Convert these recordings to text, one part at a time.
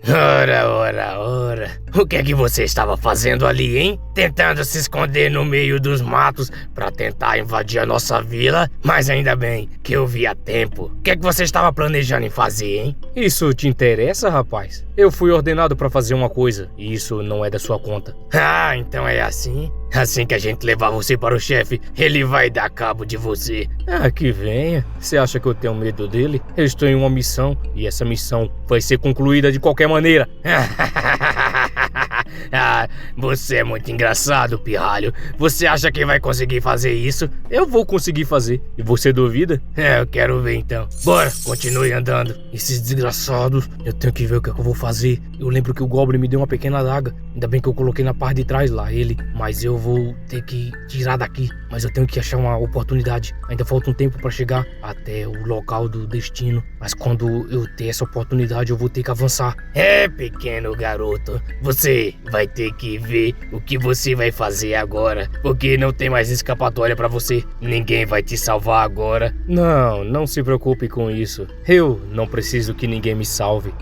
Ora, ora, ora. O que é que você estava fazendo ali, hein? Tentando se esconder no meio dos matos pra tentar invadir a nossa vila? Mas ainda bem que eu vi a tempo. O que é que você estava planejando em fazer, hein? Isso te interessa, rapaz? Eu fui ordenado pra fazer uma coisa, e isso não é da sua conta. Ah, então é assim? Assim que a gente levar você para o chefe, ele vai dar cabo de você. Ah, que venha. Você acha que eu tenho medo dele? Eu estou em uma missão, e essa missão vai ser concluída de qualquer maneira. Ah, você é muito engraçado, pirralho. Você acha que vai conseguir fazer isso? Eu vou conseguir fazer. E você duvida? Eu quero ver então. Bora, continue andando. Esses desgraçados, eu tenho que ver o que é que eu vou fazer. Eu lembro que o Goblin me deu uma pequena adaga. Ainda bem que eu coloquei na parte de trás lá, ele. Mas eu vou ter que tirar daqui. Mas eu tenho que achar uma oportunidade. Ainda falta um tempo pra chegar até o local do destino. Mas quando eu ter essa oportunidade, eu vou ter que avançar. Pequeno garoto, você vai ter que ver o que você vai fazer agora, porque não tem mais escapatória pra você. Ninguém vai te salvar agora. Não se preocupe com isso. Eu não preciso que ninguém me salve.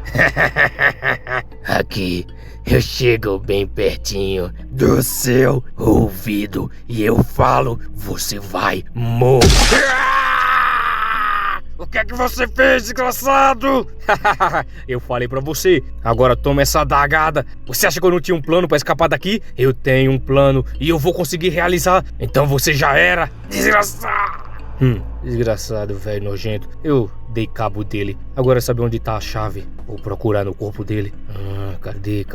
Aqui, eu chego bem pertinho do seu ouvido e eu falo, você vai morrer. O que é que você fez, desgraçado? Eu falei pra você, agora toma essa adagada. Você acha que eu não tinha um plano pra escapar daqui? Eu tenho um plano e eu vou conseguir realizar. Então você já era, desgraçado. Desgraçado, velho nojento. Eu dei cabo dele. Agora sabe onde tá a chave? Vou procurar no corpo dele. Cadê?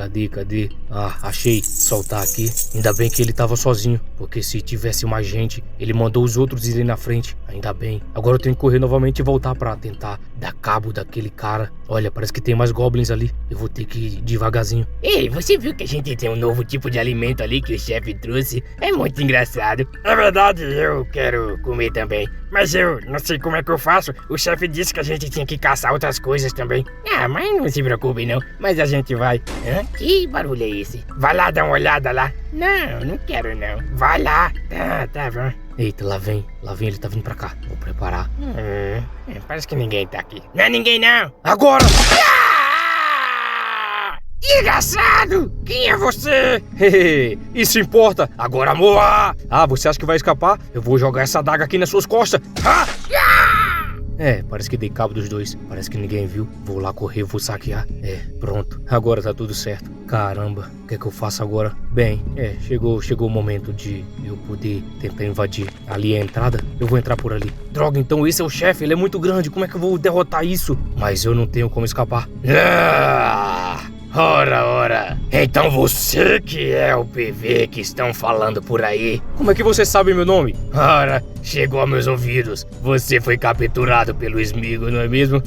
Ah, achei. Soltar aqui. Ainda bem que ele tava sozinho, porque se tivesse mais gente, ele mandou os outros irem na frente. Ainda bem. Agora eu tenho que correr novamente e voltar pra tentar dar cabo daquele cara. Olha, parece que tem mais goblins ali. Eu vou ter que ir devagarzinho. Ei, você viu que a gente tem um novo tipo de alimento ali que o chefe trouxe? É muito engraçado. É verdade, eu quero comer também. Mas eu não sei como é que eu faço. O chefe disse que a gente tinha que caçar outras coisas também. Ah, mas não se preocupe não. Mas a gente vai. Que barulho é esse? Vai lá dar uma olhada lá. Não quero não. Vai lá. Tá bom. Eita, lá vem ele tá vindo pra cá. Vou preparar. Parece que ninguém tá aqui. Não é ninguém não. Agora! Desgraçado! Quem é você? Isso importa! Agora morra! Ah, você acha que vai escapar? Eu vou jogar essa adaga aqui nas suas costas! Parece que dei cabo dos dois. Parece que ninguém viu. Vou lá correr, vou saquear. Pronto. Agora tá tudo certo. Caramba, o que é que eu faço agora? Bem, chegou o momento de eu poder tentar invadir. Ali é a entrada. Eu vou entrar por ali. Droga, então esse é o chefe. Ele é muito grande. Como é que eu vou derrotar isso? Mas eu não tenho como escapar. Ora. Então você que é o PV que estão falando por aí. Como é que você sabe meu nome? Ora, chegou aos meus ouvidos. Você foi capturado pelo Sméagol, não é mesmo?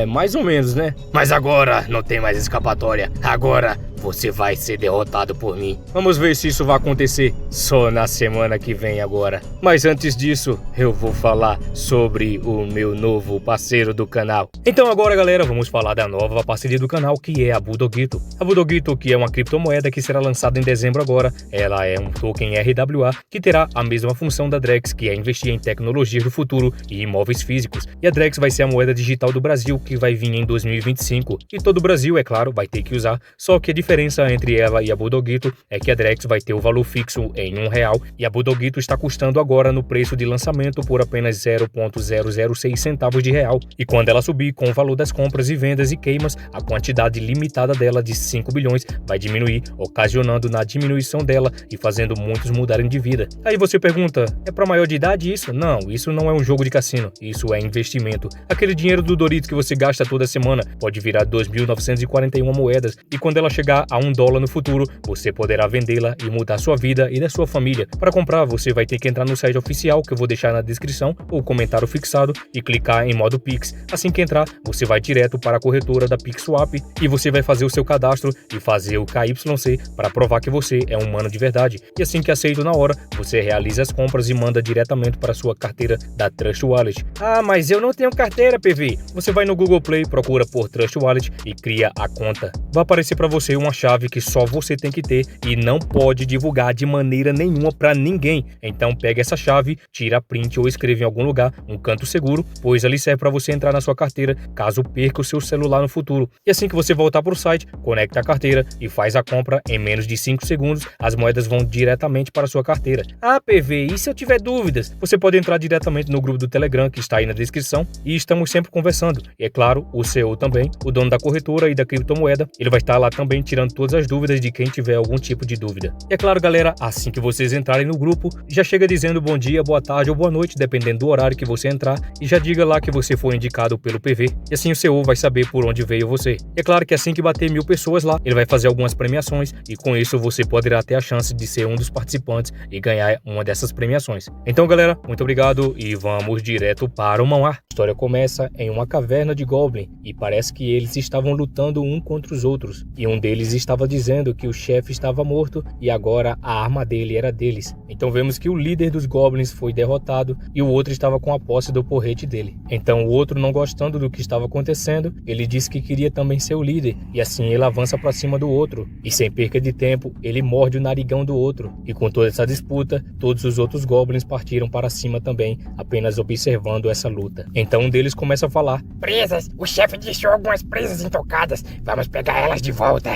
Mais ou menos, né? Mas agora não tem mais escapatória. Agora você vai ser derrotado por mim. Vamos ver se isso vai acontecer só na semana que vem agora. Mas antes disso, eu vou falar sobre o meu novo parceiro do canal. Então agora, galera, vamos falar da nova parceria do canal, que é a Budogito. A Budogito, que é uma criptomoeda que será lançada em dezembro agora. Ela é um token RWA que terá a mesma função da Drex, que é investir em tecnologias do futuro e imóveis físicos. E a Drex vai ser a moeda digital do Brasil, que vai vir em 2025. E todo o Brasil, é claro, vai ter que usar, só que a diferença entre ela e a Budogito é que a Drex vai ter o valor fixo em R$1 e a Budogito está custando agora no preço de lançamento por apenas 0,006 centavos de real. E quando ela subir com o valor das compras e vendas e queimas, a quantidade limitada dela de 5 bilhões vai diminuir, ocasionando na diminuição dela e fazendo muitos mudarem de vida. Aí você pergunta, é para maior de idade isso? Não, isso não é um jogo de cassino, isso é investimento. Aquele dinheiro do Doritos que você gasta toda semana pode virar 2.941 moedas e quando ela chegar a $1 no futuro, você poderá vendê-la e mudar sua vida e da sua família. Para comprar, você vai ter que entrar no site oficial, que eu vou deixar na descrição ou comentário fixado, e clicar em modo Pix. Assim que entrar, você vai direto para a corretora da PixSwap e você vai fazer o seu cadastro e fazer o KYC para provar que você é um humano de verdade. E assim que aceito na hora, você realiza as compras e manda diretamente para sua carteira da Trust Wallet. Ah, mas eu não tenho carteira, PV. Você vai no Google Play, procura por Trust Wallet e cria a conta. Vai aparecer para você uma uma chave que só você tem que ter e não pode divulgar de maneira nenhuma pra ninguém. Então pega essa chave, tira print ou escreva em algum lugar, um canto seguro, pois ali serve para você entrar na sua carteira caso perca o seu celular no futuro. E assim que você voltar pro site, conecta a carteira e faz a compra em menos de 5 segundos, as moedas vão diretamente para a sua carteira. Ah, PV, e se eu tiver dúvidas? Você pode entrar diretamente no grupo do Telegram que está aí na descrição e estamos sempre conversando. E é claro, o CEO também, o dono da corretora e da criptomoeda, ele vai estar lá também tirando todas as dúvidas de quem tiver algum tipo de dúvida. E é claro, galera, assim que vocês entrarem no grupo, já chega dizendo bom dia, boa tarde ou boa noite, dependendo do horário que você entrar, e já diga lá que você foi indicado pelo PV, e assim o CEO vai saber por onde veio você. E é claro que assim que bater 1000 pessoas lá, ele vai fazer algumas premiações, e com isso você poderá ter a chance de ser um dos participantes e ganhar uma dessas premiações. Então, galera, muito obrigado e vamos direto para o manhwa. A história começa em uma caverna de Goblin, e parece que eles estavam lutando um contra os outros, e um deles estava dizendo que o chefe estava morto e agora a arma dele era deles. Então vemos que o líder dos Goblins foi derrotado e o outro estava com a posse do porrete dele. Então o outro, não gostando do que estava acontecendo, ele disse que queria também ser o líder, e assim ele avança para cima do outro, e sem perca de tempo, ele morde o narigão do outro, e com toda essa disputa, todos os outros Goblins partiram para cima também, apenas observando essa luta. Então um deles começa a falar: presas, o chefe deixou algumas presas intocadas, vamos pegar elas de volta.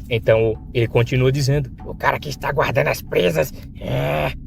Então ele continua dizendo: o cara que está guardando as presas.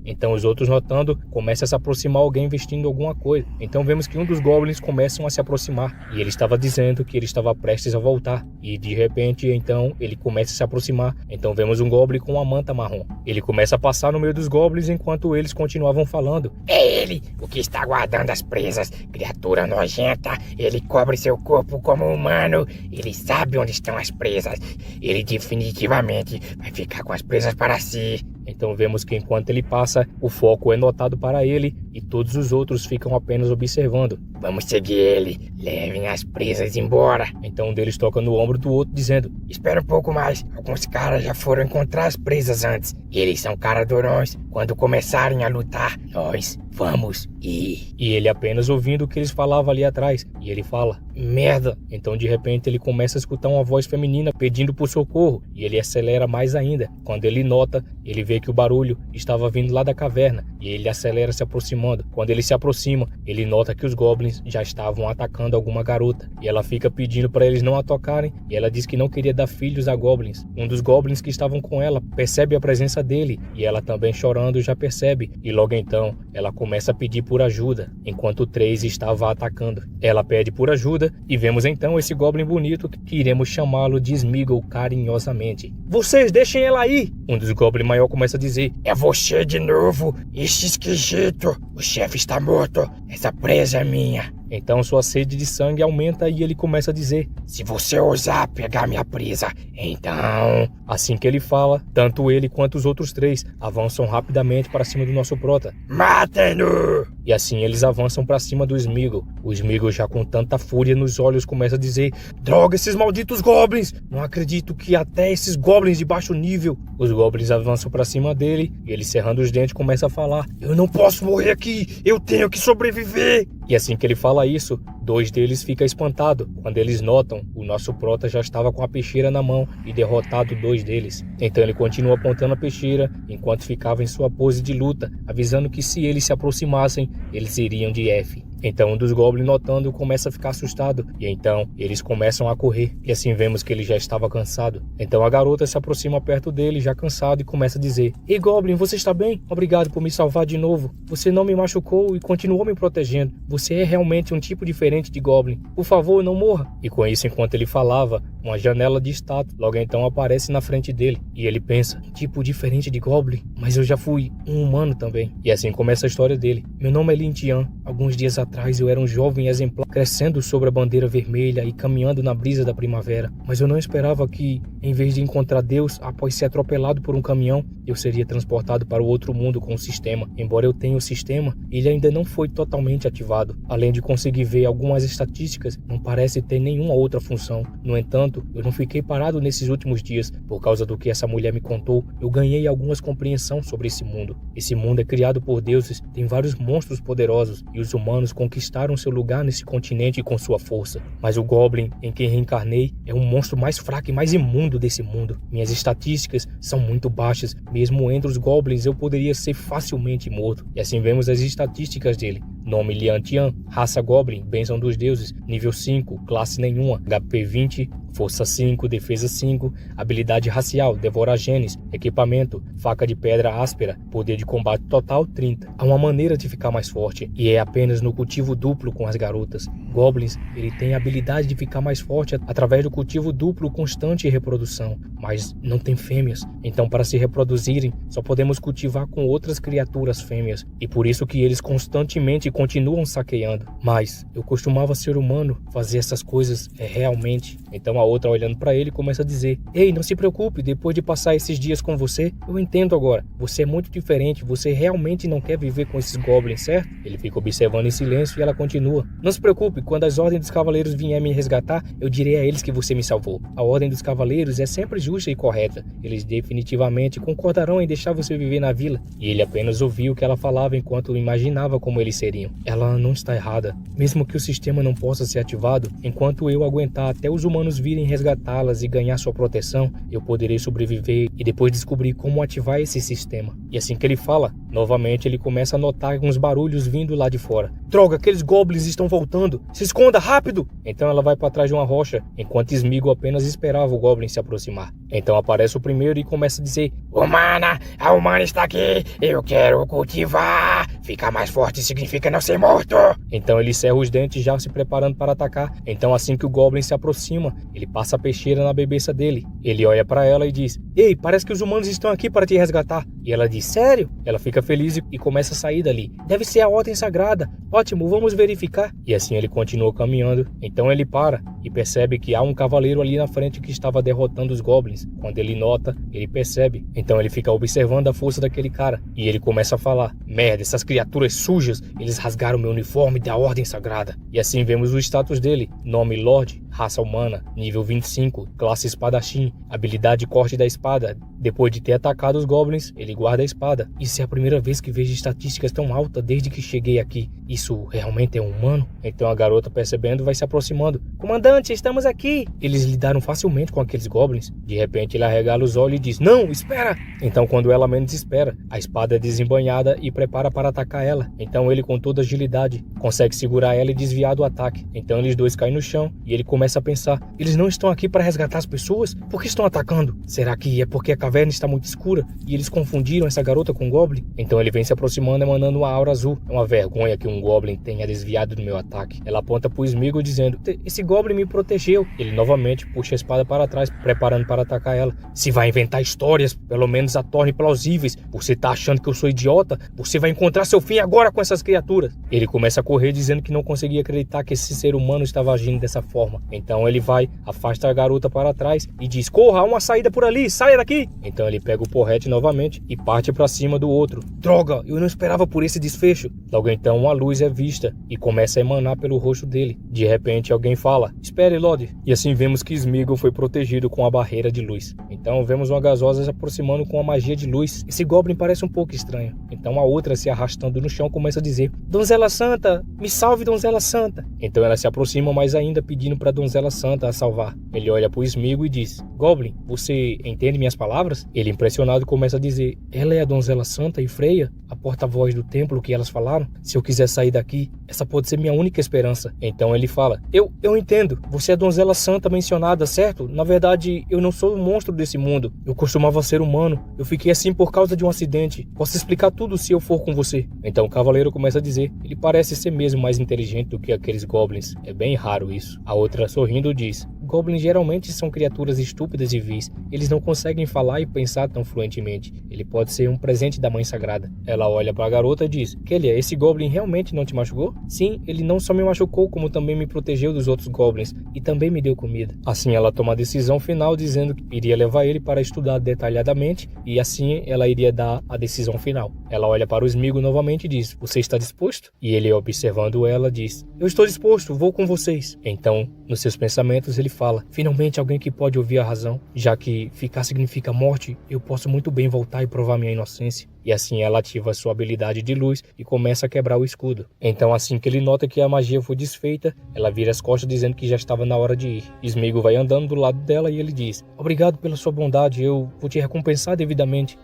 Então os outros, notando, começam a se aproximar alguém vestindo alguma coisa. Então vemos que um dos Goblins começam a se aproximar, e ele estava dizendo que ele estava prestes a voltar, e de repente então ele começa a se aproximar. Então vemos um Goblin com uma manta marrom. Ele começa a passar no meio dos Goblins enquanto eles continuavam falando: é ele, o que está guardando as presas, criatura nojenta, ele cobre seu corpo como humano, ele sabe onde estão as presas, ele definitivamente vai ficar com as presas para si. Então vemos que enquanto ele passa, o foco é notado para ele e todos os outros ficam apenas observando. Vamos seguir ele, levem as presas embora. Então um deles toca no ombro do outro dizendo: espera um pouco mais, alguns caras já foram encontrar as presas antes. Eles são caras durões, quando começarem a lutar, nós vamos ir. E ele apenas ouvindo o que eles falavam ali atrás, e ele fala: merda. Então de repente ele começa a escutar uma voz feminina pedindo por socorro, e ele acelera mais ainda. Quando ele nota, ele vê que o barulho estava vindo lá da caverna, e ele acelera se aproximando. Quando ele se aproxima, ele nota que os Goblins já estavam atacando alguma garota, e ela fica pedindo para eles não a tocarem, e ela diz que não queria dar filhos a Goblins. Um dos Goblins que estavam com ela percebe a presença dele, e ela também chorando já percebe, e logo então ela começa a pedir por ajuda, enquanto o 3 estava atacando. Ela pede por ajuda, e vemos então esse Goblin bonito que iremos chamá-lo de Smeagol carinhosamente. Vocês deixem ela aí! Um dos Goblins maior começa a dizer: é você de novo, esse esquisito, o chefe está morto, essa presa é minha. Então sua sede de sangue aumenta e ele começa a dizer: se você ousar pegar minha presa, então... Assim que ele fala, tanto ele quanto os outros 3 avançam rapidamente para cima do nosso prota. Matem-no! E assim eles avançam para cima do Smeagol. O Smeagol, já com tanta fúria nos olhos, começa a dizer: droga, esses malditos Goblins! Não acredito que até esses Goblins de baixo nível... Os Goblins avançam para cima dele e ele, cerrando os dentes, começa a falar: eu não posso morrer aqui, eu tenho que sobreviver! E assim que ele fala isso, 2 deles ficam espantados quando eles notam o nosso prota já estava com a peixeira na mão e derrotado 2 deles. Então ele continua apontando a peixeira enquanto ficava em sua pose de luta, avisando que se eles se aproximassem, eles iriam de F. Então um dos Goblins, notando, começa a ficar assustado, e então eles começam a correr, e assim vemos que ele já estava cansado. Então a garota se aproxima perto dele, já cansado, e começa a dizer: ei Goblin, você está bem? Obrigado por me salvar de novo. Você não me machucou e continuou me protegendo. Você é realmente um tipo diferente de Goblin. Por favor, não morra. E com isso, enquanto ele falava, uma janela de estátua logo então aparece na frente dele, e ele pensa: tipo diferente de Goblin? Mas eu já fui um humano também. E assim começa a história dele. Meu nome é Lin Tian. Alguns dias atrás eu era um jovem exemplar, crescendo sobre a bandeira vermelha e caminhando na brisa da primavera. Mas eu não esperava que, em vez de encontrar Deus após ser atropelado por um caminhão, eu seria transportado para o outro mundo com o sistema. Embora eu tenha o sistema, ele ainda não foi totalmente ativado. Além de conseguir ver algumas estatísticas, não parece ter nenhuma outra função. No entanto, entanto, eu não fiquei parado nesses últimos dias. Por causa do que essa mulher me contou, eu ganhei algumas compreensão sobre esse mundo. Esse mundo é criado por deuses, tem vários monstros poderosos, e os humanos conquistaram seu lugar nesse continente com sua força. Mas o Goblin, em quem reencarnei, é um monstro mais fraco e mais imundo desse mundo. Minhas estatísticas são muito baixas, mesmo entre os Goblins eu poderia ser facilmente morto. E assim vemos as estatísticas dele. Nome Lian Tian, raça Goblin, bênção dos deuses, nível 5, classe nenhuma, HP 20, força 5, defesa 5, habilidade racial, devora genes, equipamento, faca de pedra áspera, poder de combate total 30. Há uma maneira de ficar mais forte, e é apenas no cultivo duplo com as garotas. Goblins, ele tem a habilidade de ficar mais forte através do cultivo duplo constante e reprodução, mas não tem fêmeas. Então para se reproduzirem, só podemos cultivar com outras criaturas fêmeas, e por isso que eles constantemente continuam saqueando. Mas eu costumava ser humano, fazer essas coisas realmente. Então a outra, olhando para ele, começa a dizer: ei, não se preocupe, depois de passar esses dias com você, eu entendo agora. Você é muito diferente, você realmente não quer viver com esses goblins, certo? Ele fica observando em silêncio e ela continua: não se preocupe, quando as ordens dos cavaleiros vierem me resgatar, eu direi a eles que você me salvou. A ordem dos cavaleiros é sempre justa e correta. Eles definitivamente concordarão em deixar você viver na vila. E ele apenas ouviu o que ela falava enquanto imaginava como eles seriam. Ela não está errada. Mesmo que o sistema não possa ser ativado, enquanto eu aguentar até os humanos virem resgatá-las e ganhar sua proteção, eu poderei sobreviver e depois descobrir como ativar esse sistema. E assim que ele fala, novamente ele começa a notar alguns barulhos vindo lá de fora. Droga, aqueles goblins estão voltando! Se esconda, rápido! Então ela vai para trás de uma rocha, enquanto Sméagol apenas esperava o goblin se aproximar. Então aparece o primeiro e começa a dizer: Humana, a humana está aqui, eu quero cultivar. Ficar mais forte significa não ser morto. Então ele cerra os dentes já se preparando para atacar. Então assim que o goblin se aproxima, ele passa a peixeira na bebeça dele. Ele olha para ela e diz: ei, parece que os humanos estão aqui para te resgatar. E ela diz: sério? Ela fica feliz e começa a sair dali. Deve ser a ordem sagrada. Ótimo, vamos verificar. E assim ele continua caminhando. Então ele para e percebe que há um cavaleiro ali na frente que estava derrotando os goblins. Quando ele nota, ele percebe. Então ele fica observando a força daquele cara. E ele começa a falar: merda, essas criaturas sujas, eles rasgaram meu uniforme da ordem sagrada. E assim vemos o status dele. Nome Lorde, raça humana, nível 25, classe espadachim, habilidade corte da espada. Depois de ter atacado os goblins, ele guarda a espada. Isso é a primeira vez que vejo estatísticas tão altas desde que cheguei aqui. Isso realmente é um humano? Então a garota, percebendo, vai se aproximando. Comandante, estamos aqui! Eles lidaram facilmente com aqueles goblins. De repente ele arregala os olhos e diz: não, espera! Então quando ela menos espera, a espada é desembanhada e prepara para atacar ela. Então ele, com toda agilidade, consegue segurar ela e desviar do ataque. Então eles dois caem no chão e ele começa a pensar: eles não estão aqui para resgatar as pessoas? Por que estão atacando? Será que é porque a caverna está muito escura e eles confundiram essa garota com um goblin? Então ele vem se aproximando, emanando uma aura azul. É uma vergonha que um goblin tenha desviado do meu ataque. Ela aponta pro Sméagol dizendo: esse goblin me protegeu. Ele novamente puxa a espada para trás, preparando para atacar ela. Se vai inventar histórias, pelo menos a torne plausíveis. Você tá achando que eu sou idiota? Você vai encontrar seu fim agora com essas criaturas. Ele começa a correr dizendo que não conseguia acreditar que esse ser humano estava agindo dessa forma. Então ele vai, afasta a garota para trás e diz: corra, há uma saída por ali, saia daqui! Então ele pega o porrete novamente e parte para cima do outro. Droga, eu não esperava por esse desfecho. Logo então uma luz é vista e começa a emanar pelo rosto dele. De repente alguém fala: espere, Lorde. E assim vemos que Sméagol foi protegido com a barreira de luz. Então vemos uma gasosa se aproximando com a magia de luz. Esse goblin parece um pouco estranho. Então a outra, se arrastando no chão, começa a dizer: Donzela Santa, me salve, Donzela Santa. Então ela se aproxima mais ainda, pedindo para Donzela Santa a salvar. Ele olha para o Sméagol e diz: Goblin, você entende minhas palavras? Ele, impressionado, começa a dizer: ela é a Donzela Santa e Freya, a porta-voz do templo que elas falaram? Se eu quiser sair daqui, essa pode ser minha única esperança. Então ele fala: eu entendo, você é a Donzela Santa mencionada, certo? Na verdade, eu não sou um monstro desse mundo. Eu costumava ser humano. Eu fiquei assim por causa de um acidente. Posso explicar tudo se eu for com você. Então o cavaleiro começa a dizer: ele parece ser mesmo mais inteligente do que aqueles goblins. É bem raro isso. A outra, sorrindo, diz: goblins geralmente são criaturas estúpidas e vis. Eles não conseguem falar e pensar tão fluentemente. Ele pode ser um presente da Mãe Sagrada. Ela olha para a garota e diz: Kellia, esse goblin realmente não te machucou? Sim, ele não só me machucou, como também me protegeu dos outros goblins e também me deu comida. Assim ela toma a decisão final, dizendo que iria levar ele para estudar detalhadamente e assim ela iria dar a decisão final. Ela olha para o Sméagol novamente e diz: você está disposto? E ele, observando ela, diz: eu estou disposto, vou com vocês. Então, nos seus pensamentos, ele fala: finalmente alguém que pode ouvir a razão, já que ficar significa morte, eu posso muito bem voltar e provar minha inocência. E assim ela ativa sua habilidade de luz e começa a quebrar o escudo. Então assim que ele nota que a magia foi desfeita, ela vira as costas dizendo que já estava na hora de ir. Sméagol vai andando do lado dela e ele diz: obrigado pela sua bondade, eu vou te recompensar devidamente.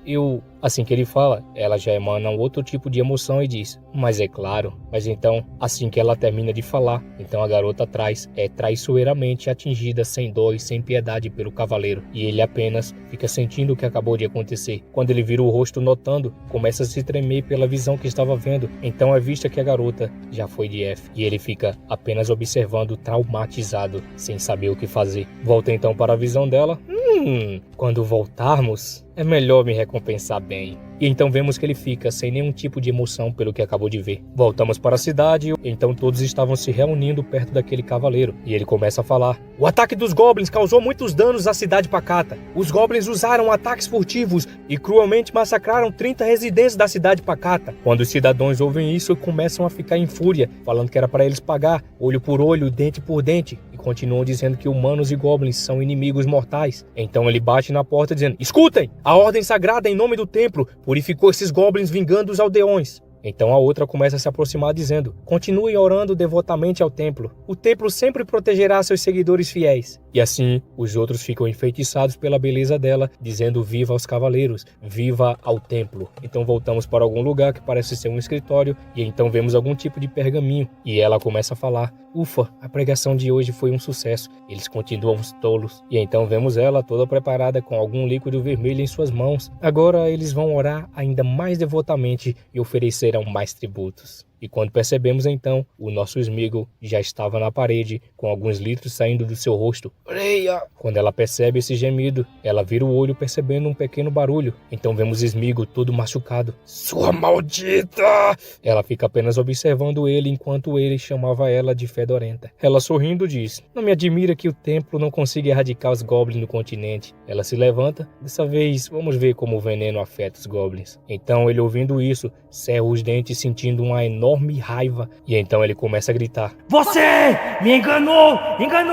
Assim que ele fala, ela já emana um outro tipo de emoção e diz: mas é claro. Mas então, assim que ela termina de falar, então a garota é traiçoeiramente atingida sem dó e sem piedade pelo cavaleiro. E ele apenas fica sentindo o que acabou de acontecer. Quando ele vira o rosto notando, começa a se tremer pela visão que estava vendo. Então é vista que a garota já foi de F. E ele fica apenas observando, traumatizado, sem saber o que fazer. Volta então para a visão dela. Quando voltarmos, é melhor me recompensar bem. E então vemos que ele fica sem nenhum tipo de emoção pelo que acabou de ver. Voltamos para a cidade, então todos estavam se reunindo perto daquele cavaleiro. E ele começa a falar: o ataque dos goblins causou muitos danos à cidade pacata. Os goblins usaram ataques furtivos e cruelmente massacraram 30 residentes da cidade pacata. Quando os cidadãos ouvem isso, começam a ficar em fúria, falando que era para eles pagar, olho por olho, dente por dente. E continuam dizendo que humanos e goblins são inimigos mortais. Então ele bate na porta dizendo: escutem! A ordem sagrada em nome do templo purificou esses goblins vingando os aldeões. Então a outra começa a se aproximar dizendo: continuem orando devotamente ao templo. O templo sempre protegerá seus seguidores fiéis. E assim, os outros ficam enfeitiçados pela beleza dela, dizendo: viva aos cavaleiros, viva ao templo. Então voltamos para algum lugar que parece ser um escritório, e então vemos algum tipo de pergaminho. E ela começa a falar: ufa, a pregação de hoje foi um sucesso. Eles continuam os tolos. E então vemos ela toda preparada com algum líquido vermelho em suas mãos. Agora eles vão orar ainda mais devotamente e oferecerão mais tributos. E quando percebemos então, o nosso Sméagol já estava na parede, com alguns litros saindo do seu rosto. Freya! Quando ela percebe esse gemido, ela vira o olho percebendo um pequeno barulho. Então vemos Sméagol todo machucado. Sua maldita! Ela fica apenas observando ele enquanto ele chamava ela de fedorenta. Ela sorrindo diz: não me admira que o templo não consiga erradicar os goblins no continente. Ela se levanta. Dessa vez, vamos ver como o veneno afeta os goblins. Então ele, ouvindo isso, cerra os dentes sentindo uma enorme raiva. E então ele começa a gritar: você me enganou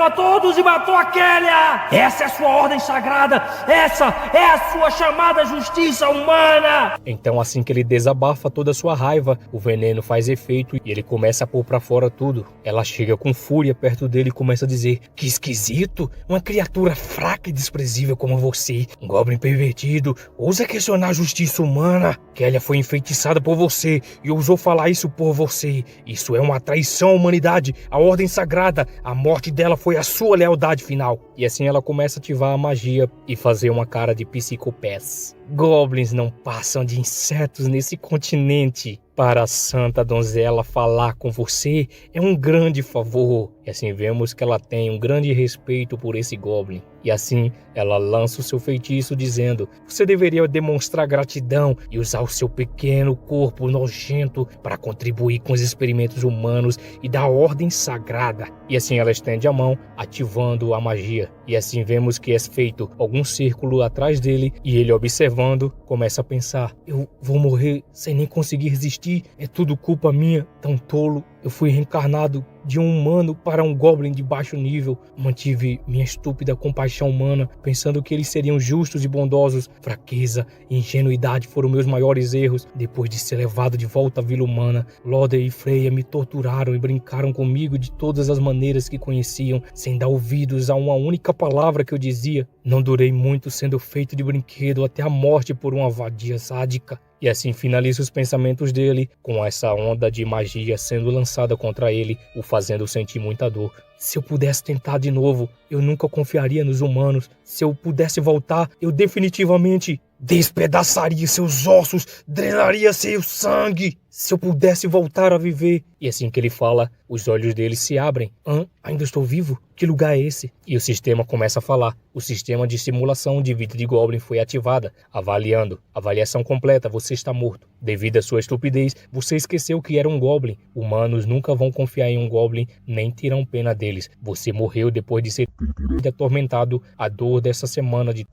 a todos e matou a Kélia! Essa é a sua ordem sagrada! Essa é a sua chamada justiça humana! Então assim que ele desabafa toda a sua raiva, o veneno faz efeito e ele começa a pôr pra fora tudo. Ela chega com fúria perto dele e começa a dizer: que esquisito! Uma criatura fraca e desprezível como você, um goblin pervertido, ousa questionar a justiça humana. Kélia foi enfeitiçada por você e ousou falar isso por você. Isso é uma traição à humanidade, à ordem sagrada. A morte dela foi a sua lealdade final. E assim ela começa a ativar a magia e fazer uma cara de psicopés. Goblins não passam de insetos nesse continente. Para a santa donzela falar com você é um grande favor. E assim vemos que ela tem um grande respeito por esse goblin. E assim ela lança o seu feitiço dizendo: você deveria demonstrar gratidão e usar o seu pequeno corpo nojento para contribuir com os experimentos humanos e da ordem sagrada. E assim ela estende a mão, ativando a magia. E assim vemos que é feito algum círculo atrás dele e ele, observando, começa a pensar: eu vou morrer sem nem conseguir resistir, é tudo culpa minha, tão tolo. Eu fui reencarnado de um humano para um goblin de baixo nível. Mantive minha estúpida compaixão humana, pensando que eles seriam justos e bondosos. Fraqueza e ingenuidade foram meus maiores erros. Depois de ser levado de volta à vila humana, Loder e Freya me torturaram e brincaram comigo de todas as maneiras que conheciam, sem dar ouvidos a uma única palavra que eu dizia. Não durei muito sendo feito de brinquedo até a morte por uma vadia sádica. E assim finaliza os pensamentos dele, com essa onda de magia sendo lançada contra ele, o fazendo sentir muita dor. Se eu pudesse tentar de novo, eu nunca confiaria nos humanos. Se eu pudesse voltar, eu definitivamente despedaçaria seus ossos, drenaria seu sangue. Se eu pudesse voltar a viver. E assim que ele fala, os olhos dele se abrem. Ainda estou vivo? Que lugar é esse? E o sistema começa a falar. O sistema de simulação de vida de Goblin foi ativada. Avaliando. Avaliação completa, você está morto. Devido à sua estupidez, você esqueceu que era um Goblin. Humanos nunca vão confiar em um Goblin, nem terão pena dele. deles. Você morreu depois de ser atormentado. A dor dessa semana de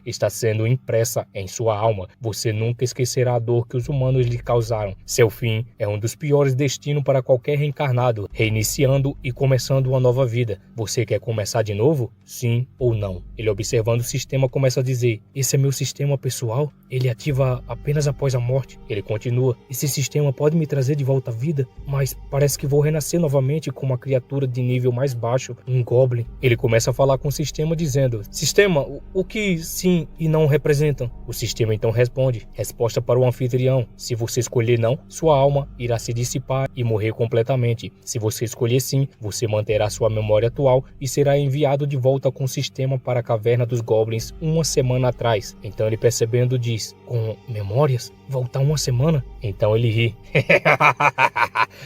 está sendo impressa em sua alma. Você nunca esquecerá a dor que os humanos lhe causaram. Seu fim é um dos piores destinos para qualquer reencarnado, reiniciando e começando uma nova vida. Você quer começar de novo? Sim ou não? Ele, observando o sistema, começa a dizer: esse é meu sistema pessoal? Ele ativa apenas após a morte. Ele continua: esse sistema pode me trazer de volta à vida, mas parece que vou renascer novamente com uma criatura de nível mais baixo, um goblin. Ele começa a falar com o sistema dizendo: sistema, o que sim e não representam? O sistema então responde: resposta para o anfitrião: se você escolher não, sua alma irá se dissipar e morrer completamente. Se você escolher sim, você manterá sua memória atual e será enviado de volta com o sistema para a caverna dos goblins uma semana atrás. Então ele, percebendo, diz: com memórias? Voltar uma semana? Então ele ri.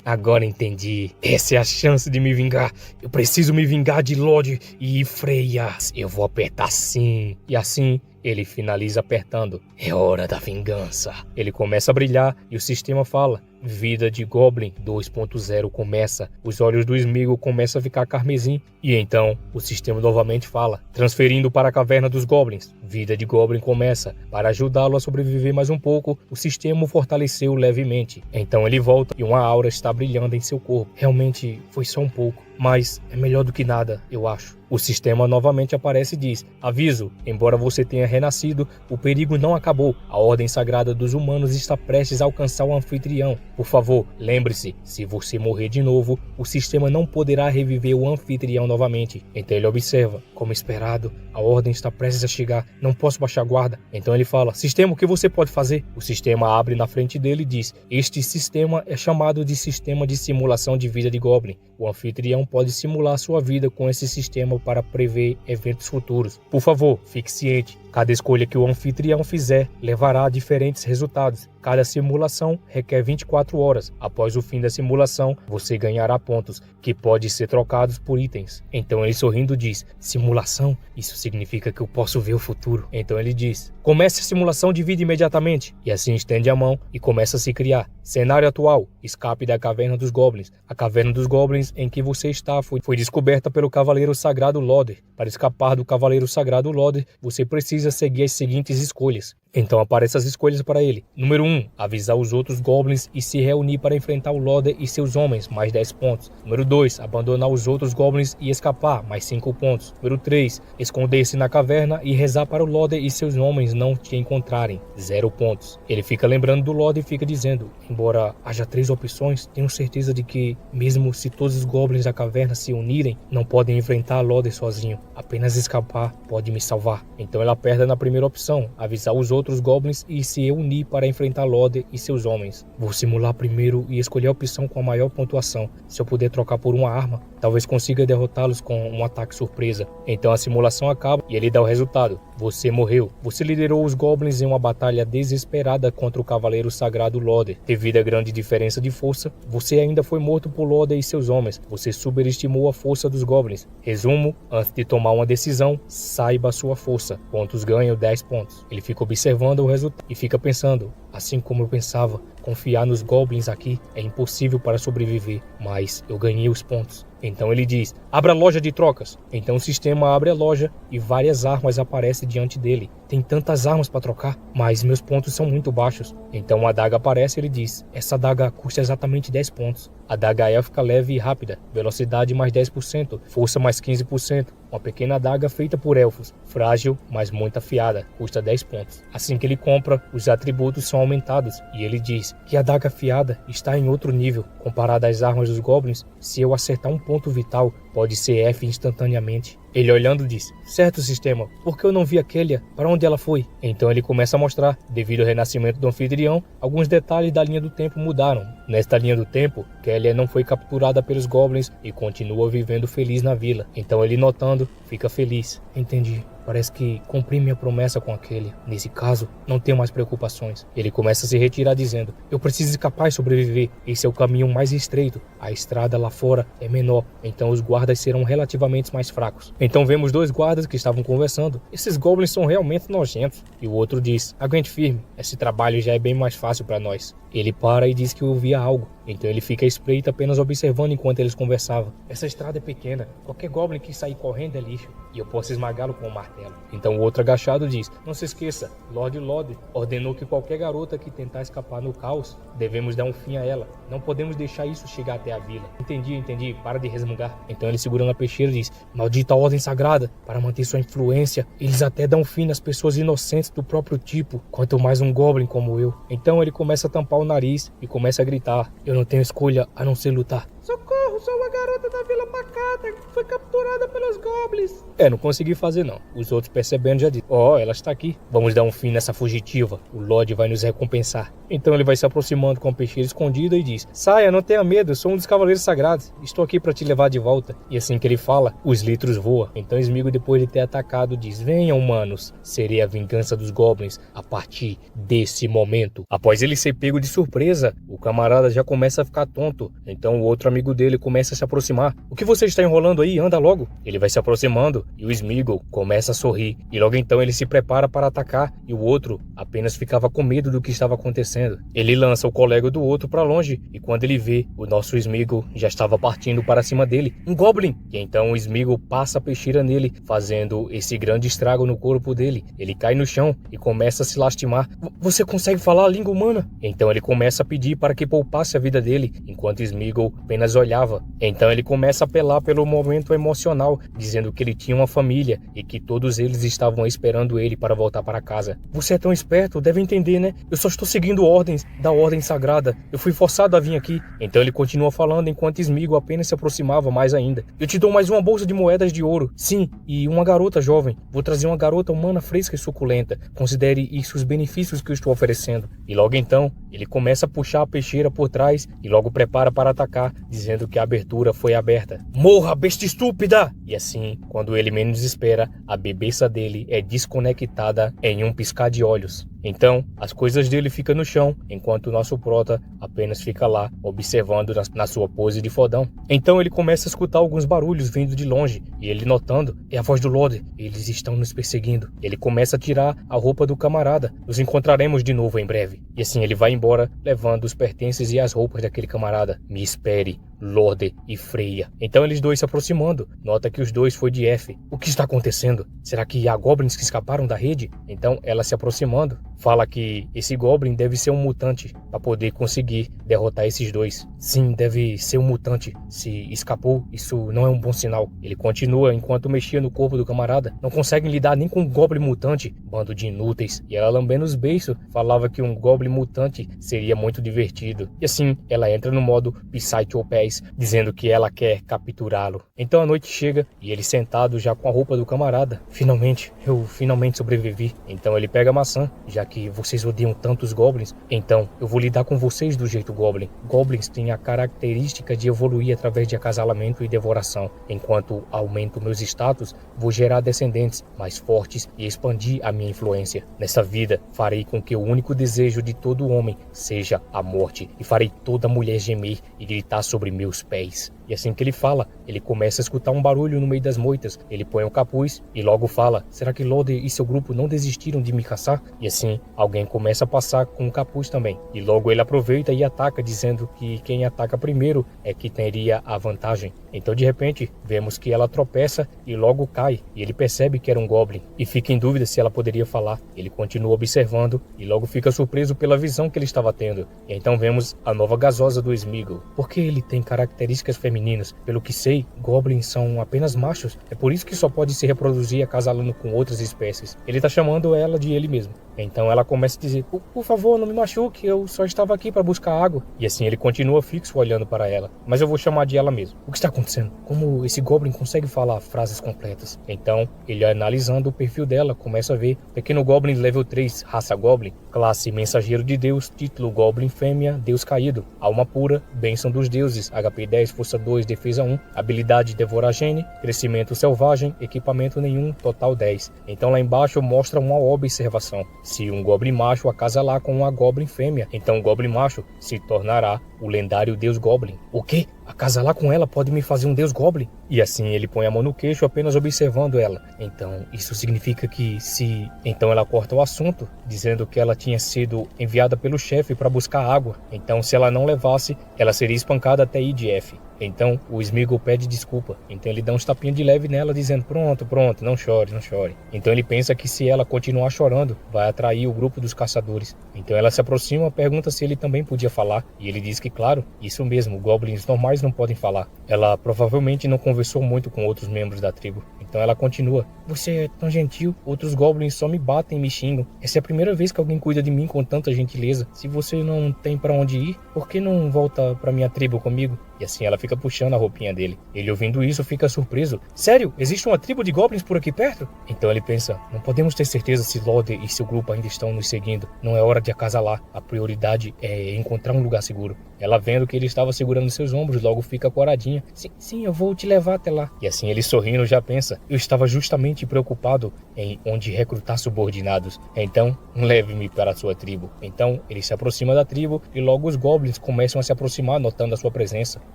Agora entendi. Essa é a chance de me vingar. Eu preciso me vingar de Lorde e Freya. Eu vou apertar sim. E assim ele finaliza apertando: é hora da vingança. Ele começa a brilhar e o sistema fala: vida de Goblin 2.0 começa. Os olhos do Sméagol começam a ficar carmesim. E então o sistema novamente fala: transferindo para a caverna dos Goblins. Vida de Goblin começa. Para ajudá-lo a sobreviver mais um pouco, o sistema o fortaleceu levemente. Então ele volta e uma aura está brilhando em seu corpo. Realmente foi só um pouco, mas é melhor do que nada, eu acho. O sistema novamente aparece e diz: aviso, embora você tenha renascido, o perigo não acabou. A ordem sagrada dos humanos está prestes a alcançar o anfitrião. Por favor, lembre-se, se você morrer de novo, o sistema não poderá reviver o anfitrião novamente. Então ele observa: como esperado, a ordem está prestes a chegar, não posso baixar a guarda. Então ele fala: sistema, o que você pode fazer? O sistema abre na frente dele e diz: este sistema é chamado de sistema de simulação de vida de Goblin. O anfitrião pode simular sua vida com esse sistema para prever eventos futuros. Por favor, fique ciente. Cada escolha que o anfitrião fizer levará a diferentes resultados. Cada simulação requer 24 horas. Após o fim da simulação, você ganhará pontos, que podem ser trocados por itens. Então ele, sorrindo, diz: simulação? Isso significa que eu posso ver o futuro. Então ele diz: comece a simulação de vida imediatamente. E assim estende a mão e começa a se criar. Cenário atual: escape da caverna dos goblins. A caverna dos goblins em que você está foi descoberta pelo Cavaleiro Sagrado Loder. Para escapar do Cavaleiro Sagrado Loder, você precisa seguir as seguintes escolhas. Então aparecem as escolhas para ele. Número 1, avisar os outros goblins e se reunir para enfrentar o Loder e seus homens, mais 10 pontos. Número 2, abandonar os outros goblins e escapar, mais 5 pontos. Número 3, esconder-se na caverna e rezar para o Loder e seus homens não te encontrarem, 0 pontos. Ele fica lembrando do Loder e fica dizendo: embora haja 3 opções, tenho certeza de que, mesmo se todos os goblins da caverna se unirem, não podem enfrentar o Loder sozinho. Apenas escapar pode me salvar. Então ela aperta na primeira opção, avisar os outros goblins e se unir para enfrentar Loder e seus homens. Vou simular primeiro e escolher a opção com a maior pontuação. Se eu puder trocar por uma arma, talvez consiga derrotá-los com um ataque surpresa. Então a simulação acaba e ele dá o resultado: você morreu. Você liderou os goblins em uma batalha desesperada contra o Cavaleiro Sagrado Loder. Devido à grande diferença de força, você ainda foi morto por Loder e seus homens. Você superestimou a força dos goblins. Resumo: antes de tomar uma decisão, saiba a sua força. Pontos ganham 10 pontos. Ele fica observando o resultado e fica pensando: assim como eu pensava, confiar nos goblins aqui é impossível para sobreviver, mas eu ganhei os pontos. Então ele diz: abra a loja de trocas. Então o sistema abre a loja e várias armas aparecem diante dele. Tem tantas armas para trocar, mas meus pontos são muito baixos. Então uma adaga aparece e ele diz: essa adaga custa exatamente 10 pontos. Adaga élfica leve e rápida, velocidade mais 10%, força mais 15%. Uma pequena adaga feita por elfos, frágil, mas muito afiada, custa 10 pontos. Assim que ele compra, os atributos são aumentados e ele diz que a adaga afiada está em outro nível. Comparada às armas dos goblins, se eu acertar um ponto vital, pode ser F instantaneamente. Ele, olhando, diz: certo, sistema, por que eu não vi a Kelia? Para onde ela foi? Então ele começa a mostrar: devido ao renascimento do anfitrião, alguns detalhes da linha do tempo mudaram. Nesta linha do tempo, Kelia não foi capturada pelos goblins e continua vivendo feliz na vila. Então ele, notando, fica feliz. Entendi. Parece que cumpri minha promessa com aquele. Nesse caso, não tenho mais preocupações. Ele começa a se retirar dizendo: eu preciso escapar e sobreviver. Esse é o caminho mais estreito. A estrada lá fora é menor, então os guardas serão relativamente mais fracos. Então vemos 2 guardas que estavam conversando. Esses goblins são realmente nojentos. E o outro diz: aguente firme, esse trabalho já é bem mais fácil para nós. Ele para e diz que ouvia algo. Então ele fica à espreita apenas observando enquanto eles conversavam. Essa estrada é pequena, qualquer goblin que sair correndo é lixo, e eu posso esmagá-lo com um martelo. Então o outro agachado diz, não se esqueça, Lord Lode ordenou que qualquer garota que tentar escapar no caos, devemos dar um fim a ela. Não podemos deixar isso chegar até a vila. Entendi, para de resmungar. Então ele segurando a peixeira diz, maldita ordem sagrada, para manter sua influência, eles até dão fim nas pessoas inocentes do próprio tipo, quanto mais um goblin como eu. Então ele começa a tampar o nariz e começa a gritar, eu não tenho escolha a não ser lutar. Socorro, sou uma garota da Vila Pacata que foi capturada pelos goblins. Não consegui fazer não. Os outros percebendo já dizem, ela está aqui. Vamos dar um fim nessa fugitiva. O Lorde vai nos recompensar. Então ele vai se aproximando com a peixeira escondida e diz, saia, não tenha medo, eu sou um dos cavaleiros sagrados. Estou aqui para te levar de volta. E assim que ele fala, os litros voam. Então Sméagol, depois de ter atacado, diz, venham humanos, serei a vingança dos goblins a partir desse momento. Após ele ser pego de surpresa, o camarada já começa a ficar tonto. Então o outro amigo dele começa a se aproximar. O que você está enrolando aí? Anda logo. Ele vai se aproximando e o Sméagol começa a sorrir. E logo então ele se prepara para atacar e o outro apenas ficava com medo do que estava acontecendo. Ele lança o colega do outro para longe e quando ele vê, o nosso Sméagol já estava partindo para cima dele. Um goblin! E então o Sméagol passa a peixeira nele, fazendo esse grande estrago no corpo dele. Ele cai no chão e começa a se lastimar. Você consegue falar a língua humana? Então ele começa a pedir para que poupasse a vida dele, enquanto Sméagol apenas olhava. Então ele começa a apelar pelo momento emocional, dizendo que ele tinha uma família e que todos eles estavam esperando ele para voltar para casa. Você é tão esperto, deve entender, né? Eu só estou seguindo ordens da ordem sagrada. Eu fui forçado a vir aqui. Então ele continua falando enquanto Sméagol apenas se aproximava mais ainda. Eu te dou mais uma bolsa de moedas de ouro. Sim, e uma garota jovem. Vou trazer uma garota humana fresca e suculenta. Considere isso os benefícios que eu estou oferecendo. E logo então, ele começa a puxar a peixeira por trás e logo prepara para atacar, dizendo que a abertura foi aberta. Morra, besta estúpida! E assim, quando ele menos espera, a bebeça dele é desconectada em um piscar de olhos. Então, as coisas dele ficam no chão, enquanto o nosso prota apenas fica lá, observando na sua pose de fodão. Então ele começa a escutar alguns barulhos vindo de longe, e ele notando, é a voz do Lorde, eles estão nos perseguindo. Ele começa a tirar a roupa do camarada, nos encontraremos de novo em breve. E assim ele vai embora, levando os pertences e as roupas daquele camarada. Me espere, Lorde e Freya. Então eles dois se aproximando, nota que os dois foi de F. O que está acontecendo? Será que há goblins que escaparam da rede? Então ela se aproximando, fala que esse goblin deve ser um mutante para poder conseguir derrotar esses dois. Sim, deve ser um mutante. Se escapou, isso não é um bom sinal. Ele continua enquanto mexia no corpo do camarada. Não conseguem lidar nem com um goblin mutante. Bando de inúteis. E ela lambendo os beiços, falava que um goblin mutante seria muito divertido. E assim, ela entra no modo Psycho-Pass, dizendo que ela quer capturá-lo. Então a noite chega e ele sentado já com a roupa do camarada. Finalmente, eu sobrevivi. Então ele pega a maçã, já que vocês odeiam tanto os goblins, então eu vou lidar com vocês do jeito goblin. Goblins têm a característica de evoluir através de acasalamento e devoração. Enquanto aumento meus status, vou gerar descendentes mais fortes e expandir a minha influência. Nessa vida, farei com que o único desejo de todo homem seja a morte, e farei toda mulher gemer e gritar sobre meus pés. E assim que ele fala, ele começa a escutar um barulho no meio das moitas. Ele põe o capuz e logo fala, será que Lorde e seu grupo não desistiram de me caçar? E assim, alguém começa a passar com o capuz também. E logo ele aproveita e ataca, dizendo que quem ataca primeiro é que teria a vantagem. Então de repente, vemos que ela tropeça e logo cai. E ele percebe que era um goblin e fica em dúvida se ela poderia falar. Ele continua observando e logo fica surpreso pela visão que ele estava tendo. E então vemos a nova gasosa do Sméagol. Porque ele tem características femininas. Pelo que sei, goblins são apenas machos. É por isso que só pode se reproduzir acasalando com outras espécies. Ele tá chamando ela de ele mesmo. Então ela começa a dizer, por favor, não me machuque, eu só estava aqui para buscar água. E assim ele continua fixo olhando para ela. Mas eu vou chamar de ela mesmo. O que está acontecendo? Como esse goblin consegue falar frases completas? Então, ele analisando o perfil dela, começa a ver pequeno goblin level 3, raça goblin, classe mensageiro de Deus, título goblin fêmea, Deus caído, alma pura, bênção dos deuses, HP 10, força 2, defesa 1, habilidade devorar gene, crescimento selvagem, equipamento nenhum, total 10. Então lá embaixo mostra uma observação. Se um goblin macho acasalar com uma goblin fêmea, então o goblin macho se tornará o lendário Deus Goblin. O quê? Acasalar com ela pode me fazer um Deus Goblin? E assim ele põe a mão no queixo apenas observando ela. Então isso significa que se... Então ela corta o assunto, dizendo que ela tinha sido enviada pelo chefe para buscar água. Então se ela não levasse, ela seria espancada até ir de F. Então o Sméagol pede desculpa. Então ele dá uns tapinhas de leve nela dizendo pronto, não chore, não chore. Então ele pensa que se ela continuar chorando, vai atrair o grupo dos caçadores. Então ela se aproxima, pergunta se ele também podia falar. E ele diz que claro, isso mesmo, goblins normais não podem falar. Ela provavelmente não conversou muito com outros membros da tribo. Então ela continua, você é tão gentil, outros goblins só me batem e me xingam. Essa é a primeira vez que alguém cuida de mim com tanta gentileza. Se você não tem pra onde ir, por que não volta pra minha tribo comigo? E assim ela fica puxando a roupinha dele. Ele ouvindo isso fica surpreso. Sério? Existe uma tribo de goblins por aqui perto? Então ele pensa, não podemos ter certeza se Lode e seu grupo ainda estão nos seguindo. Não é hora de acasalar. A prioridade é encontrar um lugar seguro. Ela vendo que ele estava segurando seus ombros, logo fica coradinha. Sim, eu vou te levar até lá. E assim ele sorrindo já pensa, eu estava justamente preocupado em onde recrutar subordinados. Então, leve-me para a sua tribo. Então, ele se aproxima da tribo e logo os goblins começam a se aproximar notando a sua presença.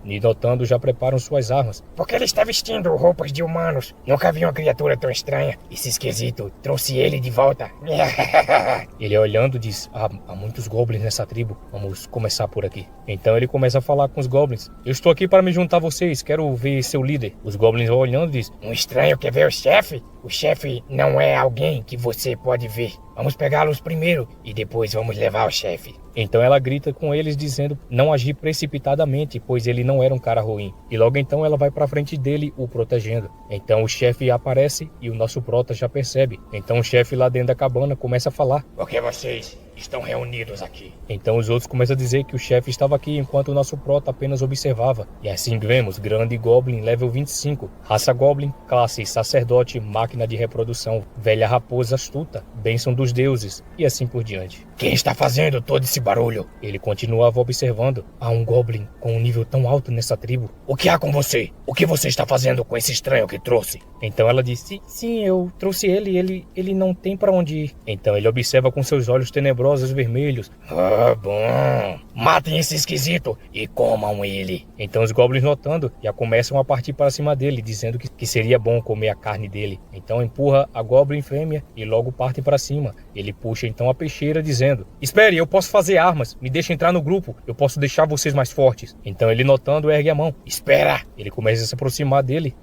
E notando já preparam suas armas. Porque ele está vestindo roupas de humanos. Nunca vi uma criatura tão estranha. Esse esquisito trouxe ele de volta. Ele olhando diz, há muitos goblins nessa tribo. Vamos começar por aqui. Então ele começa a falar com os goblins. Eu estou aqui para me juntar a vocês, quero ver seu líder. Os goblins vão olhando e diz, um estranho quer ver o chefe? O chefe não é alguém que você pode ver. Vamos pegá-los primeiro e depois vamos levar o chefe. Então ela grita com eles dizendo não agir precipitadamente, pois ele não era um cara ruim. E logo então ela vai pra frente dele, o protegendo. Então o chefe aparece e o nosso prota já percebe. Então o chefe lá dentro da cabana começa a falar. Por que vocês estão reunidos aqui? Então os outros começam a dizer que o chefe estava aqui enquanto o nosso prota apenas observava. E assim vemos, grande goblin level 25, raça goblin, classe sacerdote, máquina de reprodução, velha raposa astuta, bênção dos deuses e assim por diante. Quem está fazendo todo esse barulho? Ele continuava observando. Há um goblin com um nível tão alto nessa tribo. O que há com você? O que você está fazendo com esse estranho que trouxe? Então ela disse, sim, eu trouxe ele não tem para onde ir. Então ele observa com seus olhos tenebrosos vermelhos. Ah, bom. Matem esse esquisito e comam ele. Então os goblins notando já começam a partir para cima dele, dizendo que seria bom comer a carne dele. Então empurra a goblin fêmea e logo parte para cima. Ele puxa então a peixeira dizendo, espere, eu posso fazer armas, me deixa entrar no grupo, eu posso deixar vocês mais fortes. Então ele notando ergue a mão. Espera! Ele começa a se aproximar dele.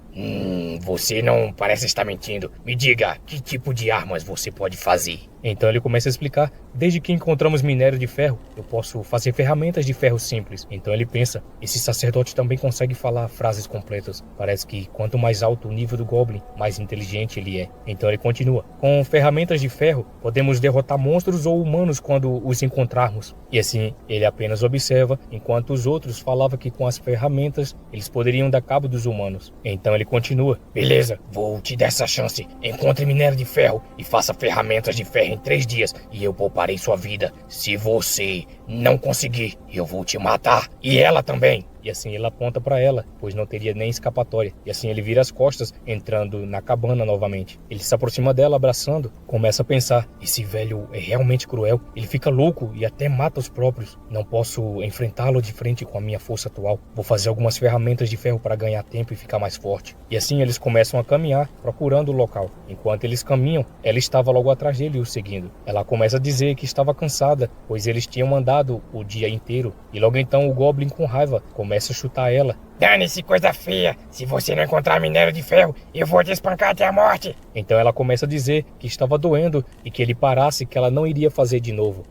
Você não parece estar mentindo. Me diga, que tipo de armas você pode fazer? Então ele começa a explicar, desde que encontramos minério de ferro, eu posso fazer ferramentas de ferro simples. Então ele pensa, esse sacerdote também consegue falar frases completas. Parece que quanto mais alto o nível do goblin, mais inteligente ele é. Então ele continua, com ferramentas de ferro, podemos derrotar monstros ou humanos quando os encontrarmos. E assim, ele apenas observa, enquanto os outros falavam que com as ferramentas, eles poderiam dar cabo dos humanos. Então ele continua, beleza, vou te dar essa chance. Encontre minério de ferro e faça ferramentas de ferro em 3 dias e eu pouparei sua vida. Se você não conseguir, eu vou te matar. E ela também. E assim ele aponta para ela, pois não teria nem escapatória. E assim ele vira as costas, entrando na cabana novamente. Ele se aproxima dela, abraçando, começa a pensar, esse velho é realmente cruel. Ele fica louco e até mata os próprios. Não posso enfrentá-lo de frente com a minha força atual. Vou fazer algumas ferramentas de ferro para ganhar tempo e ficar mais forte. E assim eles começam a caminhar, procurando o local. Enquanto eles caminham, ela estava logo atrás dele e o seguindo. Ela começa a dizer que estava cansada, pois eles tinham andado o dia inteiro. E logo então o Goblin, com raiva, começa a chutar ela. Dane-se, coisa feia! Se você não encontrar minério de ferro, eu vou te espancar até a morte! Então ela começa a dizer que estava doendo e que ele parasse, que ela não iria fazer de novo.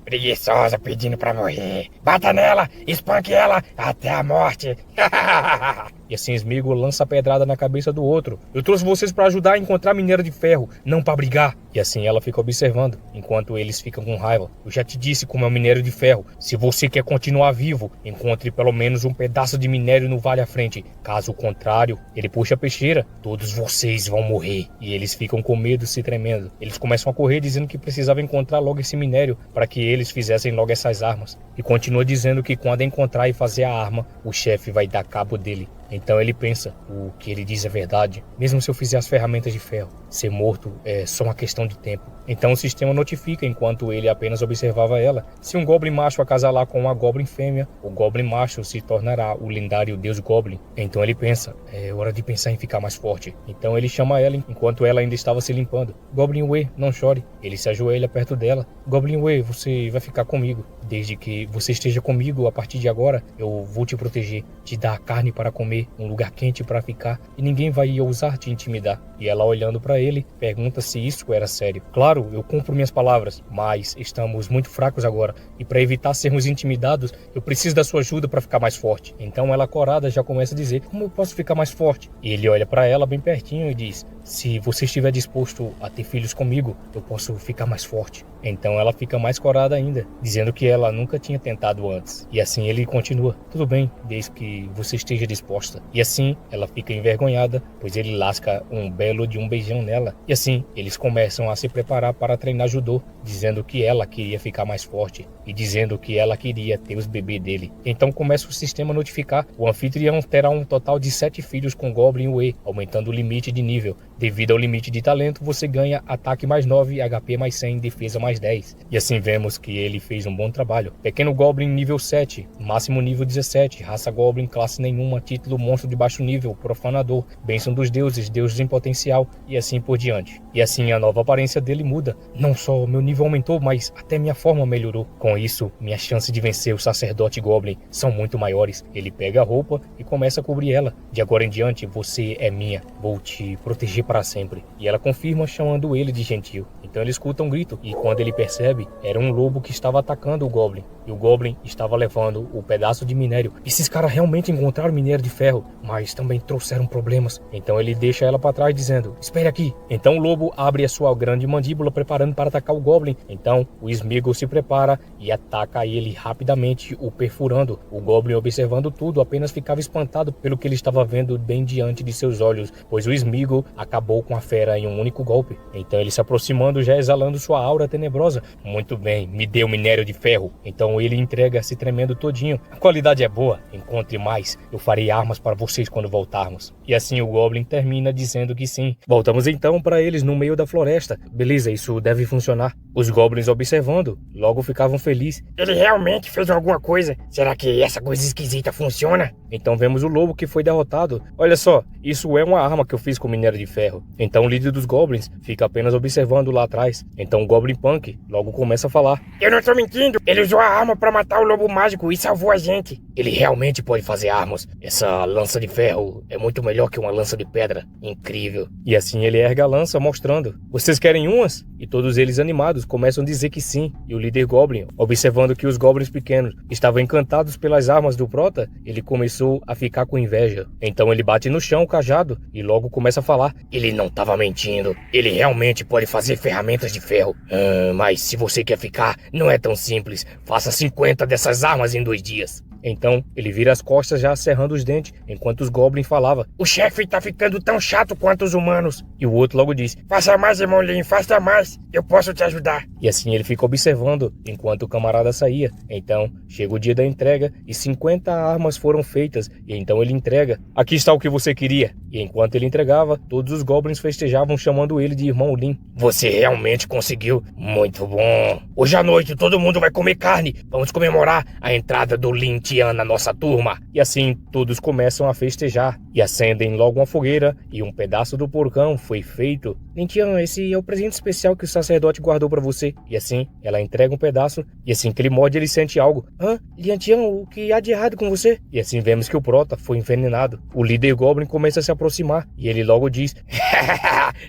Preguiçosa pedindo pra morrer. Bata nela, espanque ela até a morte. E assim Sméagol lança a pedrada na cabeça do outro. Eu trouxe vocês pra ajudar a encontrar minério de ferro, não pra brigar. E assim ela fica observando, enquanto eles ficam com raiva. Eu já te disse como é o minério de ferro. Se você quer continuar vivo, encontre pelo menos um pedaço de minério no vale à frente. Caso contrário, ele puxa a peixeira. Todos vocês vão morrer. E eles ficam com medo, se tremendo. Eles começam a correr dizendo que precisavam encontrar logo esse minério para que eles fizessem logo essas armas. E continua dizendo que quando encontrar e fazer a arma, o chefe vai dar cabo dele. Então ele pensa, o que ele diz é verdade. Mesmo se eu fizer as ferramentas de ferro, ser morto é só uma questão de tempo. Então o sistema notifica, enquanto ele apenas observava ela. Se um Goblin macho acasalar com uma Goblin fêmea, o Goblin macho se tornará o lendário Deus Goblin. Então ele pensa, é hora de pensar em ficar mais forte. Então ele chama ela enquanto ela ainda estava se limpando. Goblin Wê, não chore. Ele se ajoelha perto dela. Goblin Wê, você vai ficar comigo. Desde que você esteja comigo, a partir de agora, eu vou te proteger, te dar carne para comer, um lugar quente para ficar, e ninguém vai ousar te intimidar. E ela, olhando para ele, pergunta se isso era sério. Claro, eu cumpro minhas palavras, mas estamos muito fracos agora, e para evitar sermos intimidados, eu preciso da sua ajuda para ficar mais forte. Então ela, corada, já começa a dizer, como eu posso ficar mais forte? E ele olha para ela bem pertinho e diz, se você estiver disposto a ter filhos comigo, eu posso ficar mais forte. Então ela fica mais corada ainda, dizendo que ela nunca tinha tentado antes. E assim ele continua, tudo bem, desde que você esteja disposta. E assim ela fica envergonhada, pois ele lasca um belo de um beijão nela. E assim eles começam a se preparar para treinar judô, dizendo que ela queria ficar mais forte e dizendo que ela queria ter os bebês dele. Então começa o sistema a notificar, o anfitrião terá um total de 7 filhos com Goblin Wê, aumentando o limite de nível. Devido ao limite de talento, você ganha ataque mais 9, HP mais 100, defesa mais 10. E assim vemos que ele fez um bom trabalho. Pequeno Goblin nível 7, máximo nível 17, raça Goblin, classe nenhuma, título monstro de baixo nível, profanador, bênção dos deuses, deuses em potencial e assim por diante. E assim a nova aparência dele muda. Não só meu nível aumentou, mas até minha forma melhorou. Com isso, minhas chances de vencer o sacerdote Goblin são muito maiores. Ele pega a roupa e começa a cobrir ela. De agora em diante, você é minha. Vou te proteger para sempre. E ela confirma, chamando ele de gentil. Então ele escuta um grito e quando ele percebe, era um lobo que estava atacando o Goblin. E o Goblin estava levando o pedaço de minério. Esses caras realmente encontraram minério de ferro, mas também trouxeram problemas. Então ele deixa ela para trás dizendo, espere aqui. Então o lobo abre a sua grande mandíbula preparando para atacar o Goblin. Então o Sméagol se prepara e ataca ele rapidamente, o perfurando. O Goblin, observando tudo, apenas ficava espantado pelo que ele estava vendo bem diante de seus olhos, pois o Sméagol acabou com a fera em um único golpe. Então ele se aproximando, já exalando sua aura tenebrosa. Muito bem, me dê o minério de ferro. Então ele entrega se tremendo todinho. A qualidade é boa, encontre mais. Eu farei armas para vocês quando voltarmos. E assim o Goblin termina dizendo que sim. Voltamos então para eles no meio da floresta. Beleza, isso deve funcionar. Os Goblins, observando, logo ficavam felizes. Ele realmente fez alguma coisa. Será que essa coisa esquisita funciona? Então vemos o lobo que foi derrotado. Olha só, isso é uma arma que eu fiz com minério de ferro. Então o líder dos Goblins fica apenas observando lá atrás. Então o Goblin Punk logo começa a falar. Eu não tô mentindo. Ele usou a arma para matar o lobo mágico e salvou a gente. Ele realmente pode fazer armas. Essa lança de ferro é muito melhor que uma lança de pedra. Incrível. E assim ele ergue a lança mostrando. Vocês querem umas? E todos eles animados começam a dizer que sim. E o líder Goblin, observando que os Goblins pequenos estavam encantados pelas armas do Prota, ele começou a ficar com inveja. Então ele bate no chão o cajado e logo começa a falar. Ele não estava mentindo. Ele realmente pode fazer ferramentas de ferro. Mas se você quer ficar, não é tão simples. Faça 50 dessas armas em 2 dias. Então, ele vira as costas já cerrando os dentes, enquanto os Goblins falavam. O chefe tá ficando tão chato quanto os humanos. E o outro logo diz. Faça mais, irmão Lin, faça mais. Eu posso te ajudar. E assim ele fica observando, enquanto o camarada saía. Então, chega o dia da entrega e 50 armas foram feitas. E então ele entrega. Aqui está o que você queria. E enquanto ele entregava, todos os Goblins festejavam, chamando ele de irmão Lin. Você realmente conseguiu. Muito bom. Hoje à noite todo mundo vai comer carne. Vamos comemorar a entrada do Lin na nossa turma. E assim todos começam a festejar e acendem logo uma fogueira e um pedaço do porcão foi feito. Lintian, esse é o presente especial que o sacerdote guardou para você. E assim ela entrega um pedaço e assim que ele morde ele sente algo. Lintian, o que há de errado com você? E assim vemos que o Prota foi envenenado. O líder Goblin começa a se aproximar e ele logo diz.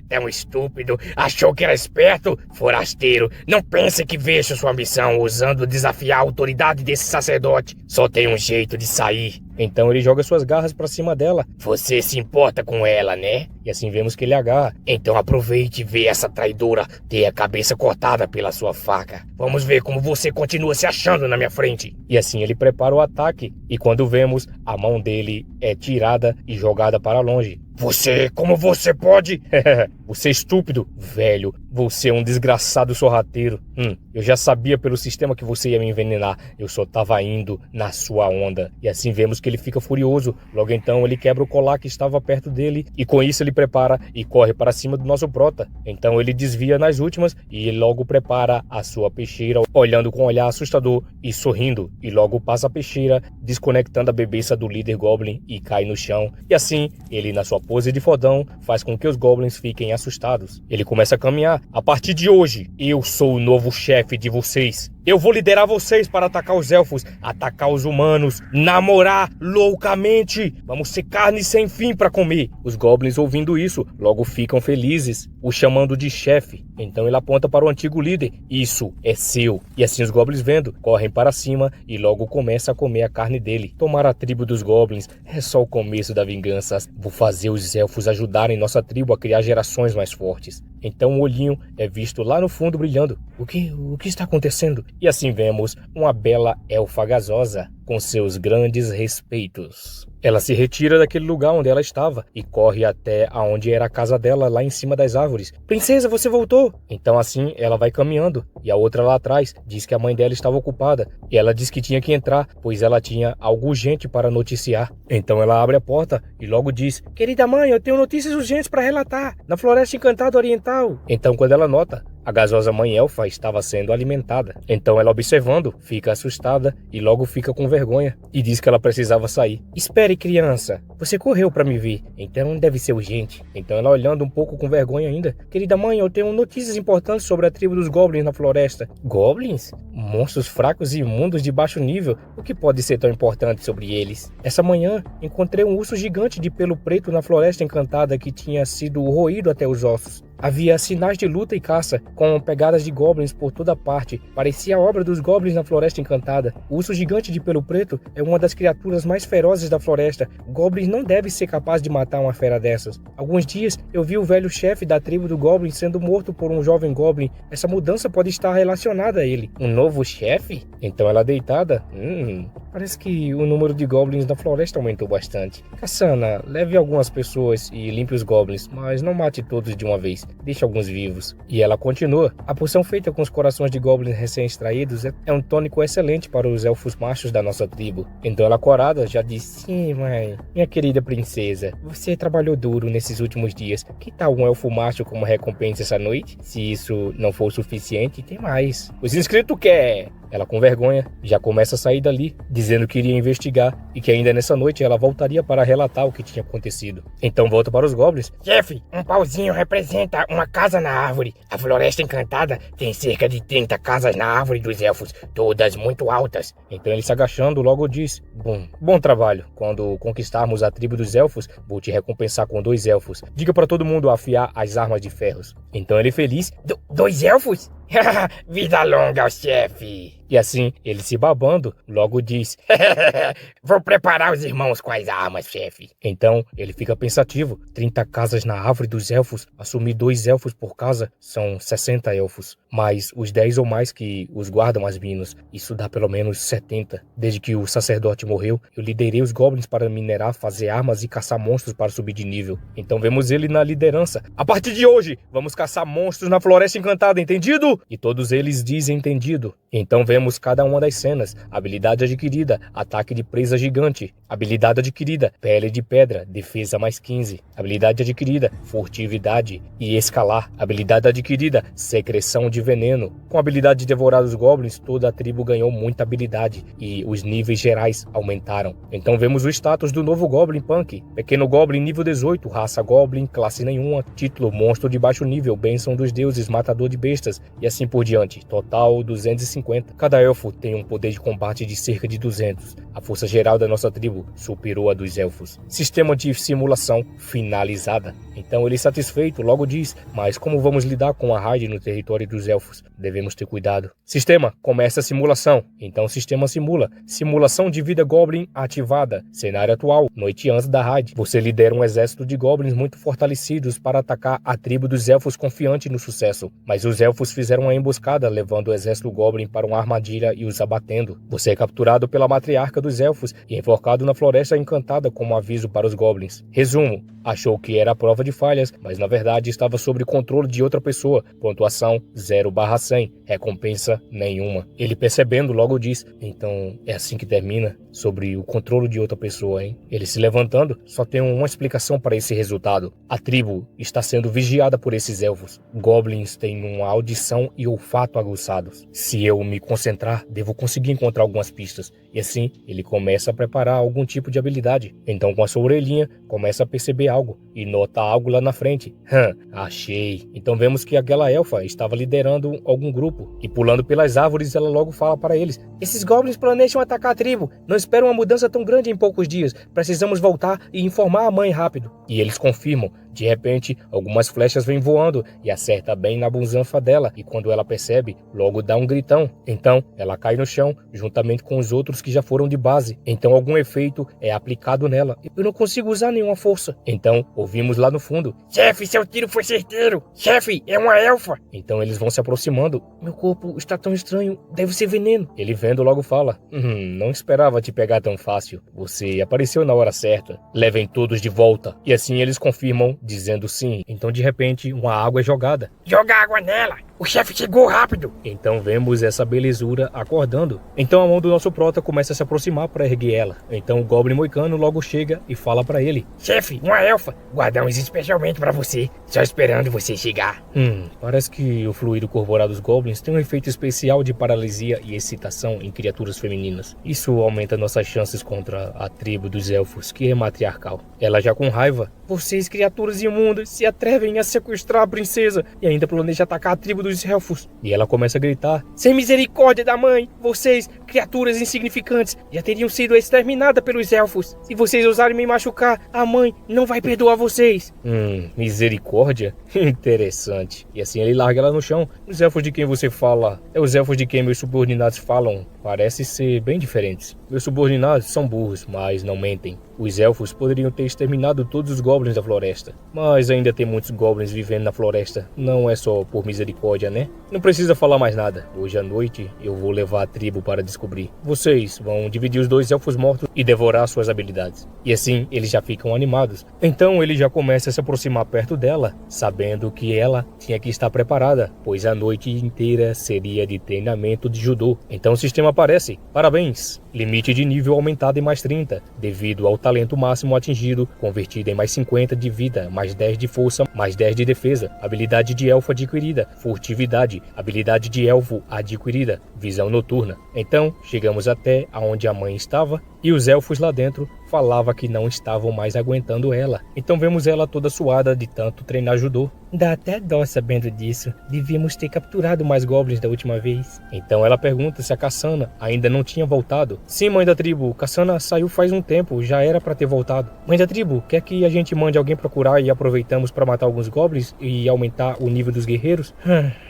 É um estúpido, achou que era esperto? Forasteiro, não pense que vejo sua missão usando desafiar a autoridade desse sacerdote. Só tem um jeito de sair. Então ele joga suas garras pra cima dela. Você se importa com ela, né? E assim vemos que ele agarra. Então aproveite e vê essa traidora ter a cabeça cortada pela sua faca. Vamos ver como você continua se achando na minha frente. E assim ele prepara o ataque. E quando vemos, a mão dele é tirada e jogada para longe. Como você pode? Você é estúpido, velho. Você é um desgraçado sorrateiro. Eu já sabia pelo sistema que você ia me envenenar. Eu só tava indo na sua onda. E assim vemos que ele fica furioso. Logo então ele quebra o colar que estava perto dele. E com isso ele prepara e corre para cima do nosso prota. Então ele desvia nas últimas e logo prepara a sua peixeira, olhando com um olhar assustador e sorrindo. E logo passa a peixeira, desconectando a bebeça do líder Goblin e cai no chão. E assim, ele na sua pose de fodão faz com que os Goblins fiquem assustados. Ele começa a caminhar. A partir de hoje, eu sou o novo chefe de vocês. Eu vou liderar vocês para atacar os elfos, atacar os humanos, namorar loucamente. Vamos ser carne sem fim para comer. Os Goblins, ouvindo isso, logo ficam felizes, o chamando de chefe. Então ele aponta para o antigo líder. Isso é seu. E assim os Goblins vendo, correm para cima e logo começa a comer a carne dele. Tomar a tribo dos Goblins é só o começo da vingança. Vou fazer os elfos ajudarem nossa tribo a criar gerações mais fortes. Então o olhinho é visto lá no fundo brilhando. O que está acontecendo? E assim vemos uma bela elfa gasosa com seus grandes respeitos. Ela se retira daquele lugar onde ela estava e corre até aonde era a casa dela, lá em cima das árvores. Princesa, você voltou? Então assim ela vai caminhando e a outra lá atrás diz que a mãe dela estava ocupada e ela diz que tinha que entrar, pois ela tinha algo urgente para noticiar. Então ela abre a porta e logo diz: querida mãe, eu tenho notícias urgentes para relatar, na Floresta Encantada Oriental. Então quando ela nota, a gasosa mãe elfa estava sendo alimentada. Então ela, observando, fica assustada e logo fica com vergonha e diz que ela precisava sair. Espere, criança, você correu para me ver, então deve ser urgente. Então ela, olhando um pouco com vergonha ainda: querida mãe, eu tenho notícias importantes sobre a tribo dos Goblins na floresta. Goblins? Monstros fracos e imundos de baixo nível. O que pode ser tão importante sobre eles? Essa manhã encontrei um urso gigante de pelo preto na Floresta Encantada que tinha sido roído até os ossos. Havia sinais de luta e caça, com pegadas de goblins por toda parte. Parecia a obra dos goblins na Floresta Encantada. O urso gigante de pelo preto é uma das criaturas mais ferozes da floresta. Goblins não devem ser capazes de matar uma fera dessas. Alguns dias eu vi o velho chefe da tribo do Goblin sendo morto por um jovem Goblin. Essa mudança pode estar relacionada a ele. Um novo chefe? Então ela deitada? Parece que o número de Goblins da floresta aumentou bastante. Cassana, leve algumas pessoas e limpe os Goblins, mas não mate todos de uma vez. Deixe alguns vivos. E ela continua: a poção feita com os corações de goblins recém-extraídos é um tônico excelente para os elfos machos da nossa tribo. Então ela, corada, já disse: sim, mãe. Minha querida princesa, você trabalhou duro nesses últimos dias. Que tal um elfo macho como recompensa essa noite? Se isso não for o suficiente, tem mais. Os inscritos quer! Ela, com vergonha, já começa a sair dali, dizendo que iria investigar e que ainda nessa noite ela voltaria para relatar o que tinha acontecido. Então volta para os Goblins. Chefe, um pauzinho representa uma casa na árvore. A Floresta Encantada tem cerca de 30 casas na árvore dos elfos, todas muito altas. Então ele, se agachando, logo diz: bom trabalho. Quando conquistarmos a tribo dos elfos, vou te recompensar com 2 elfos. Diga para todo mundo afiar as armas de ferros. Então ele, feliz: 2 elfos? Vida longa, chefe. E assim, ele, se babando, logo diz: vou preparar os irmãos com as armas, chefe. Então ele fica pensativo. 30 casas na árvore dos elfos, assumir 2 elfos por casa, são 60 elfos. Mais os 10 ou mais que os guardam as minas, isso dá pelo menos 70. Desde que o sacerdote morreu, eu liderei os goblins para minerar, fazer armas e caçar monstros para subir de nível. Então vemos ele na liderança: a partir de hoje, vamos caçar monstros na Floresta Encantada, entendido? E todos eles dizem entendido. Então vemos cada uma das cenas: habilidade adquirida, ataque de presa gigante; habilidade adquirida, pele de pedra, defesa mais 15; habilidade adquirida, furtividade e escalar; habilidade adquirida, secreção de veneno. Com a habilidade de devorar os goblins, toda a tribo ganhou muita habilidade e os níveis gerais aumentaram. Então vemos o status do novo Goblin Punk: pequeno Goblin nível 18, raça Goblin, classe nenhuma, título monstro de baixo nível, bênção dos deuses, matador de bestas e assim por diante. Total 250. Cada elfo tem um poder de combate de cerca de 200. A força geral da nossa tribo muito superou a dos elfos. Sistema de simulação finalizada. Então ele satisfeito logo diz, mas como vamos lidar com a raid no território dos elfos? Devemos ter cuidado. Sistema, começa a simulação. Então o sistema simula. Simulação de vida Goblin ativada. Cenário atual, noite antes da raid. Você lidera um exército de Goblins muito fortalecidos para atacar a tribo dos elfos confiante no sucesso. Mas os elfos fizeram uma emboscada, levando o exército Goblin para uma armadilha e os abatendo. Você é capturado pela matriarca dos elfos e enforcado na floresta encantada como aviso para os Goblins. Resumo. Achou que era a prova de falhas, mas na verdade estava sob controle de outra pessoa. Pontuação 0/100. Recompensa nenhuma. Ele percebendo logo diz, então é assim que termina? Sobre o controle de outra pessoa, hein? Ele se levantando, só tem uma explicação para esse resultado. A tribo está sendo vigiada por esses elfos. Goblins têm uma audição e olfato aguçados. Se eu me concentrar, devo conseguir encontrar algumas pistas. E assim, ele começa a preparar algum tipo de habilidade. Então com a sua orelhinha, começa a perceber algo e nota algo lá na frente. Achei. Então vemos que aquela elfa estava liderando algum grupo e pulando pelas árvores ela logo fala para eles: esses goblins planejam atacar a tribo. Não esperam uma mudança tão grande em poucos dias. Precisamos voltar e informar a mãe rápido. E eles confirmam. De repente, algumas flechas vêm voando e acerta bem na busanfa dela e quando ela percebe, logo dá um gritão. Então, ela cai no chão, juntamente com os outros que já foram de base. Então, algum efeito é aplicado nela. Eu não consigo usar nenhuma força. Então, ouvimos lá no fundo: chefe, seu tiro foi certeiro. Chefe, é uma elfa. Então, eles vão se aproximando. Meu corpo está tão estranho, deve ser veneno. Ele vendo logo fala: não esperava te pegar tão fácil. Você apareceu na hora certa. Levem todos de volta. E assim eles confirmam, dizendo sim. Então de repente uma água é jogada. Joga água nela! O chefe chegou rápido! Então vemos essa belezura acordando. Então a mão do nosso prota começa a se aproximar para erguer ela. Então o Goblin Moicano logo chega e fala para ele: chefe, uma elfa! Guardamos especialmente para você. Só esperando você chegar. Parece que o fluido corporal dos Goblins tem um efeito especial de paralisia e excitação em criaturas femininas. Isso aumenta nossas chances contra a tribo dos elfos, que é matriarcal. Ela já com raiva: vocês, criaturas imundas, se atrevem a sequestrar a princesa e ainda planejam atacar a tribo dos elfos. E ela começa a gritar: sem misericórdia da mãe, vocês, criaturas insignificantes, já teriam sido exterminadas pelos elfos. Se vocês ousarem me machucar, a mãe não vai perdoar vocês. Misericórdia? Interessante. E assim ele larga ela no chão. Os elfos de quem você fala é os elfos de quem meus subordinados falam. Parece ser bem diferentes. Meus subordinados são burros, mas não mentem. Os elfos poderiam ter exterminado todos os goblins da floresta, mas ainda tem muitos goblins vivendo na floresta. Não é só por misericórdia, né? Não precisa falar mais nada. Hoje à noite eu vou levar a tribo para descobrir. Vocês vão dividir os 2 elfos mortos e devorar suas habilidades. E assim eles já ficam animados. Então ele já começa a se aproximar perto dela, sabendo que ela tinha que estar preparada, pois a noite inteira seria de treinamento de judô. Então o sistema aparece: parabéns, limite de nível aumentado em mais 30, devido ao talento máximo atingido, convertido em mais 50 de vida, mais 10 de força, mais 10 de defesa, habilidade de elfo adquirida, furtividade, habilidade de elfo adquirida, visão noturna. Então, chegamos até aonde a mãe estava e os elfos lá dentro falavam que não estavam mais aguentando ela. Então vemos ela toda suada de tanto treinar judô. Dá até dó sabendo disso. Devíamos ter capturado mais goblins da última vez. Então ela pergunta se a Cassana ainda não tinha voltado. Sim, mãe da tribo, Cassana saiu faz um tempo, já era para ter voltado. Mãe da tribo, quer que a gente mande alguém procurar e aproveitamos para matar alguns goblins e aumentar o nível dos guerreiros?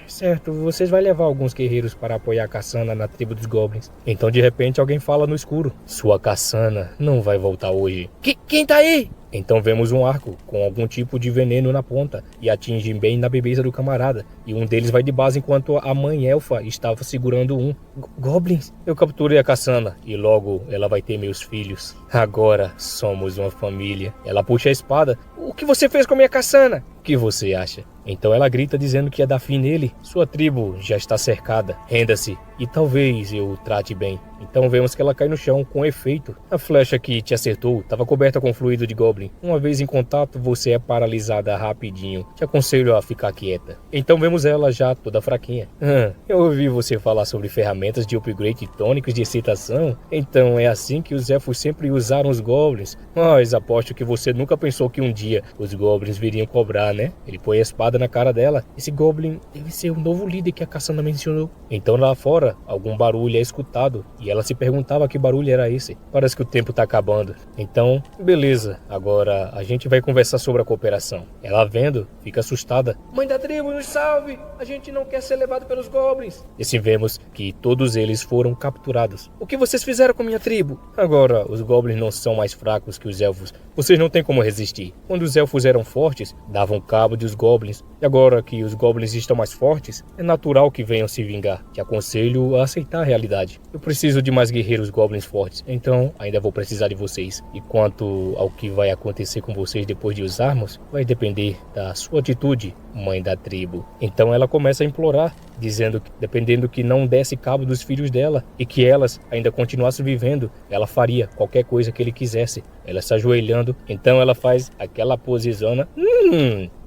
Certo, vocês vão levar alguns guerreiros para apoiar a Cassana na tribo dos goblins. Então de repente alguém fala no escuro: sua Cassana não vai voltar hoje. Quem tá aí? Então vemos um arco com algum tipo de veneno na ponta e atinge bem na bebeza do camarada. E um deles vai de base enquanto a mãe elfa estava segurando um. Goblins? Eu capturei a Cassana e logo ela vai ter meus filhos. Agora somos uma família. Ela puxa a espada. O que você fez com a minha Cassana? O que você acha? Então ela grita dizendo que ia dar fim nele. Sua tribo já está cercada. Renda-se e talvez eu o trate bem. Então vemos que ela cai no chão com efeito. A flecha que te acertou estava coberta com fluido de Goblin. Uma vez em contato, você é paralisada rapidinho. Te aconselho a ficar quieta. Então vemos ela já toda fraquinha. Eu ouvi você falar sobre ferramentas de upgrade tônicos de excitação. Então é assim que os elfos sempre usaram os Goblins. Mas aposto que você nunca pensou que um dia os Goblins viriam cobrar, né? Ele põe a espada na cara dela. Esse Goblin deve ser o novo líder que a Cassandra mencionou. Então lá fora, algum barulho é escutado e ela se perguntava que barulho era esse. Parece que o tempo tá acabando. Então, beleza. Agora a gente vai conversar sobre a cooperação. Ela vendo, fica assustada. Mãe da tribo, nos salve! A gente não quer ser levado pelos Goblins. E assim vemos que todos eles foram capturados. O que vocês fizeram com minha tribo? Agora, os Goblins não são mais fracos que os Elfos. Vocês não têm como resistir. Quando os Elfos eram fortes, davam cabo dos Goblins. E agora que os Goblins estão mais fortes, é natural que venham se vingar. Te aconselho a aceitar a realidade. Eu preciso de mais guerreiros Goblins fortes, então ainda vou precisar de vocês. E quanto ao que vai acontecer com vocês depois de usarmos, vai depender da sua atitude, mãe da tribo. Então ela começa a implorar, dizendo que, dependendo que não desse cabo dos filhos dela e que elas ainda continuassem vivendo, ela faria qualquer coisa que ele quisesse. Ela se ajoelhando, então ela faz aquela posezona.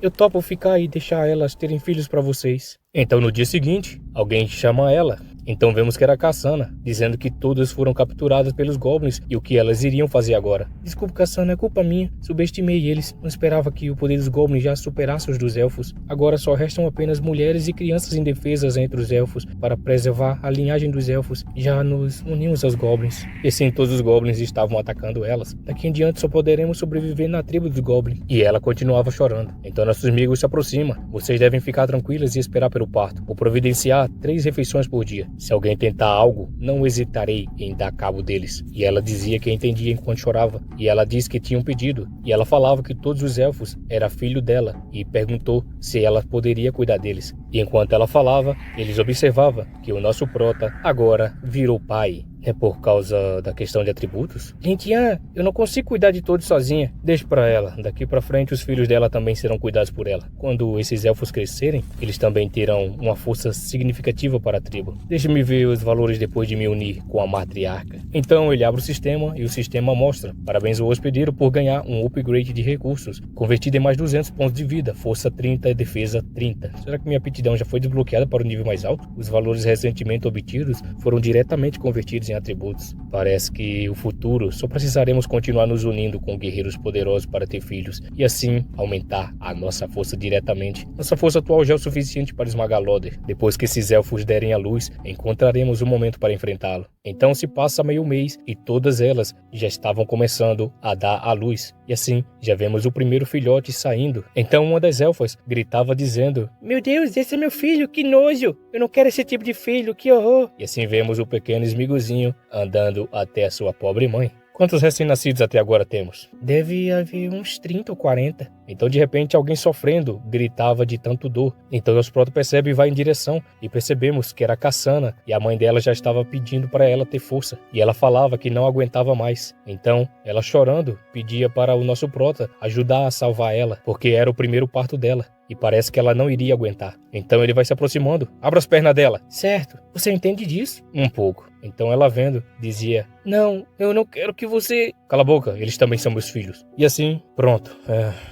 Eu topo ficar e deixar elas terem filhos para vocês. Então no dia seguinte, alguém chama ela. Então vemos que era a Cassandra, dizendo que todas foram capturadas pelos Goblins e o que elas iriam fazer agora. Desculpa, Cassandra, é culpa minha. Subestimei eles. Não esperava que o poder dos Goblins já superasse os dos Elfos. Agora só restam apenas mulheres e crianças indefesas entre os Elfos para preservar a linhagem dos Elfos. Já nos unimos aos Goblins. E sim, todos os Goblins estavam atacando elas. Daqui em diante só poderemos sobreviver na tribo dos Goblins. E ela continuava chorando. Então nossos amigos se aproximam. Vocês devem ficar tranquilas e esperar pelo parto. Vou providenciar 3 refeições por dia. Se alguém tentar algo, não hesitarei em dar cabo deles. E ela dizia que entendia enquanto chorava. E ela disse que tinha um pedido. E ela falava que todos os elfos era filho dela. E perguntou se ela poderia cuidar deles. E enquanto ela falava, eles observavam que o nosso prota agora virou pai. É por causa da questão de atributos? Gentian, eu não consigo cuidar de todos sozinha. Deixe pra ela. Daqui pra frente os filhos dela também serão cuidados por ela. Quando esses elfos crescerem, eles também terão uma força significativa para a tribo. Deixe-me ver os valores depois de me unir com a matriarca. Então ele abre o sistema e o sistema mostra. Parabéns ao hospedeiro por ganhar um upgrade de recursos, convertido em mais 200 pontos de vida, força 30 e defesa 30. Será que minha aptidão já foi desbloqueada para o nível mais alto? Os valores recentemente obtidos foram diretamente convertidos em atributos. Parece que o futuro só precisaremos continuar nos unindo com guerreiros poderosos para ter filhos e assim aumentar a nossa força diretamente. Nossa força atual já é o suficiente para esmagar Loder. Depois que esses elfos derem a luz, encontraremos um momento para enfrentá-lo. Então se passa meio mês e todas elas já estavam começando a dar a luz. E assim, já vemos o primeiro filhote saindo. Então uma das elfas gritava dizendo: "Meu Deus, esse é meu filho, que nojo! Eu não quero esse tipo de filho, que horror!" E assim vemos o pequeno Smigozinho andando até a sua pobre mãe. Quantos recém-nascidos até agora temos? Deve haver uns 30 ou 40. Então de repente alguém sofrendo gritava de tanto dor. Então nosso proto percebe e vai em direção. E percebemos que era a Cassandra. E a mãe dela já estava pedindo para ela ter força. E ela falava que não aguentava mais. Então ela chorando pedia para o nosso prota ajudar a salvar ela. Porque era o primeiro parto dela. E parece que ela não iria aguentar. Então ele vai se aproximando. Abra as pernas dela. Certo. Você entende disso? Um pouco. Então ela vendo, dizia: "Não, eu não quero que você..." "Cala a boca, eles também são meus filhos." E assim, pronto.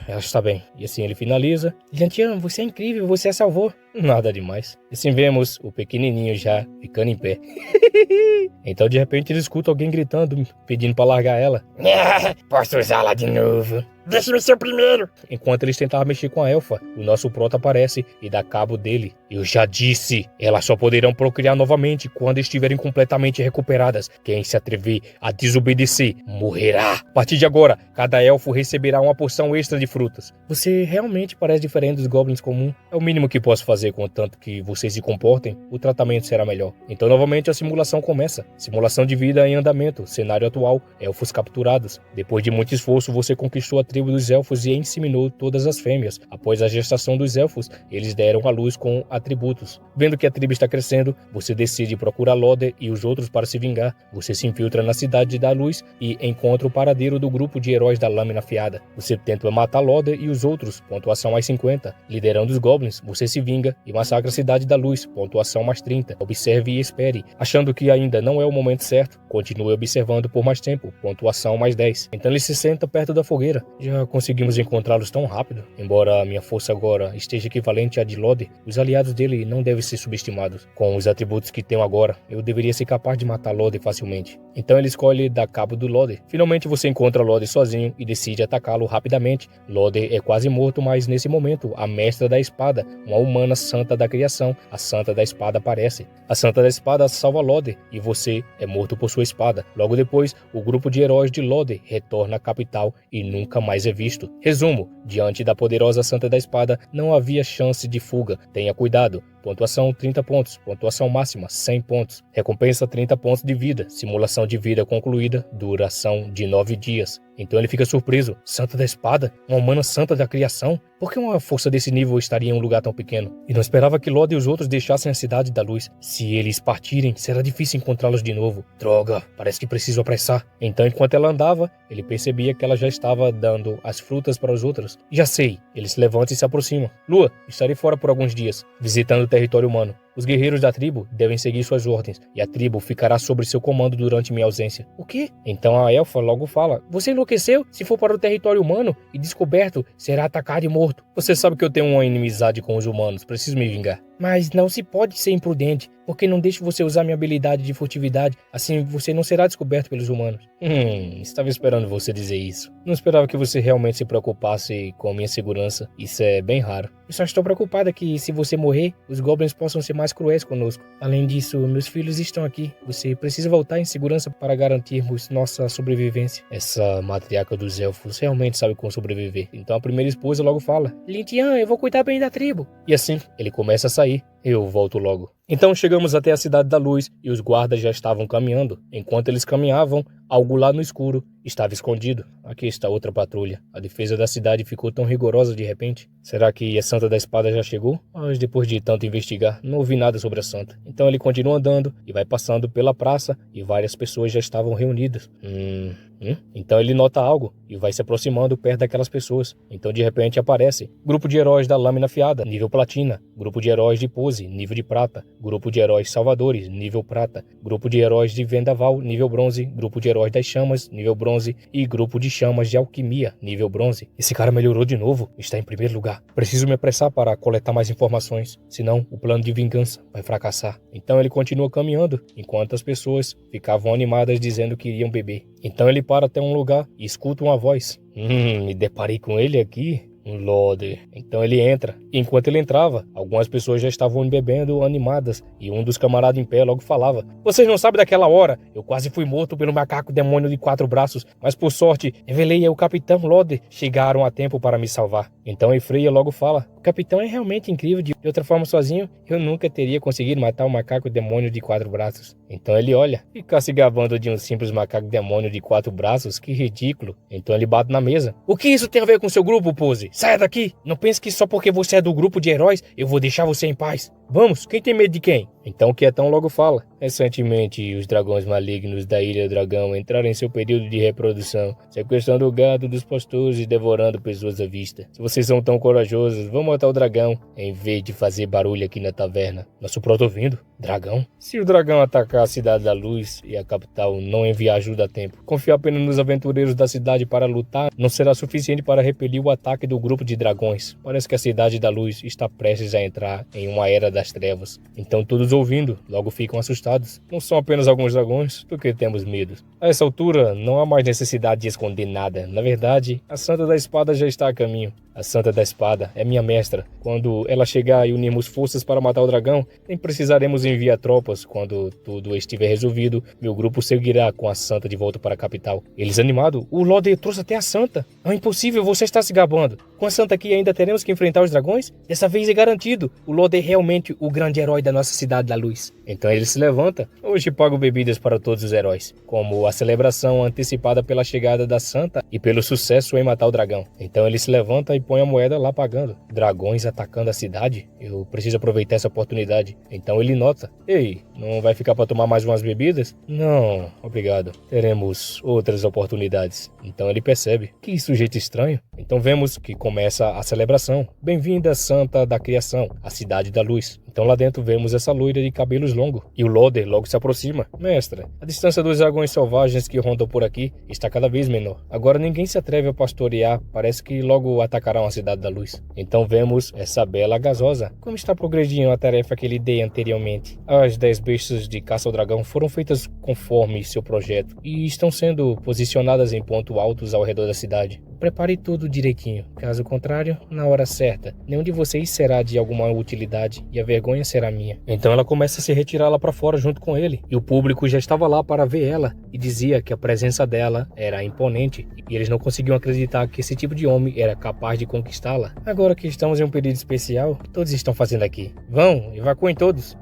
Ela está bem. E assim ele finaliza: "Gentian, você é incrível, você a salvou." Nada demais. E assim vemos o pequenininho já ficando em pé. Então de repente ele escuta alguém gritando, pedindo para largar ela. Posso usá-la de novo? Deixa-me ser o primeiro. Enquanto eles tentavam mexer com a elfa, o nosso proto aparece e dá cabo dele. "Eu já disse, elas só poderão procriar novamente quando estiverem completamente recuperadas. Quem se atrever a desobedecer morrerá. A partir de agora, cada elfo receberá uma porção extra de frutas." Você realmente parece diferente dos goblins comuns. É o mínimo que posso fazer, contanto que vocês se comportem, o tratamento será melhor. Então novamente a simulação começa. Simulação de vida em andamento. Cenário atual, elfos capturados. Depois de muito esforço, você conquistou a tribo dos elfos e inseminou todas as fêmeas. Após a gestação dos elfos, eles deram à luz com atributos. Vendo que a tribo está crescendo, você decide procurar Loder e os outros para se vingar. Você se infiltra na cidade da luz e encontra o paradeiro do grupo de heróis da lâmina afiada. Você tenta matar Loder e os outros, pontuação mais 50. Liderando os goblins, você se vinga fogueira e massacra a Cidade da Luz, pontuação mais 30. Observe e espere. Achando que ainda não é o momento certo, continue observando por mais tempo, pontuação mais 10. Então ele se senta perto da fogueira. Já conseguimos encontrá-los tão rápido. Embora a minha força agora esteja equivalente à de Lode, os aliados dele não devem ser subestimados. Com os atributos que tenho agora, eu deveria ser capaz de matar Lode facilmente. Então ele escolhe dar cabo do Lode. Finalmente você encontra Lode sozinho e decide atacá-lo rapidamente. Lode é quase morto, mas nesse momento, a mestra da espada, uma humana santa da criação, a santa da espada, aparece. A santa da espada salva Lode e você é morto por sua espada. Logo depois, o grupo de heróis de Lode retorna à capital e nunca mais é visto. Resumo: diante da poderosa santa da espada, não havia chance de fuga. Tenha cuidado. Pontuação 30 pontos, pontuação máxima 100 pontos, recompensa 30 pontos de vida, simulação de vida concluída, duração de 9 dias. Então ele fica surpreso. Santa da espada? Uma humana santa da criação? Por que uma força desse nível estaria em um lugar tão pequeno? E não esperava que Lode e os outros deixassem a Cidade da Luz. Se eles partirem, será difícil encontrá-los de novo. Droga, parece que preciso apressar. Então, enquanto ela andava, ele percebia que ela já estava dando as frutas para os outros. Já sei. Ele se levanta e se aproxima. Lua, estarei fora por alguns dias, visitando o território humano. Os guerreiros da tribo devem seguir suas ordens, e a tribo ficará sob seu comando durante minha ausência. O quê? Então a elfa logo fala: você enlouqueceu? Se for para o território humano e descoberto, será atacado e morto. Você sabe que eu tenho uma inimizade com os humanos, preciso me vingar. Mas não se pode ser imprudente, porque não deixo você usar minha habilidade de furtividade, assim você não será descoberto pelos humanos. Estava esperando você dizer isso. Não esperava que você realmente se preocupasse com a minha segurança, isso é bem raro. Eu só estou preocupada que, se você morrer, os goblins possam ser mais cruéis conosco. Além disso, meus filhos estão aqui. Você precisa voltar em segurança para garantirmos nossa sobrevivência. Essa matriarca dos elfos realmente sabe como sobreviver. Então a primeira esposa logo fala: Lintian, eu vou cuidar bem da tribo. E assim, ele começa a sair. Eu volto logo. Então chegamos até a Cidade da Luz e os guardas já estavam caminhando. Enquanto eles caminhavam, algo lá no escuro estava escondido. Aqui está outra patrulha. A defesa da cidade ficou tão rigorosa de repente. Será que a Santa da Espada já chegou? Mas depois de tanto investigar, não ouvi nada sobre a Santa. Então ele continua andando e vai passando pela praça e várias pessoas já estavam reunidas. Então ele nota algo e vai se aproximando perto daquelas pessoas. Então de repente aparece: grupo de heróis da Lâmina Afiada, nível platina. Grupo de heróis de pose, nível de prata. Grupo de heróis salvadores, nível prata. Grupo de heróis de vendaval, nível bronze. Grupo de heróis das chamas, nível bronze. E grupo de chamas de alquimia, nível bronze. Esse cara melhorou de novo, está em primeiro lugar. Preciso me apressar para coletar mais informações, senão o plano de vingança vai fracassar. Então ele continua caminhando, enquanto as pessoas ficavam animadas dizendo que iriam beber. Então ele para até um lugar e escuta uma voz. Me deparei com ele aqui. Um Lode. Então ele entra. E enquanto ele entrava, algumas pessoas já estavam bebendo animadas. E um dos camaradas em pé logo falava: vocês não sabem daquela hora? Eu quase fui morto pelo macaco demônio de 4 braços. Mas por sorte, Evelei e o capitão Lode chegaram a tempo para me salvar. Então Efreia logo fala: o capitão é realmente incrível. De outra forma, sozinho, eu nunca teria conseguido matar um macaco demônio de 4 braços. Então ele olha. Ficar se gabando de um simples macaco demônio de 4 braços? Que ridículo. Então ele bate na mesa. O que isso tem a ver com seu grupo, Pose? Saia daqui! Não pense que só porque você é do grupo de heróis, eu vou deixar você em paz. Vamos, quem tem medo de quem? Então o Quietão logo fala: recentemente, os dragões malignos da Ilha Dragão entraram em seu período de reprodução, sequestrando o gado dos pastores e devorando pessoas à vista. Se vocês são tão corajosos, vão matar o dragão, em vez de fazer barulho aqui na taverna. Nosso proto-vindo? Dragão? Se o dragão atacar a Cidade da Luz e a capital não enviar ajuda a tempo, confiar apenas nos aventureiros da cidade para lutar não será suficiente para repelir o ataque do grupo de dragões. Parece que a Cidade da Luz está prestes a entrar em uma era das trevas. Então todos ouvindo, logo ficam assustados. Não são apenas alguns dragões, do que temos medo. A essa altura, não há mais necessidade de esconder nada. Na verdade, a Santa da Espada já está a caminho. A Santa da Espada é minha mestra. Quando ela chegar e unirmos forças para matar o dragão, nem precisaremos enviar tropas. Quando tudo estiver resolvido, meu grupo seguirá com a Santa de volta para a capital. Eles animados: o Lode trouxe até a Santa. É impossível, você está se gabando. Com a Santa aqui ainda teremos que enfrentar os dragões? Dessa vez é garantido. O Lode é realmente o grande herói da nossa Cidade da Luz. Então ele se levanta. Hoje pago bebidas para todos os heróis, como a celebração antecipada pela chegada da Santa e pelo sucesso em matar o dragão. Então ele se levanta e põe a moeda lá pagando. Dragões atacando a cidade? Eu preciso aproveitar essa oportunidade. Então ele nota. Ei, não vai ficar para tomar mais umas bebidas? Não, obrigado. Teremos outras oportunidades. Então ele percebe. Que sujeito estranho. Então vemos que começa a celebração. Bem-vinda, Santa da Criação, a cidade da luz. Então lá dentro vemos essa loira de cabelos longos. E o Loder logo se aproxima. Mestra, a distância dos dragões selvagens que rondam por aqui está cada vez menor. Agora ninguém se atreve a pastorear. Parece que logo atacarão a cidade da luz. Então vemos essa bela gasosa. Como está progredindo a tarefa que lhe dei anteriormente? As 10 bestas de caça ao dragão foram feitas conforme seu projeto. E estão sendo posicionadas em pontos altos ao redor da cidade. Prepare tudo direitinho. Caso contrário, na hora certa, nenhum de vocês será de alguma utilidade e a vergonha será minha. Então ela começa a se retirar lá para fora junto com ele. E o público já estava lá para ver ela e dizia que a presença dela era imponente e eles não conseguiam acreditar que esse tipo de homem era capaz de conquistá-la. Agora que estamos em um período especial, o que todos estão fazendo aqui? Vão, evacuem todos.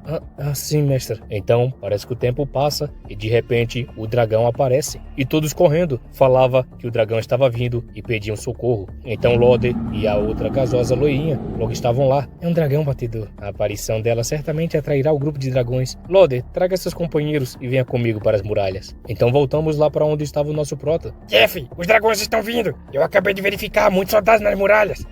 Sim, mestre. Então parece que o tempo passa e de repente o dragão aparece. E todos correndo. Falava que o dragão estava vindo e pediam socorro. Então Loder e a outra gasosa loinha logo estavam lá. É um dragão batedor. A aparição dela certamente atrairá o grupo de dragões. Loder, traga seus companheiros e venha comigo para as muralhas. Então voltamos lá para onde estava o nosso prota. Jeff, os dragões estão vindo. Eu acabei de verificar muitos soldados nas muralhas.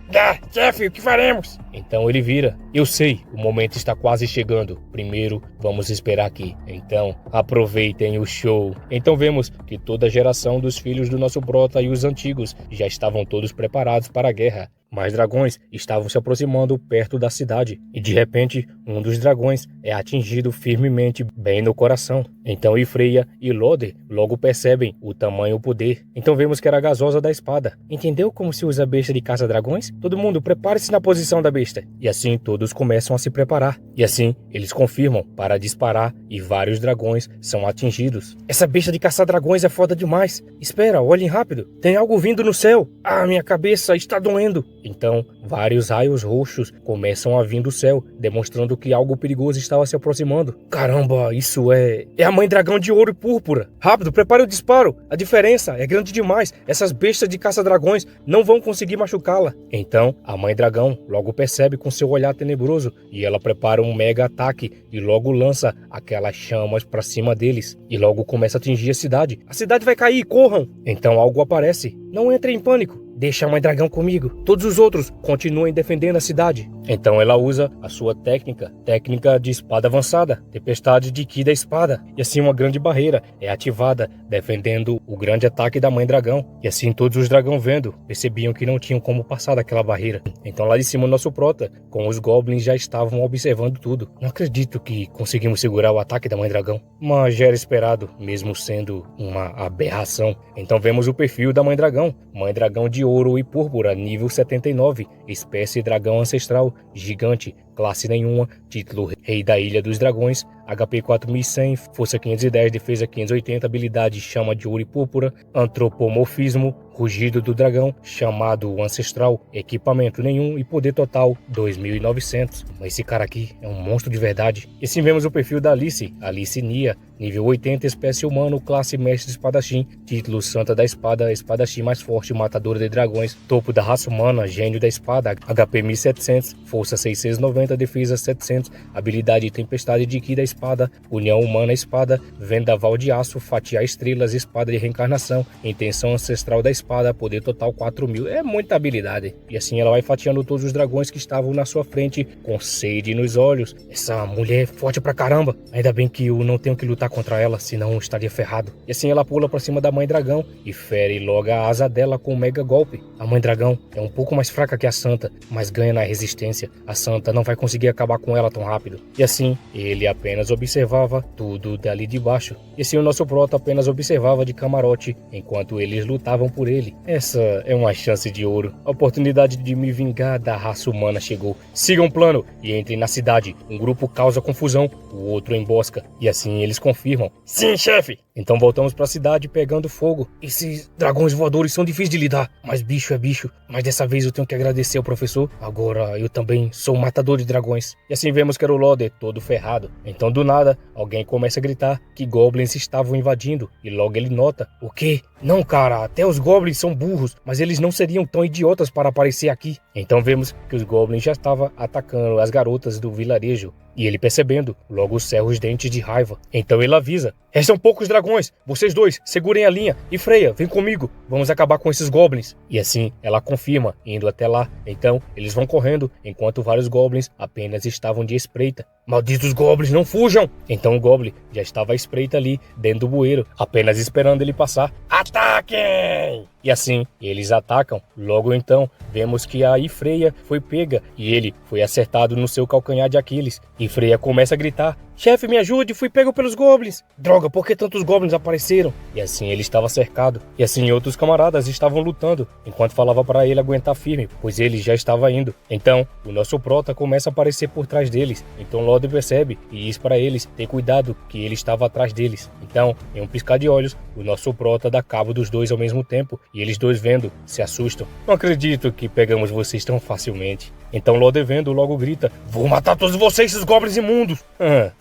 Jeff, o que faremos? Então ele vira. Eu sei, o momento está quase chegando. Primeiro, vamos esperar aqui. Então, aproveitem o show. Então vemos que toda a geração dos filhos do nosso prota e os antigos já estavam todos preparados para a guerra. Mais dragões estavam se aproximando perto da cidade, e de repente, um dos dragões é atingido firmemente bem no coração. Então Ifreia e Loder logo percebem o tamanho e o poder. Então vemos que era a gasosa da espada. Entendeu como se usa a besta de caça-dragões? Todo mundo prepare-se na posição da besta. E assim todos começam a se preparar. E assim eles confirmam para disparar e vários dragões são atingidos. Essa besta de caça-dragões é foda demais. Espera, olhem rápido. Tem algo vindo no céu. Minha cabeça está doendo. Então, vários raios roxos começam a vir do céu, demonstrando que algo perigoso estava se aproximando. Caramba, isso é a mãe dragão de ouro e púrpura. Rápido, prepare o disparo. A diferença é grande demais. Essas bestas de caça-dragões não vão conseguir machucá-la. Então, a mãe dragão logo percebe com seu olhar tenebroso e ela prepara um mega ataque e logo lança aquelas chamas para cima deles e logo começa a atingir a cidade. A cidade vai cair, corram! Então algo aparece. Não entrem em pânico. Deixa a mãe dragão comigo. Todos os outros continuem defendendo a cidade. Então ela usa a sua técnica de espada avançada, tempestade de ki da espada. E assim uma grande barreira é ativada, defendendo o grande ataque da mãe dragão. E assim todos os dragões vendo, percebiam que não tinham como passar daquela barreira. Então lá de cima o nosso prota, com os goblins já estavam observando tudo. Não acredito que conseguimos segurar o ataque da mãe dragão. Mas já era esperado, mesmo sendo uma aberração. Então vemos o perfil da mãe dragão de ouro e púrpura, nível 79, espécie dragão ancestral, gigante, classe nenhuma, título Rei da Ilha dos Dragões, HP 4100, força 510, defesa 580, habilidade chama de ouro e púrpura, antropomorfismo, rugido do dragão, chamado ancestral, equipamento nenhum e poder total 2900. Mas esse cara aqui é um monstro de verdade. E assim vemos o perfil da Alice Nia, nível 80, espécie humano, classe mestre espadachim, título Santa da Espada, espadachim mais forte, matadora de dragões, topo da raça humana, gênio da espada, HP 1700, força 690, defesa 700, habilidade tempestade de ki da espada, união humana espada, vendaval de aço, fatiar estrelas, espada de reencarnação, intenção ancestral da espada, poder total 4000. É muita habilidade. E assim ela vai fatiando todos os dragões que estavam na sua frente, com sede nos olhos. Essa mulher é forte pra caramba. Ainda bem que eu não tenho que lutar contra ela, senão eu estaria ferrado. E assim ela pula pra cima da mãe dragão e fere logo a asa dela com um mega golpe. A mãe dragão é um pouco mais fraca que a Santa, mas ganha na resistência. A Santa não vai conseguir acabar com ela tão rápido. E assim, ele apenas observava tudo dali de baixo. E assim o nosso prota apenas observava de camarote, enquanto eles lutavam por ele. Essa é uma chance de ouro. A oportunidade de me vingar da raça humana chegou. Sigam o plano e entrem na cidade. Um grupo causa confusão, o outro embosca. E assim eles confirmam. Sim, chefe! Então voltamos para a cidade pegando fogo. Esses dragões voadores são difíceis de lidar, mas bicho é bicho. Mas dessa vez eu tenho que agradecer ao professor. Agora eu também sou um matador de dragões. E assim vemos que era o Loder todo ferrado. Então Então do nada, alguém começa a gritar que goblins estavam invadindo e logo ele nota: o quê? Não, cara, até os goblins são burros, mas eles não seriam tão idiotas para aparecer aqui. Então vemos que os goblins já estavam atacando as garotas do vilarejo. E ele percebendo, logo cerra os dentes de raiva. Então ele avisa: são poucos dragões, vocês dois, segurem a linha. E Freya, vem comigo, vamos acabar com esses goblins. E assim, ela confirma, indo até lá. Então, eles vão correndo, enquanto vários goblins apenas estavam de espreita. Malditos goblins, não fujam! Então o goblin já estava à espreita ali, dentro do bueiro, apenas esperando ele passar. Ataquem! E assim, eles atacam. Logo então, vemos que a Freya foi pega e ele foi acertado no seu calcanhar de Aquiles. E Freya começa a gritar: chefe, me ajude, fui pego pelos goblins. Droga, por que tantos goblins apareceram? E assim ele estava cercado. E assim outros camaradas estavam lutando, enquanto falava para ele aguentar firme, pois ele já estava indo. Então, o nosso prota começa a aparecer por trás deles. Então Lorde percebe e diz para eles ter cuidado, que ele estava atrás deles. Então, em um piscar de olhos, o nosso prota dá cabo dos dois ao mesmo tempo. E eles dois vendo, se assustam. Não acredito que pegamos vocês tão facilmente. Então Lorde vendo logo grita: vou matar todos vocês, esses goblins imundos.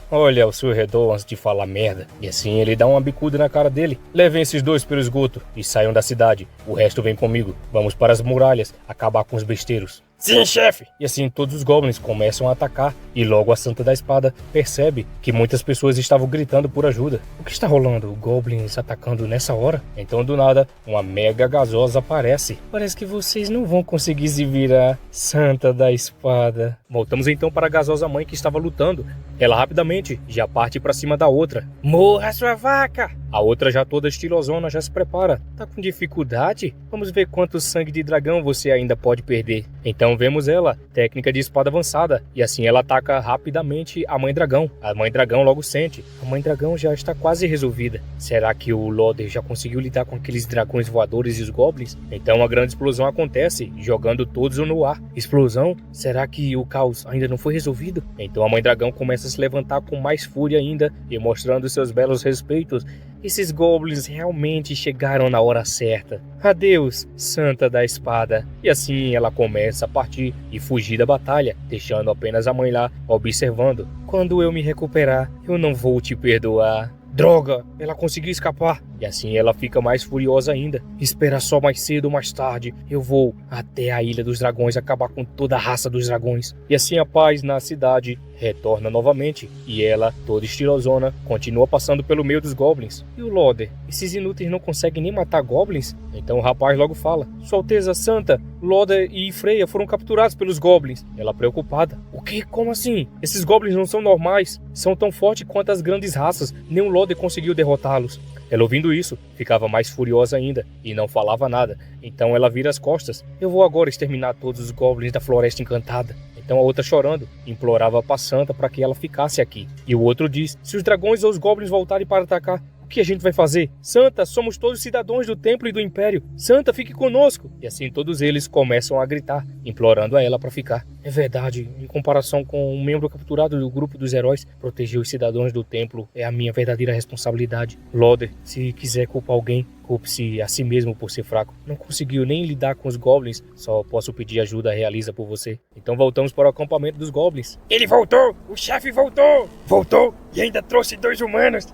Olha ao seu redor antes de falar merda. E assim ele dá uma bicuda na cara dele. Levem esses dois pelo esgoto e saiam da cidade. O resto vem comigo. Vamos para as muralhas, acabar com os besteiros. Sim, chefe! E assim todos os goblins começam a atacar. E logo a Santa da Espada percebe que muitas pessoas estavam gritando por ajuda. O que está rolando? Goblins atacando nessa hora? Então do nada, uma mega gasosa aparece. Parece que vocês não vão conseguir se virar, Santa da Espada. Voltamos então para a gasosa mãe que estava lutando. Ela rapidamente já parte para cima da outra. Morra, sua vaca! A outra já toda estilosona já se prepara. Tá com dificuldade? Vamos ver quanto sangue de dragão você ainda pode perder. Então vemos ela, técnica de espada avançada. E assim ela ataca rapidamente a mãe dragão. A mãe dragão logo sente. A mãe dragão já está quase resolvida. Será que o Lorde já conseguiu lidar com aqueles dragões voadores e os goblins? Então a grande explosão acontece, jogando todos no ar. Explosão? Será que o caos ainda não foi resolvido? Então a mãe dragão começa a se levantar com mais fúria ainda e mostrando seus belos respeitos. Esses goblins realmente chegaram na hora certa. Adeus, Santa da Espada. E assim ela começa a partir e fugir da batalha, deixando apenas a mãe lá observando. Quando eu me recuperar, eu não vou te perdoar. Droga, ela conseguiu escapar. E assim ela fica mais furiosa ainda. Espera só, mais cedo ou mais tarde eu vou até a Ilha dos Dragões acabar com toda a raça dos dragões. E assim a paz na cidade retorna novamente. E ela, toda estilosona, continua passando pelo meio dos goblins. E o Lorde? Esses inúteis não conseguem nem matar goblins? Então o rapaz logo fala: Sua Alteza Santa, Lorde e Freya foram capturados pelos goblins. Ela preocupada: O que? Como assim? Esses goblins não são normais. São tão fortes quanto as grandes raças. Nenhum Lorde conseguiu derrotá-los. Ela ouvindo isso, ficava mais furiosa ainda e não falava nada. Então ela vira as costas: Eu vou agora exterminar todos os goblins da Floresta Encantada. Então a outra, chorando, implorava para Santa para que ela ficasse aqui. E o outro diz: Se os dragões ou os goblins voltarem para atacar, o que a gente vai fazer? Santa, somos todos cidadãos do templo e do império. Santa, fique conosco. E assim todos eles começam a gritar, implorando a ela para ficar. É verdade, em comparação com um membro capturado do grupo dos heróis, proteger os cidadãos do templo é a minha verdadeira responsabilidade. Lorde, se quiser culpar alguém, culpe-se a si mesmo por ser fraco. Não conseguiu nem lidar com os goblins, só posso pedir ajuda realiza por você. Então voltamos para o acampamento dos goblins. Ele voltou! O chefe voltou! Voltou e ainda trouxe 2 humanos!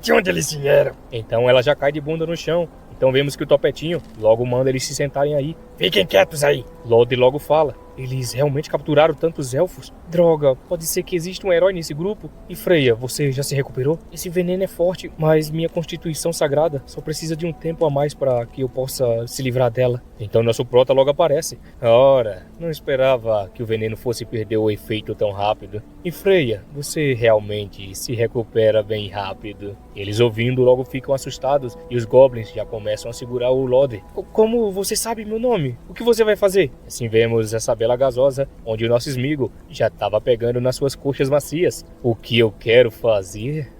De onde eles vieram? Então ela já cai de bunda no chão. Então vemos que o Topetinho logo manda eles se sentarem aí. Fiquem quietos aí! Lorde logo fala: Eles realmente capturaram tantos elfos? Droga, pode ser que exista um herói nesse grupo. E Freya, você já se recuperou? Esse veneno é forte, mas minha constituição sagrada só precisa de um tempo a mais para que eu possa se livrar dela. Então nosso prota logo aparece. Ora, não esperava que o veneno fosse perder o efeito tão rápido. E Freya, você realmente se recupera bem rápido. Eles ouvindo logo ficam assustados e os goblins já começam a segurar o Lorde. Como você sabe meu nome? O que você vai fazer? Assim vemos essa bela gasosa, onde o nosso Sméagol já estava pegando nas suas coxas macias. O que eu quero fazer?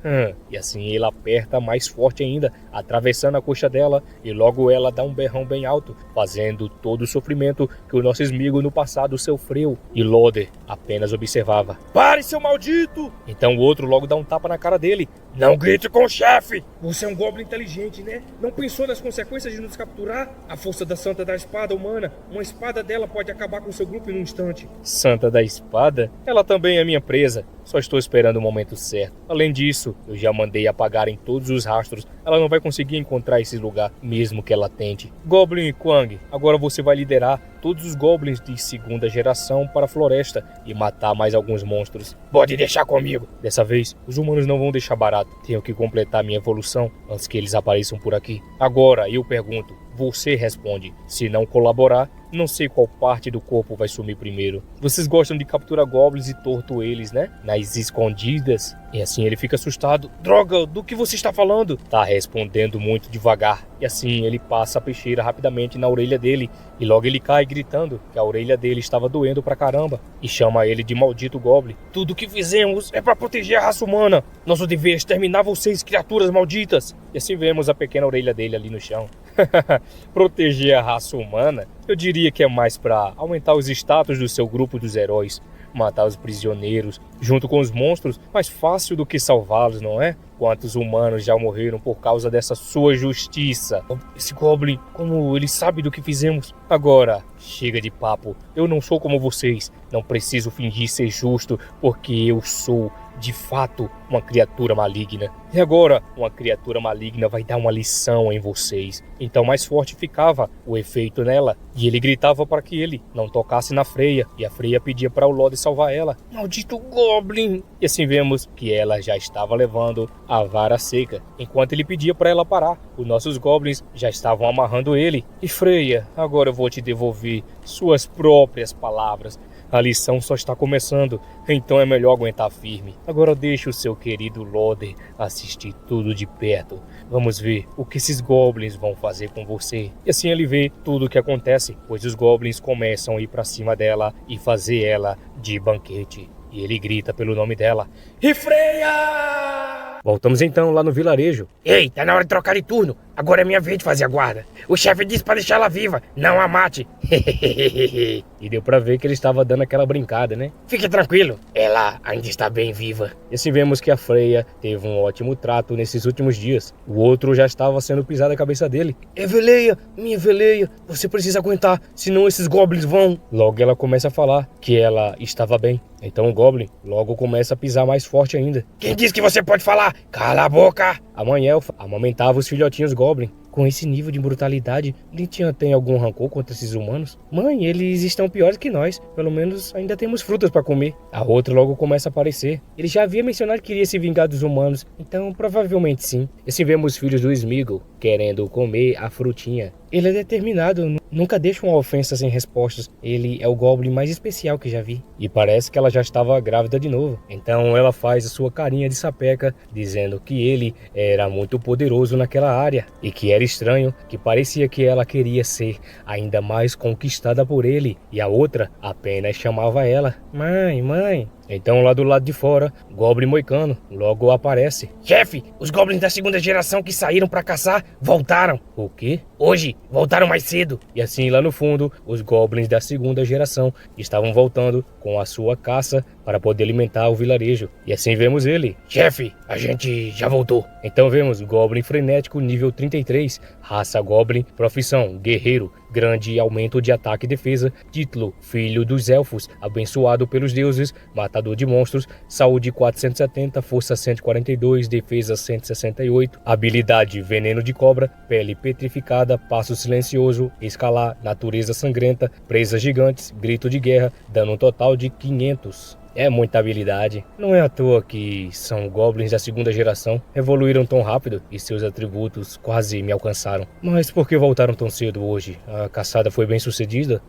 E assim ele aperta mais forte ainda, atravessando a coxa dela, e logo ela dá um berrão bem alto, fazendo todo o sofrimento que o nosso Sméagol no passado sofreu. E Lorde apenas observava. Pare, seu maldito! Então o outro logo dá um tapa na cara dele. Não grite com o chefe! Você é um goblin inteligente, né? Não pensou nas consequências de nos capturar? A força da Santa da Espada humana, uma espada dela pode acabar com seu grupo em um instante. Santa da Espada? Ela também é minha presa. Só estou esperando o momento certo. Além disso, eu já mandei apagarem todos os rastros. Ela não vai conseguir encontrar esse lugar, mesmo que ela tente. Goblin Quang, agora você vai liderar todos os goblins de segunda geração para a floresta e matar mais alguns monstros. Pode deixar comigo. Dessa vez, os humanos não vão deixar barato. Tenho que completar minha evolução antes que eles apareçam por aqui. Agora, eu pergunto, você responde. Se não colaborar, não sei qual parte do corpo vai sumir primeiro. Vocês gostam de capturar goblins e torto eles, né? Nas escondidas. E assim ele fica assustado. Droga, do que você está falando? Tá respondendo muito devagar. E assim ele passa a peixeira rapidamente na orelha dele. E logo ele cai gritando que a orelha dele estava doendo pra caramba. E chama ele de maldito goblin. Tudo que fizemos é para proteger a raça humana. Nosso dever é exterminar vocês, criaturas malditas. E assim vemos a pequena orelha dele ali no chão. Proteger a raça humana? Eu diria que é mais para aumentar os status do seu grupo dos heróis. Matar os prisioneiros junto com os monstros, mais fácil do que salvá-los, não é? Quantos humanos já morreram por causa dessa sua justiça? Esse Goblin, como ele sabe do que fizemos? Agora, chega de papo. Eu não sou como vocês. Não preciso fingir ser justo, porque eu sou, de fato, uma criatura maligna. E agora, uma criatura maligna vai dar uma lição em vocês. Então mais forte ficava o efeito nela. E ele gritava para que ele não tocasse na Freya. E a Freya pedia para o Lorde salvar ela. Maldito Goblin! E assim vemos que ela já estava levando a vara seca. Enquanto ele pedia para ela parar, os nossos Goblins já estavam amarrando ele. E Freya, agora eu vou te devolver suas próprias palavras. A lição só está começando, então é melhor aguentar firme. Agora deixe o seu querido Lorde assistir tudo de perto. Vamos ver o que esses Goblins vão fazer com você. E assim ele vê tudo o que acontece, pois os Goblins começam a ir para cima dela e fazer ela de banquete. E ele grita pelo nome dela. E Freya! Voltamos então lá no vilarejo. Ei, tá na hora de trocar de turno. Agora é minha vez de fazer a guarda. O chefe disse pra deixar ela viva, não a mate. E deu pra ver que ele estava dando aquela brincada, né? Fique tranquilo, ela ainda está bem viva. E assim vemos que a Freya teve um ótimo trato nesses últimos dias. O outro já estava sendo pisado a cabeça dele. Veleia, minha Veleia, você precisa aguentar, senão esses goblins vão... Logo ela começa a falar que ela estava bem. Então o Goblin logo começa a pisar mais forte ainda. Quem disse que você pode falar? Cala a boca! A mãe Elfa amamentava os filhotinhos Goblin. Com esse nível de brutalidade, Lintian tem algum rancor contra esses humanos? Mãe, eles estão piores que nós. Pelo menos ainda temos frutas para comer. A outra logo começa a aparecer. Ele já havia mencionado que queria se vingar dos humanos, então provavelmente sim. E assim vemos os filhos do Smeagol querendo comer a frutinha. Ele é determinado, nunca deixa uma ofensa sem respostas. Ele é o Goblin mais especial que já vi. E parece que ela já estava grávida de novo. Então ela faz a sua carinha de sapeca, dizendo que ele era muito poderoso naquela área. E que era estranho, que parecia que ela queria ser ainda mais conquistada por ele. E a outra apenas chamava ela. Mãe, mãe. Então lá do lado de fora, Goblin Moicano logo aparece. Chefe, os Goblins da segunda geração que saíram pra caçar voltaram. O quê? Hoje, voltaram mais cedo. E assim lá no fundo, os Goblins da segunda geração estavam voltando com a sua caça para poder alimentar o vilarejo. E assim vemos ele. Chefe, a gente já voltou. Então vemos Goblin frenético nível 33, raça Goblin, profissão guerreiro, grande aumento de ataque e defesa, título filho dos elfos, abençoado pelos deuses, matador de monstros, saúde 470, força 142, defesa 168, habilidade veneno de cobra, pele petrificada, passo silencioso, escalar, natureza sangrenta, presas gigantes, grito de guerra, dano total de 500. É muita habilidade. Não é à toa que são Goblins da segunda geração, evoluíram tão rápido e seus atributos quase me alcançaram. Mas por que voltaram tão cedo hoje? A caçada foi bem sucedida?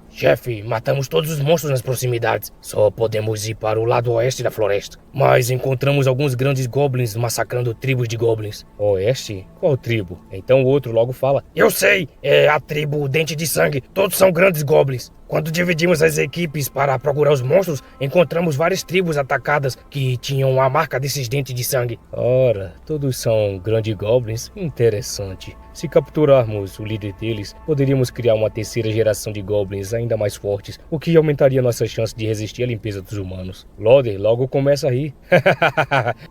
Chefe, matamos todos os monstros nas proximidades. Só podemos ir para o lado oeste da floresta. Mas encontramos alguns grandes Goblins massacrando tribos de Goblins. Oeste? Qual tribo? Então o outro logo fala. Eu sei, é a tribo Dente de Sangue. Todos são grandes Goblins. Quando dividimos as equipes para procurar os monstros, encontramos várias tribos atacadas que tinham a marca desses dentes de sangue. Ora, todos são grandes goblins? Interessante. Se capturarmos o líder deles, poderíamos criar uma terceira geração de goblins ainda mais fortes, o que aumentaria nossa chance de resistir à limpeza dos humanos. Lorde logo começa a rir.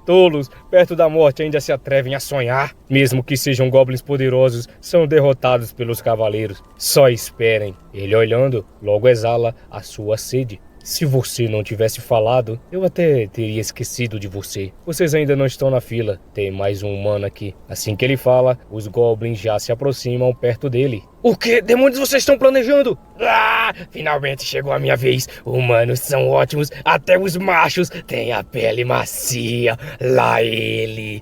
Tolos, perto da morte ainda se atrevem a sonhar. Mesmo que sejam goblins poderosos, são derrotados pelos cavaleiros. Só esperem. Ele olhando, logo exala a sua sede. Se você não tivesse falado, eu até teria esquecido de você. Vocês ainda não estão na fila, tem mais um humano aqui. Assim que ele fala, os goblins já se aproximam perto dele. O que demônios vocês estão planejando? Ah, finalmente chegou a minha vez. Humanos são ótimos, até os machos têm a pele macia. Lá ele.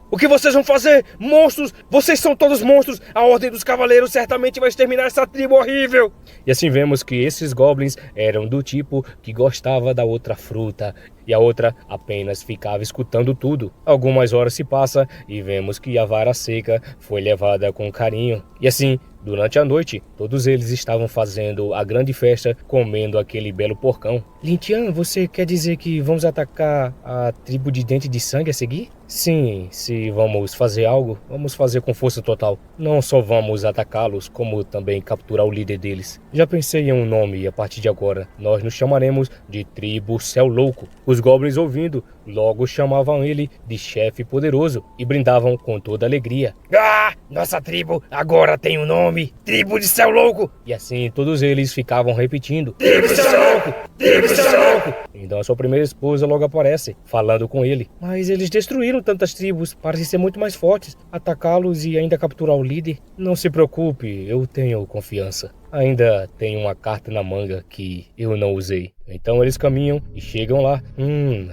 O que vocês vão fazer? Monstros! Vocês são todos monstros! A Ordem dos Cavaleiros certamente vai exterminar essa tribo horrível! E assim vemos que esses goblins eram do tipo que gostava da outra fruta e a outra apenas ficava escutando tudo. Algumas horas se passam e vemos que a vara seca foi levada com carinho. E assim, durante a noite, todos eles estavam fazendo a grande festa, comendo aquele belo porcão. Lintian, você quer dizer que vamos atacar a tribo de Dente de Sangue a seguir? Sim, se vamos fazer algo, vamos fazer com força total. Não só vamos atacá-los, como também capturar o líder deles. Já pensei em um nome e a partir de agora, nós nos chamaremos de Tribo Céu Louco. Os goblins ouvindo, logo chamavam ele de chefe poderoso e brindavam com toda alegria. Ah, nossa tribo agora tem um nome, Tribo de Céu Louco. E assim todos eles ficavam repetindo, Tribo de Céu Louco, Tribo de Céu Louco. Então a sua primeira esposa logo aparece, falando com ele. Mas eles destruíram tantas tribos, parecem ser muito mais fortes. Atacá-los e ainda capturar o líder? Não se preocupe, eu tenho confiança. Ainda tem uma carta na manga que eu não usei. Então eles caminham e chegam lá.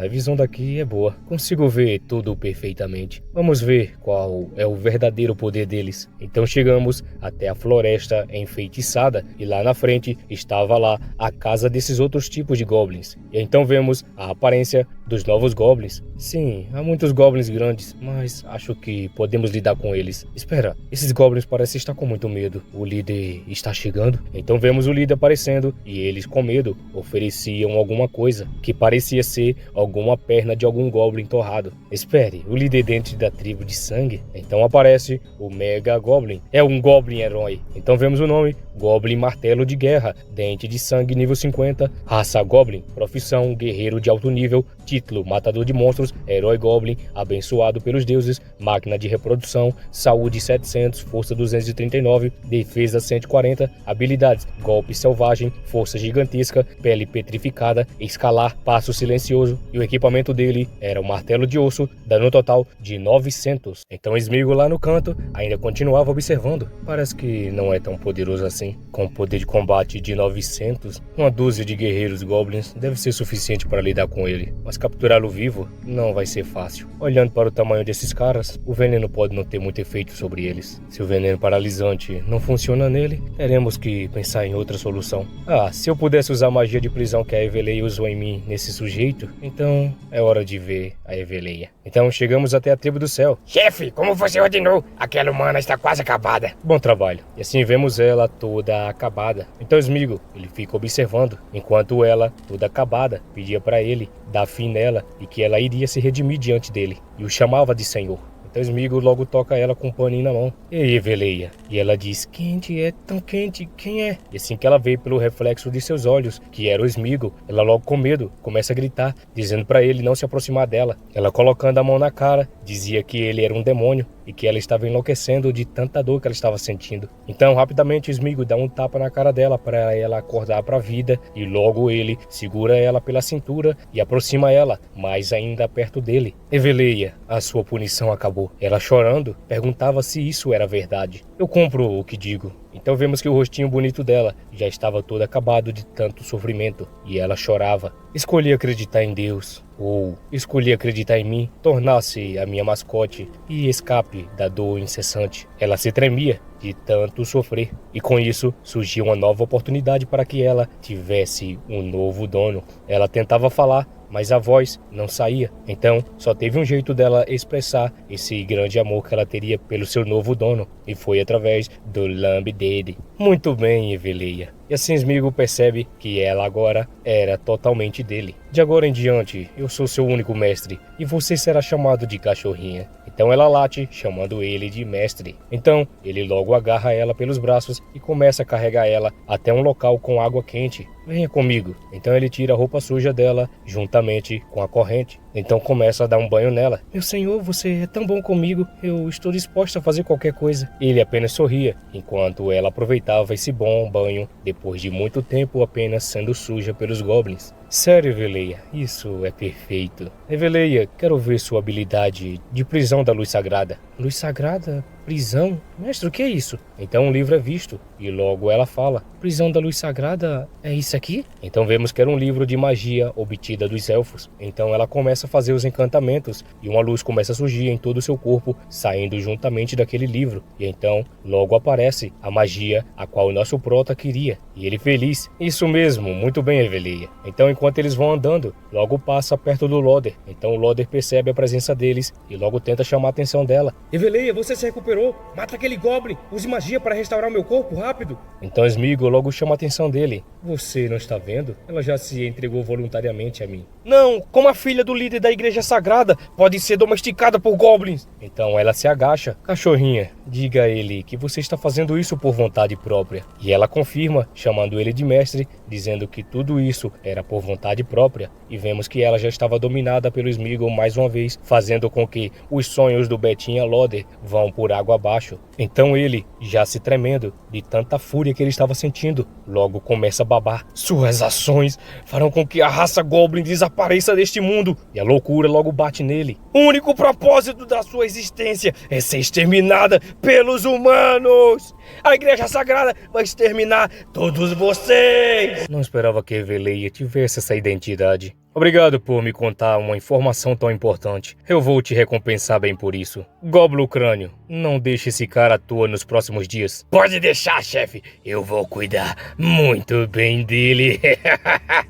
A visão daqui é boa. Consigo ver tudo perfeitamente. Vamos ver qual é o verdadeiro poder deles. Então chegamos até a floresta enfeitiçada e lá na frente estava lá a casa desses outros tipos de goblins. E então vemos a aparência dos novos goblins. Sim, há muitos goblins grandes, mas acho que podemos lidar com eles. Espera, esses goblins parecem estar com muito medo. O líder está chegando? Então vemos o líder aparecendo e eles com medo ofereciam alguma coisa que parecia ser alguma perna de algum goblin torrado. Espere, o líder dentro da tribo de sangue? Então aparece o Mega Goblin. É um Goblin herói. Então vemos o nome, Goblin Martelo de Guerra, Dente de Sangue nível 50, raça Goblin, profissão Guerreiro de alto nível, título Matador de monstros, Herói Goblin, abençoado pelos deuses, máquina de reprodução, saúde 700, força 239, defesa 140, habilidades, golpe selvagem, força gigantesca, pele petrificada, escalar, passo silencioso, e o equipamento dele era o martelo de osso, dano total de 900. Então Sméagol lá no canto ainda continuava observando. Parece que não é tão poderoso assim. Com poder de combate de 900, uma dúzia de guerreiros goblins deve ser suficiente para lidar com ele, mas capturá-lo vivo não vai ser fácil. Olhando para o tamanho desses caras, o veneno pode não ter muito efeito sobre eles. Se o veneno paralisante não funciona nele, teremos que pensar em outra solução. Se eu pudesse usar a magia de prisão que a Eveleia usou em mim nesse sujeito, então é hora de ver a Eveleia. Então chegamos até a tribo do céu. Chefe, como você ordenou, aquela humana está quase acabada. Bom trabalho. E assim vemos ela toda acabada. Então Sméagol, ele fica observando, enquanto ela, toda acabada, pedia para ele dar fim nela e que ela iria se redimir diante dele, e o chamava de Senhor. Então Sméagol logo toca ela com um paninho na mão. Ei, Eveleia. E ela diz, quente, é tão quente, quem é? E assim que ela vê pelo reflexo de seus olhos, que era o Sméagol, ela logo com medo, começa a gritar, dizendo para ele não se aproximar dela. Ela colocando a mão na cara, dizia que ele era um demônio e que ela estava enlouquecendo de tanta dor que ela estava sentindo. Então rapidamente Sméagol dá um tapa na cara dela para ela acordar para a vida, e logo ele segura ela pela cintura e aproxima ela, mais ainda perto dele. Eveleia, a sua punição acabou. Ela chorando, perguntava se isso era verdade. Eu compro o que digo. Então vemos que o rostinho bonito dela já estava todo acabado de tanto sofrimento, e ela chorava. Escolhi acreditar em Deus, ou escolhi acreditar em mim, tornar-se a minha mascote e escape da dor incessante. Ela se tremia de tanto sofrer, e com isso surgiu uma nova oportunidade para que ela tivesse um novo dono. Ela tentava falar, mas a voz não saía. Então só teve um jeito dela expressar esse grande amor que ela teria pelo seu novo dono, e foi através do lambe dele. Muito bem, Eveleia. E assim Sméagol percebe que ela agora era totalmente dele. De agora em diante, eu sou seu único mestre, e você será chamado de cachorrinha. Então ela late, chamando ele de mestre. Então ele logo agarra ela pelos braços e começa a carregar ela até um local com água quente. Venha comigo. Então ele tira a roupa suja dela, juntamente com a corrente. Então começa a dar um banho nela. Meu senhor, você é tão bom comigo, eu estou disposta a fazer qualquer coisa. Ele apenas sorria, enquanto ela aproveitava esse bom banho, depois de muito tempo apenas sendo suja pelos goblins. Sério, Eveleia, isso é perfeito. Eveleia, quero ver sua habilidade de prisão da luz sagrada. Luz sagrada? Prisão? Mestre, o que é isso? Então o livro é visto, e logo ela fala, prisão da luz sagrada é isso aqui? Então vemos que era um livro de magia obtida dos elfos. Então ela começa a fazer os encantamentos, e uma luz começa a surgir em todo o seu corpo, saindo juntamente daquele livro. E então logo aparece a magia a qual o nosso prota queria, e ele feliz. Isso mesmo, muito bem, Eveleia. Então enquanto eles vão andando, logo passa perto do Loder. Então o Loder percebe a presença deles, e logo tenta chamar a atenção dela. Eveleia, você se recuperou? Mata aquele Goblin! Use magia para restaurar o meu corpo, rápido! Então Sméagol logo chama a atenção dele. Você não está vendo? Ela já se entregou voluntariamente a mim. Não, como a filha do líder da igreja sagrada pode ser domesticada por Goblins? Então ela se agacha. Cachorrinha, diga a ele que você está fazendo isso por vontade própria. E ela confirma, chamando ele de mestre, dizendo que tudo isso era por vontade própria. E vemos que ela já estava dominada pelo Sméagol mais uma vez, fazendo com que os sonhos do Betinha Loder vão por água abaixo. Então ele, já se tremendo de tanta fúria que ele estava sentindo, logo começa a babar. Suas ações farão com que a raça Goblin desapareça deste mundo. E a loucura logo bate nele. O único propósito da sua existência é ser exterminada pelos humanos. A igreja sagrada vai exterminar todos vocês. Não esperava que Eveleia tivesse essa identidade. Obrigado por me contar uma informação tão importante. Eu vou te recompensar bem por isso. Goblo Crânio, não deixe esse cara à toa nos próximos dias. Pode deixar, chefe. Eu vou cuidar muito bem dele.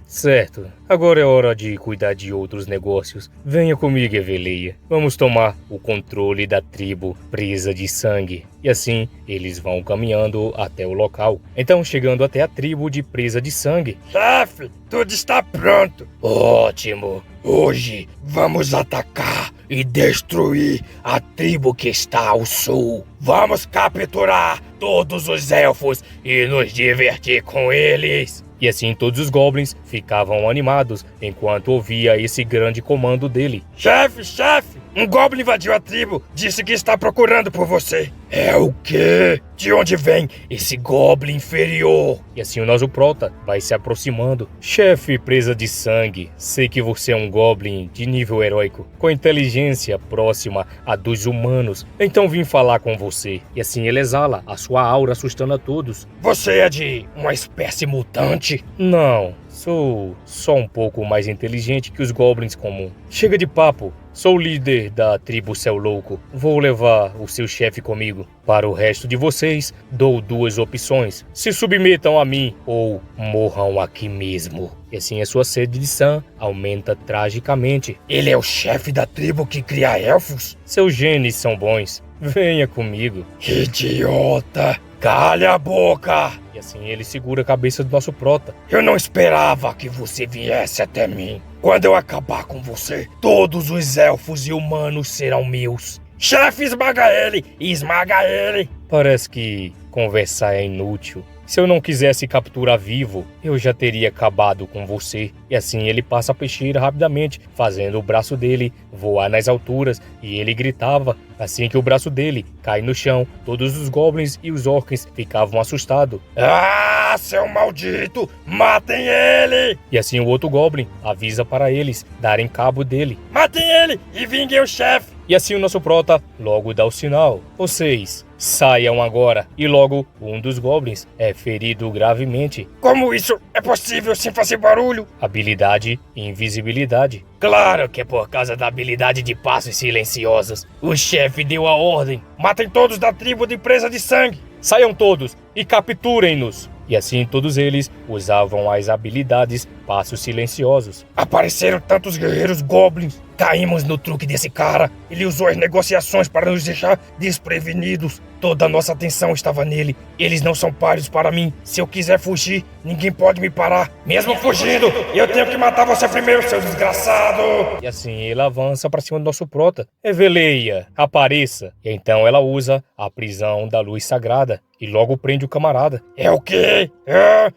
Certo. Agora é hora de cuidar de outros negócios. Venha comigo, Eveleia. Vamos tomar o controle da tribo Presa de Sangue. E assim, eles vão caminhando até o local. Então, chegando até a tribo de Presa de Sangue. Chefe, tudo está pronto. Ótimo. Hoje vamos atacar e destruir a tribo que está ao sul. Vamos capturar todos os elfos e nos divertir com eles. E assim todos os goblins ficavam animados enquanto ouvia esse grande comando dele. Chefe, chefe! Um goblin invadiu a tribo, disse que está procurando por você. É o quê? De onde vem esse goblin inferior? E assim o nosso prota vai se aproximando. Chefe Presa de Sangue, sei que você é um goblin de nível heróico, com inteligência próxima a dos humanos. Então vim falar com você. E assim ele exala a sua aura assustando a todos. Você é de uma espécie mutante? Não, sou só um pouco mais inteligente que os goblins comuns. Chega de papo. Sou o líder da tribo Céu Louco. Vou levar o seu chefe comigo. Para o resto de vocês, dou duas opções. Se submetam a mim ou morram aqui mesmo. E assim a sua sede de Sam aumenta tragicamente. Ele é o chefe da tribo que cria elfos? Seus genes são bons. Venha comigo. Idiota! Calha a boca! E assim ele segura a cabeça do nosso prota. Eu não esperava que você viesse até mim. Quando eu acabar com você, todos os elfos e humanos serão meus. Chefe, esmaga ele! Esmaga ele! Parece que conversar é inútil. Se eu não quisesse capturar vivo, eu já teria acabado com você. E assim ele passa a peixeira rapidamente, fazendo o braço dele voar nas alturas, e ele gritava. Assim que o braço dele cai no chão, todos os goblins e os orcs ficavam assustados. Ah, seu maldito! Matem ele! E assim o outro goblin avisa para eles darem cabo dele. Matem ele e vinguem o chefe! E assim o nosso prota logo dá o sinal. Vocês saiam agora. E logo um dos goblins é ferido gravemente. Como isso é possível sem fazer barulho? Habilidade invisibilidade. Claro que é por causa da habilidade de passos silenciosos. O chefe deu a ordem. Matem todos da tribo de Presa de Sangue. Saiam todos e capturem-nos. E assim todos eles usavam as habilidades passos silenciosos. Apareceram tantos guerreiros goblins. Caímos no truque desse cara. Ele usou as negociações para nos deixar desprevenidos. Toda a nossa atenção estava nele. Eles não são páreos para mim. Se eu quiser fugir, ninguém pode me parar. Mesmo fugindo, eu tenho que matar você primeiro, seu desgraçado. E assim ele avança para cima do nosso prota. Eveleia, apareça. E então ela usa a prisão da luz sagrada e logo prende o camarada. É o quê?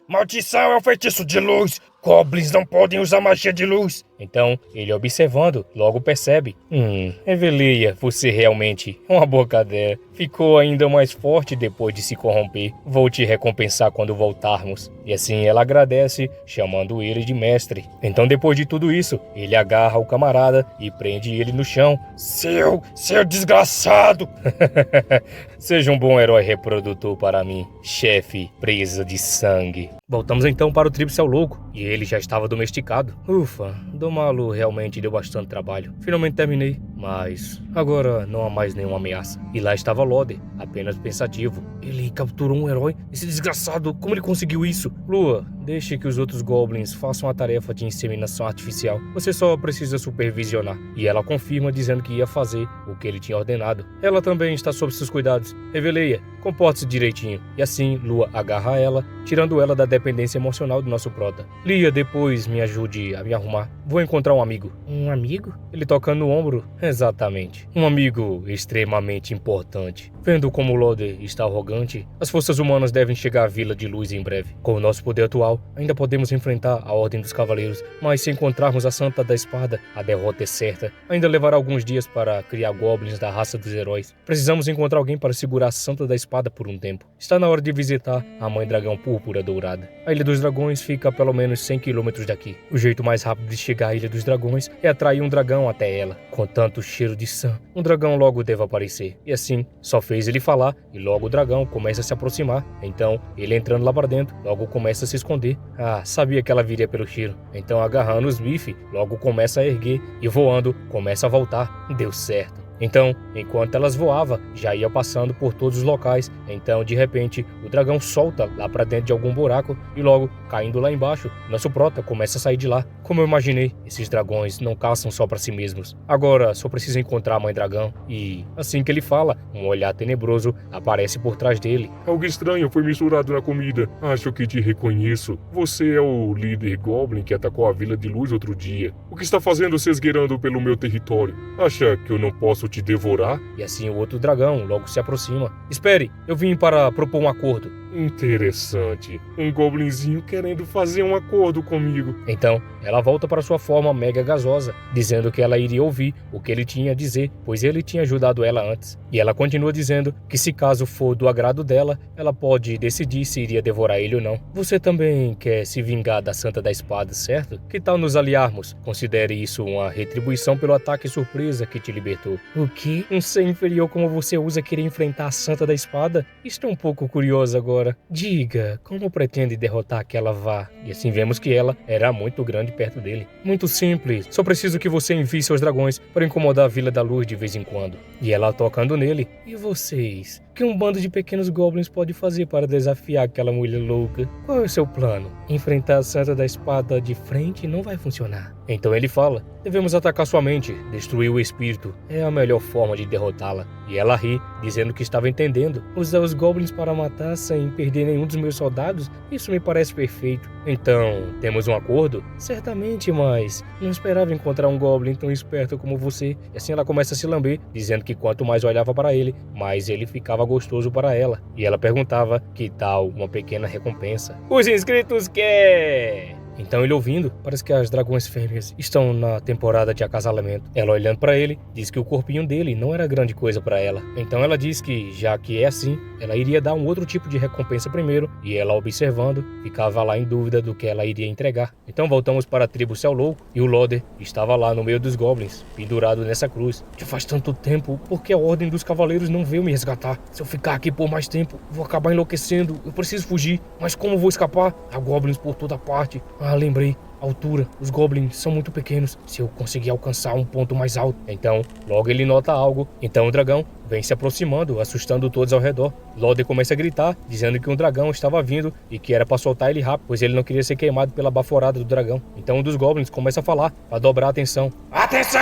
Maldição é um feitiço de luz. Goblins não podem usar magia de luz. Então, ele observando, logo percebe. Reveleia, você realmente é uma boa cadeira. Ficou ainda mais forte depois de se corromper. Vou te recompensar quando voltarmos. E assim ela agradece, chamando ele de mestre. Então, depois de tudo isso, ele agarra o camarada e prende ele no chão. Seu desgraçado! Seja um bom herói reprodutor para mim, chefe presa de sangue. Voltamos então para o Tríplice ao Louco, e ele já estava domesticado. Ufa, domá-lo realmente deu bastante trabalho. Finalmente terminei, mas agora não há mais nenhuma ameaça. E lá estava Loder, apenas pensativo. Ele capturou um herói? Esse desgraçado, como ele conseguiu isso? Lua, deixe que os outros goblins façam a tarefa de inseminação artificial. Você só precisa supervisionar. E ela confirma dizendo que ia fazer o que ele tinha ordenado. Ela também está sob seus cuidados. Reveleia, comporte-se direitinho. E assim, Lua agarra ela, tirando ela da dependência emocional do nosso prota. Lia, depois me ajude a me arrumar. Vou encontrar um amigo. Um amigo? Ele toca no ombro. Exatamente. Um amigo extremamente importante. Vendo como Loder está arrogante, as forças humanas devem chegar à Vila de Luz em breve. Com o nosso poder atual, ainda podemos enfrentar a Ordem dos Cavaleiros, mas se encontrarmos a Santa da Espada, a derrota é certa. Ainda levará alguns dias para criar goblins da raça dos heróis. Precisamos encontrar alguém para segurar a Santa da Espada por um tempo. Está na hora de visitar a Mãe Dragão Púrpura Dourada. A Ilha dos Dragões fica a pelo menos 100 km daqui. O jeito mais rápido de chegar à Ilha dos Dragões é atrair um dragão até ela. Com tanto cheiro de sangue, um dragão logo deve aparecer. E assim, só fez ele falar e logo o dragão começa a se aproximar. Então, ele entrando lá para dentro, logo começa a se esconder. Sabia que ela viria pelo cheiro. Então, agarrando os bifes, logo começa a erguer e voando, começa a voltar. Deu certo. Então, enquanto elas voavam, já ia passando por todos os locais. Então, de repente, o dragão solta lá pra dentro de algum buraco e logo, caindo lá embaixo, nosso prota começa a sair de lá. Como eu imaginei, esses dragões não caçam só pra si mesmos. Agora, só precisa encontrar a Mãe Dragão. E, assim que ele fala, um olhar tenebroso aparece por trás dele. Algo estranho foi misturado na comida. Acho que te reconheço. Você é o líder Goblin que atacou a Vila de Luz outro dia. O que está fazendo se esgueirando pelo meu território? Acha que eu não posso te devorar? E assim o outro dragão logo se aproxima. Espere, eu vim para propor um acordo. Interessante. Um goblinzinho querendo fazer um acordo comigo. Então, ela volta para sua forma mega gasosa, dizendo que ela iria ouvir o que ele tinha a dizer, pois ele tinha ajudado ela antes. E ela continua dizendo que se caso for do agrado dela, ela pode decidir se iria devorar ele ou não. Você também quer se vingar da Santa da Espada, certo? Que tal nos aliarmos? Considere isso uma retribuição pelo ataque surpresa que te libertou. O quê? Um ser inferior como você usa querer enfrentar a Santa da Espada? Estou um pouco curioso agora. Diga, como pretende derrotar aquela vá? E assim vemos que ela era muito grande perto dele. Muito simples, só preciso que você envie seus dragões para incomodar a Vila da Luz de vez em quando. E ela tocando nele. E vocês? O que um bando de pequenos goblins pode fazer para desafiar aquela mulher louca? Qual é o seu plano? Enfrentar a Santa da Espada de frente não vai funcionar. Então ele fala, devemos atacar sua mente, destruir o espírito. É a melhor forma de derrotá-la. E ela ri, dizendo que estava entendendo. Usar os goblins para matar sem perder nenhum dos meus soldados? Isso me parece perfeito. Então, temos um acordo? Certamente, mas não esperava encontrar um goblin tão esperto como você. E assim ela começa a se lamber, dizendo que quanto mais olhava para ele, mais ele ficava gostoso para ela. E ela perguntava que tal uma pequena recompensa. Os inscritos querem! Então ele ouvindo, parece que as dragões fêmeas estão na temporada de acasalamento. Ela olhando para ele, diz que o corpinho dele não era grande coisa para ela. Então ela diz que, já que é assim, ela iria dar um outro tipo de recompensa primeiro, e ela observando, ficava lá em dúvida do que ela iria entregar. Então voltamos para a tribo Céu Louco, e o Loder estava lá no meio dos goblins, pendurado nessa cruz. Já faz tanto tempo, por que a Ordem dos Cavaleiros não veio me resgatar? Se eu ficar aqui por mais tempo, vou acabar enlouquecendo, eu preciso fugir, mas como vou escapar? Há goblins por toda parte. Lembrei. Altura. Os goblins são muito pequenos. Se eu conseguir alcançar um ponto mais alto. Então, logo ele nota algo. Então o dragão vem se aproximando, assustando todos ao redor. Loder começa a gritar, dizendo que um dragão estava vindo e que era para soltar ele rápido, pois ele não queria ser queimado pela baforada do dragão. Então um dos goblins começa a falar, para dobrar a atenção. Atenção!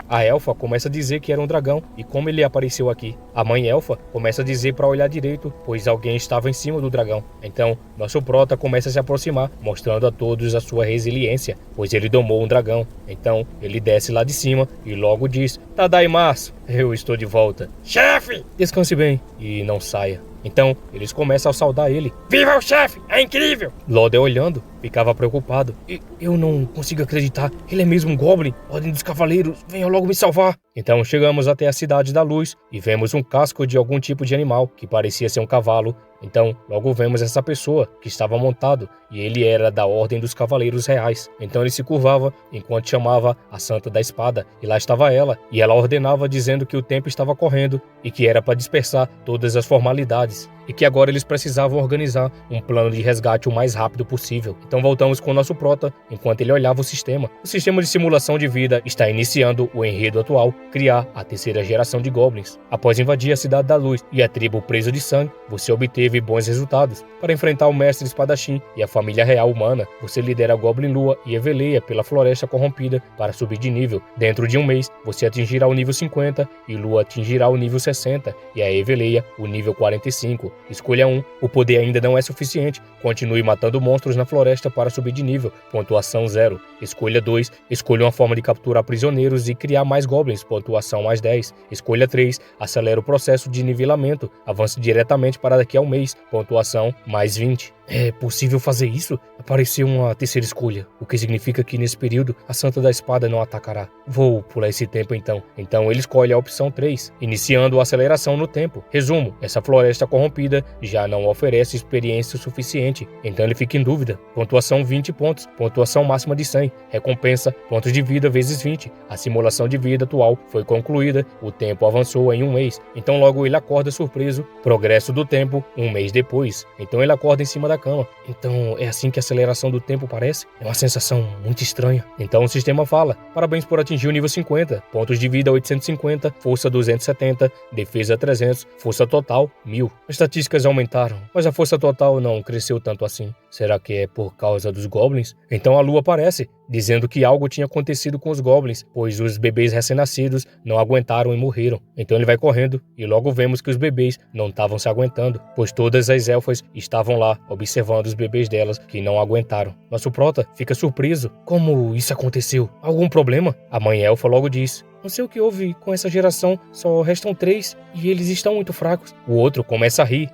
A elfa começa a dizer que era um dragão e como ele apareceu aqui. A mãe elfa começa a dizer para olhar direito, pois alguém estava em cima do dragão. Então, nosso prota começa a se aproximar, mostrando a todos a sua resiliência, pois ele domou um dragão. Então, ele desce lá de cima e logo diz, Tadaimasu, eu estou de volta. Chefe! Descanse bem e não saia. Então, eles começam a saudar ele. Viva o chefe! É incrível! Lodel olhando, ficava preocupado. Eu não consigo acreditar. Ele é mesmo um Goblin? Ordem dos Cavaleiros, venham logo me salvar. Então chegamos até a Cidade da Luz e vemos um casco de algum tipo de animal que parecia ser um cavalo. Então, logo vemos essa pessoa que estava montado e ele era da Ordem dos Cavaleiros Reais. Então ele se curvava enquanto chamava a Santa da Espada e lá estava ela. E ela ordenava dizendo que o tempo estava correndo e que era para dispersar todas as formalidades. E que agora eles precisavam organizar um plano de resgate o mais rápido possível. Então voltamos com o nosso prota, enquanto ele olhava o sistema. O sistema de simulação de vida está iniciando o enredo atual, criar a terceira geração de Goblins. Após invadir a Cidade da Luz e a tribo presa de sangue, você obteve bons resultados. Para enfrentar o Mestre Espadachim e a família real humana, você lidera Goblin Lua e Eveleia pela Floresta Corrompida para subir de nível. Dentro de um mês, você atingirá o nível 50 e Lua atingirá o nível 60 e a Eveleia o nível 45. Escolha 1. O poder ainda não é suficiente. Continue matando monstros na floresta para subir de nível. Pontuação 0. Escolha 2. Escolha uma forma de capturar prisioneiros e criar mais goblins. Pontuação mais 10. Escolha 3. Acelera o processo de nivelamento. Avance diretamente para daqui a um mês. Pontuação mais 20. É possível fazer isso? Apareceu uma terceira escolha, o que significa que nesse período a Santa da Espada não atacará. Vou pular esse tempo então. Então ele escolhe a opção 3, iniciando a aceleração no tempo. Resumo, essa floresta corrompida já não oferece experiência suficiente, então ele fica em dúvida. Pontuação 20 pontos, pontuação máxima de 100, recompensa, pontos de vida vezes 20. A simulação de vida atual foi concluída, o tempo avançou em um mês, então logo ele acorda surpreso. Progresso do tempo, um mês depois. Então ele acorda em cima da cama. Então é assim que a aceleração do tempo parece? É uma sensação muito estranha. Então o sistema fala: parabéns por atingir o nível 50, pontos de vida 850, força 270, defesa 300, força total 1000. As estatísticas aumentaram, mas a força total não cresceu tanto assim. Será que é por causa dos Goblins? Então a Lua aparece, dizendo que algo tinha acontecido com os Goblins, pois os bebês recém-nascidos não aguentaram e morreram. Então ele vai correndo e logo vemos que os bebês não estavam se aguentando, pois todas as elfas estavam lá observando os bebês delas que não aguentaram. Nosso prota fica surpreso. Como isso aconteceu? Algum problema? A mãe elfa logo diz: não sei o que houve com essa geração, só restam 3 e eles estão muito fracos. O outro começa a rir.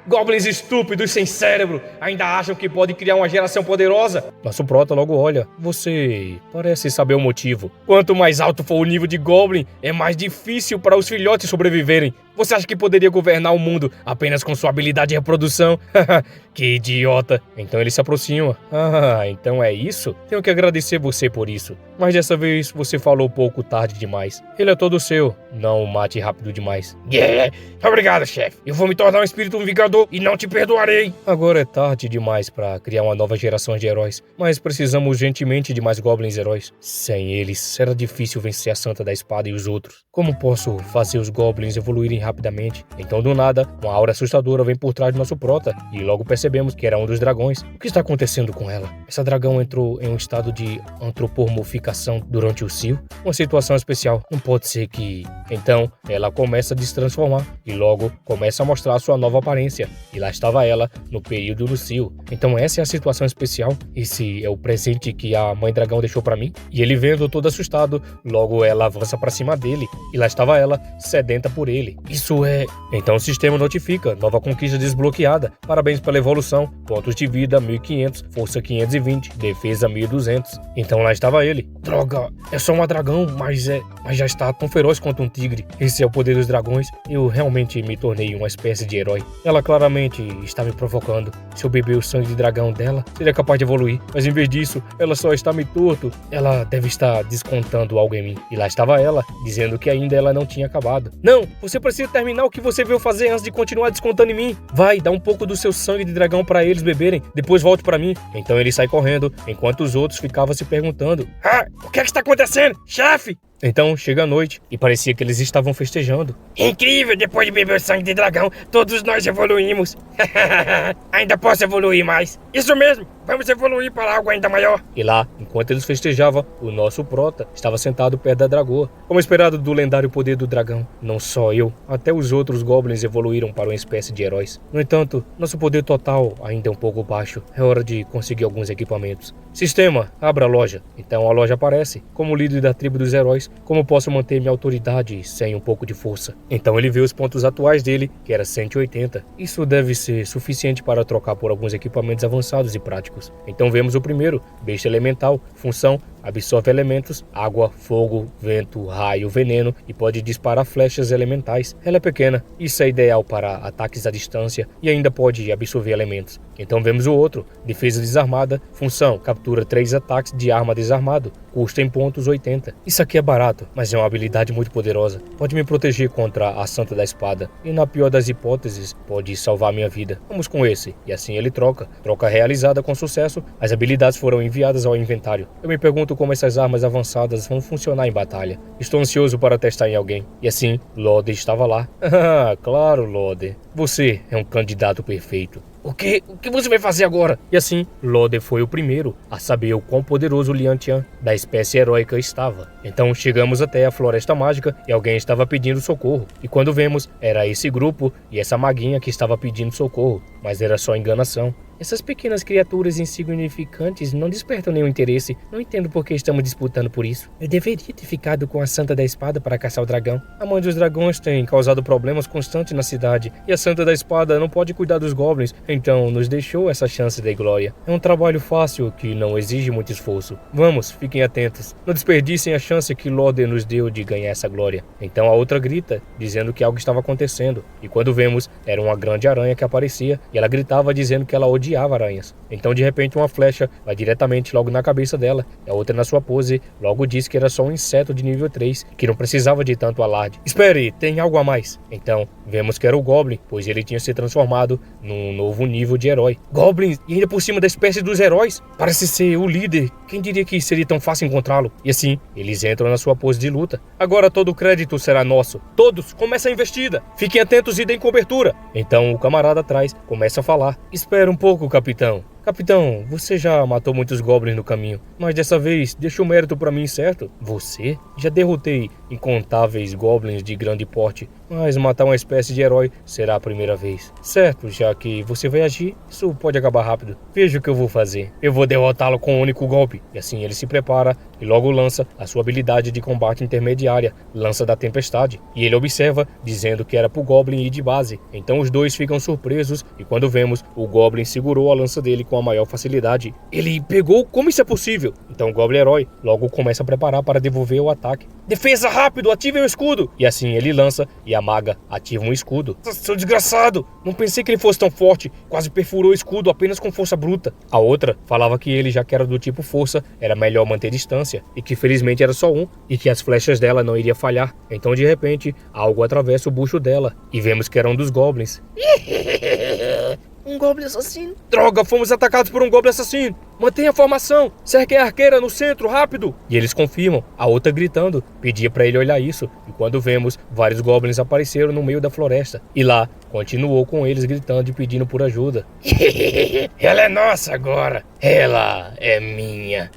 Goblins estúpidos sem cérebro, ainda acham que pode criar uma geração poderosa? Nosso prota logo olha. Você parece saber o motivo. Quanto mais alto for o nível de Goblin, é mais difícil para os filhotes sobreviverem. Você acha que poderia governar o mundo apenas com sua habilidade de reprodução? Que idiota. Então ele se aproxima. Então é isso? Tenho que agradecer você por isso. Mas dessa vez você falou pouco tarde demais. Ele é todo seu. Não o mate rápido demais. Obrigado, chefe. Eu vou me tornar um espírito vingador e não te perdoarei. Agora é tarde demais para criar uma nova geração de heróis. Mas precisamos urgentemente de mais goblins heróis. Sem eles, será difícil vencer a Santa da Espada e os outros. Como posso fazer os goblins evoluírem rapidamente? Então do nada, uma aura assustadora vem por trás do nosso prota. E logo percebemos que era um dos dragões. O que está acontecendo com ela? Essa dragão entrou em um estado de antropomorficação durante o cio? Uma situação especial. Não pode ser que... Então, ela começa a se transformar e logo começa a mostrar sua nova aparência. E lá estava ela, no período do cio. Então essa é a situação especial. Esse é o presente que a mãe dragão deixou pra mim. E ele vendo todo assustado, logo ela avança pra cima dele. E lá estava ela, sedenta por ele. Isso é... Então o sistema notifica, nova conquista desbloqueada. Parabéns pela evolução. Pontos de vida 1500, força 520, defesa 1200. Então lá estava ele. Droga, é só uma dragão, mas já está tão feroz quanto um tigre. Esse é o poder dos dragões. Eu realmente me tornei uma espécie de herói. Ela claramente está me provocando. Se eu beber o sangue de dragão dela, seria capaz de evoluir. Mas em vez disso, ela só está me torto. Ela deve estar descontando algo em mim. E lá estava ela, dizendo que ainda ela não tinha acabado. Não, você precisa terminar o que você veio fazer antes de continuar descontando em mim. Vai, dá um pouco do seu sangue de dragão para eles beberem, depois volte para mim. Então ele sai correndo, enquanto os outros ficavam se perguntando: o que está acontecendo, chefe? Então chega a noite e parecia que eles estavam festejando. Incrível, depois de beber o sangue de dragão, todos nós evoluímos. Ainda posso evoluir mais. Isso mesmo, vamos evoluir para algo ainda maior. E lá, enquanto eles festejavam, o nosso prota estava sentado perto da dragoa. Como esperado do lendário poder do dragão, não só eu, até os outros goblins evoluíram para uma espécie de heróis. No entanto, nosso poder total ainda é um pouco baixo. É hora de conseguir alguns equipamentos. Sistema, abra a loja. Então a loja aparece. Como líder da tribo dos heróis, como posso manter minha autoridade sem um pouco de força? Então ele vê os pontos atuais dele, que era 180. Isso deve ser suficiente para trocar por alguns equipamentos avançados e práticos. Então vemos o primeiro, besta elemental, função, absorve elementos, água, fogo, vento, raio, veneno e pode disparar flechas elementais. Ela é pequena, isso é ideal para ataques à distância e ainda pode absorver elementos. Então vemos o outro, defesa desarmada, função, captura 3 ataques de arma desarmado, custa em pontos 80. Isso aqui é barato, mas é uma habilidade muito poderosa. Pode me proteger contra a Santa da Espada e na pior das hipóteses, pode salvar minha vida. Vamos com esse. E assim ele troca. Troca realizada com sucesso, as habilidades foram enviadas ao inventário. Eu me pergunto como essas armas avançadas vão funcionar em batalha. Estou ansioso para testar em alguém. E assim, Lode estava lá. Ah, claro, Lode. Você é um candidato perfeito. O que você vai fazer agora? E assim, Lode foi o primeiro a saber o quão poderoso Lian Tian da espécie heróica estava. Então chegamos até a Floresta Mágica e alguém estava pedindo socorro. E quando vemos, era esse grupo e essa maguinha que estava pedindo socorro, mas era só enganação. Essas pequenas criaturas insignificantes não despertam nenhum interesse. Não entendo por que estamos disputando por isso. Eu deveria ter ficado com a Santa da Espada para caçar o dragão. A Mãe dos Dragões tem causado problemas constantes na cidade. E a Santa da Espada não pode cuidar dos goblins. Então nos deixou essa chance de glória. É um trabalho fácil que não exige muito esforço. Vamos, fiquem atentos. Não desperdicem a chance que Lode nos deu de ganhar essa glória. Então a outra grita, dizendo que algo estava acontecendo. E quando vemos, era uma grande aranha que aparecia. E ela gritava dizendo que ela odiava aranhas. Então de repente uma flecha vai diretamente logo na cabeça dela. E a outra na sua pose logo disse que era só um inseto de nível 3, que não precisava de tanto alarde. Espere, tem algo a mais. Então vemos que era o Goblin, pois ele tinha se transformado num novo nível de herói. Goblin, e ainda por cima da espécie dos heróis? Parece ser o líder. Quem diria que seria tão fácil encontrá-lo? E assim, eles entram na sua pose de luta. Agora todo o crédito será nosso. Todos, começa a investida. Fiquem atentos e deem cobertura. Então o camarada atrás começa a falar. Espera um pouco, capitão. Capitão, você já matou muitos goblins no caminho, mas dessa vez deixa o mérito pra mim, certo? Você? Já derrotei incontáveis goblins de grande porte, mas matar uma espécie de herói será a primeira vez. Certo, já que você vai agir, isso pode acabar rápido. Veja o que eu vou fazer. Eu vou derrotá-lo com um único golpe. E assim ele se prepara e logo lança a sua habilidade de combate intermediária, Lança da Tempestade. E ele observa, dizendo que era pro Goblin ir de base. Então os dois ficam surpresos e quando vemos, o Goblin segurou a lança dele com a maior facilidade. Ele pegou? Como isso é possível? Então o Goblin Herói logo começa a preparar para devolver o ataque. Defesa rápido, ativem o escudo! E assim ele lança e a maga ativa um escudo. Seu desgraçado! Não pensei que ele fosse tão forte. Quase perfurou o escudo apenas com força bruta. A outra falava que ele, já que era do tipo força, era melhor manter distância. E que felizmente era só um. E que as flechas dela não iriam falhar. Então de repente, algo atravessa o bucho dela. E vemos que era um dos goblins. Um Goblin assassino. Droga, fomos atacados por um Goblin assassino. Mantenha a formação. Cerque a arqueira no centro, rápido. E eles confirmam. A outra gritando. Pedia pra ele olhar isso. E quando vemos, vários Goblins apareceram no meio da floresta. E lá, continuou com eles gritando e pedindo por ajuda. Ela é nossa agora. Ela é minha.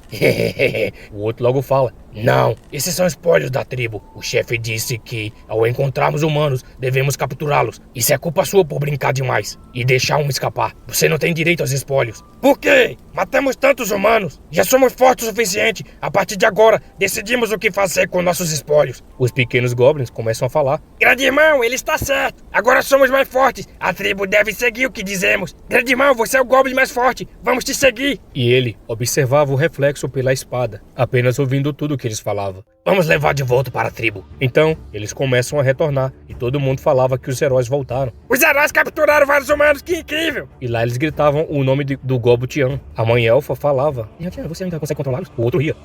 O outro logo fala. Não, esses são espólios da tribo. O chefe disse que, ao encontrarmos humanos, devemos capturá-los. Isso é culpa sua por brincar demais e deixar um escapar. Você não tem direito aos espólios. Por quê? Matamos tantos humanos. Já somos fortes o suficiente. A partir de agora, decidimos o que fazer com nossos espólios. Os pequenos goblins começam a falar. Grande irmão, ele está certo. Agora somos mais fortes. A tribo deve seguir o que dizemos. Grande irmão, você é o goblin mais forte. Vamos te seguir. E ele observava o reflexo pela espada, apenas ouvindo tudo o que eles falavam. Vamos levar de volta para a tribo. Então, eles começam a retornar e todo mundo falava que os heróis voltaram. Os heróis capturaram vários humanos, que incrível! E lá eles gritavam o nome do Gobo Tian. A mãe elfa falava. Você ainda consegue controlá-los? O outro ria.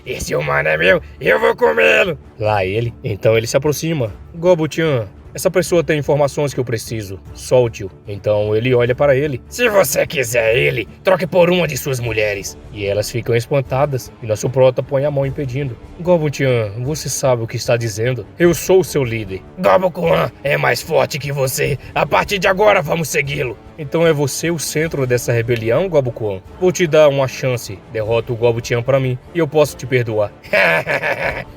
Esse humano é meu, eu vou comê-lo. Lá ele. Então ele se aproxima. Gobo Tian. Essa pessoa tem informações que eu preciso. Solte-o. Então ele olha para ele. Se você quiser ele, troque por uma de suas mulheres. E elas ficam espantadas. E nosso prota põe a mão impedindo. Gobo-Tian, você sabe o que está dizendo? Eu sou o seu líder. Gobo-Kuan é mais forte que você. A partir de agora vamos segui-lo. Então é você o centro dessa rebelião, Gobukuan? Vou te dar uma chance. Derrota o Gobu-chan pra mim e eu posso te perdoar.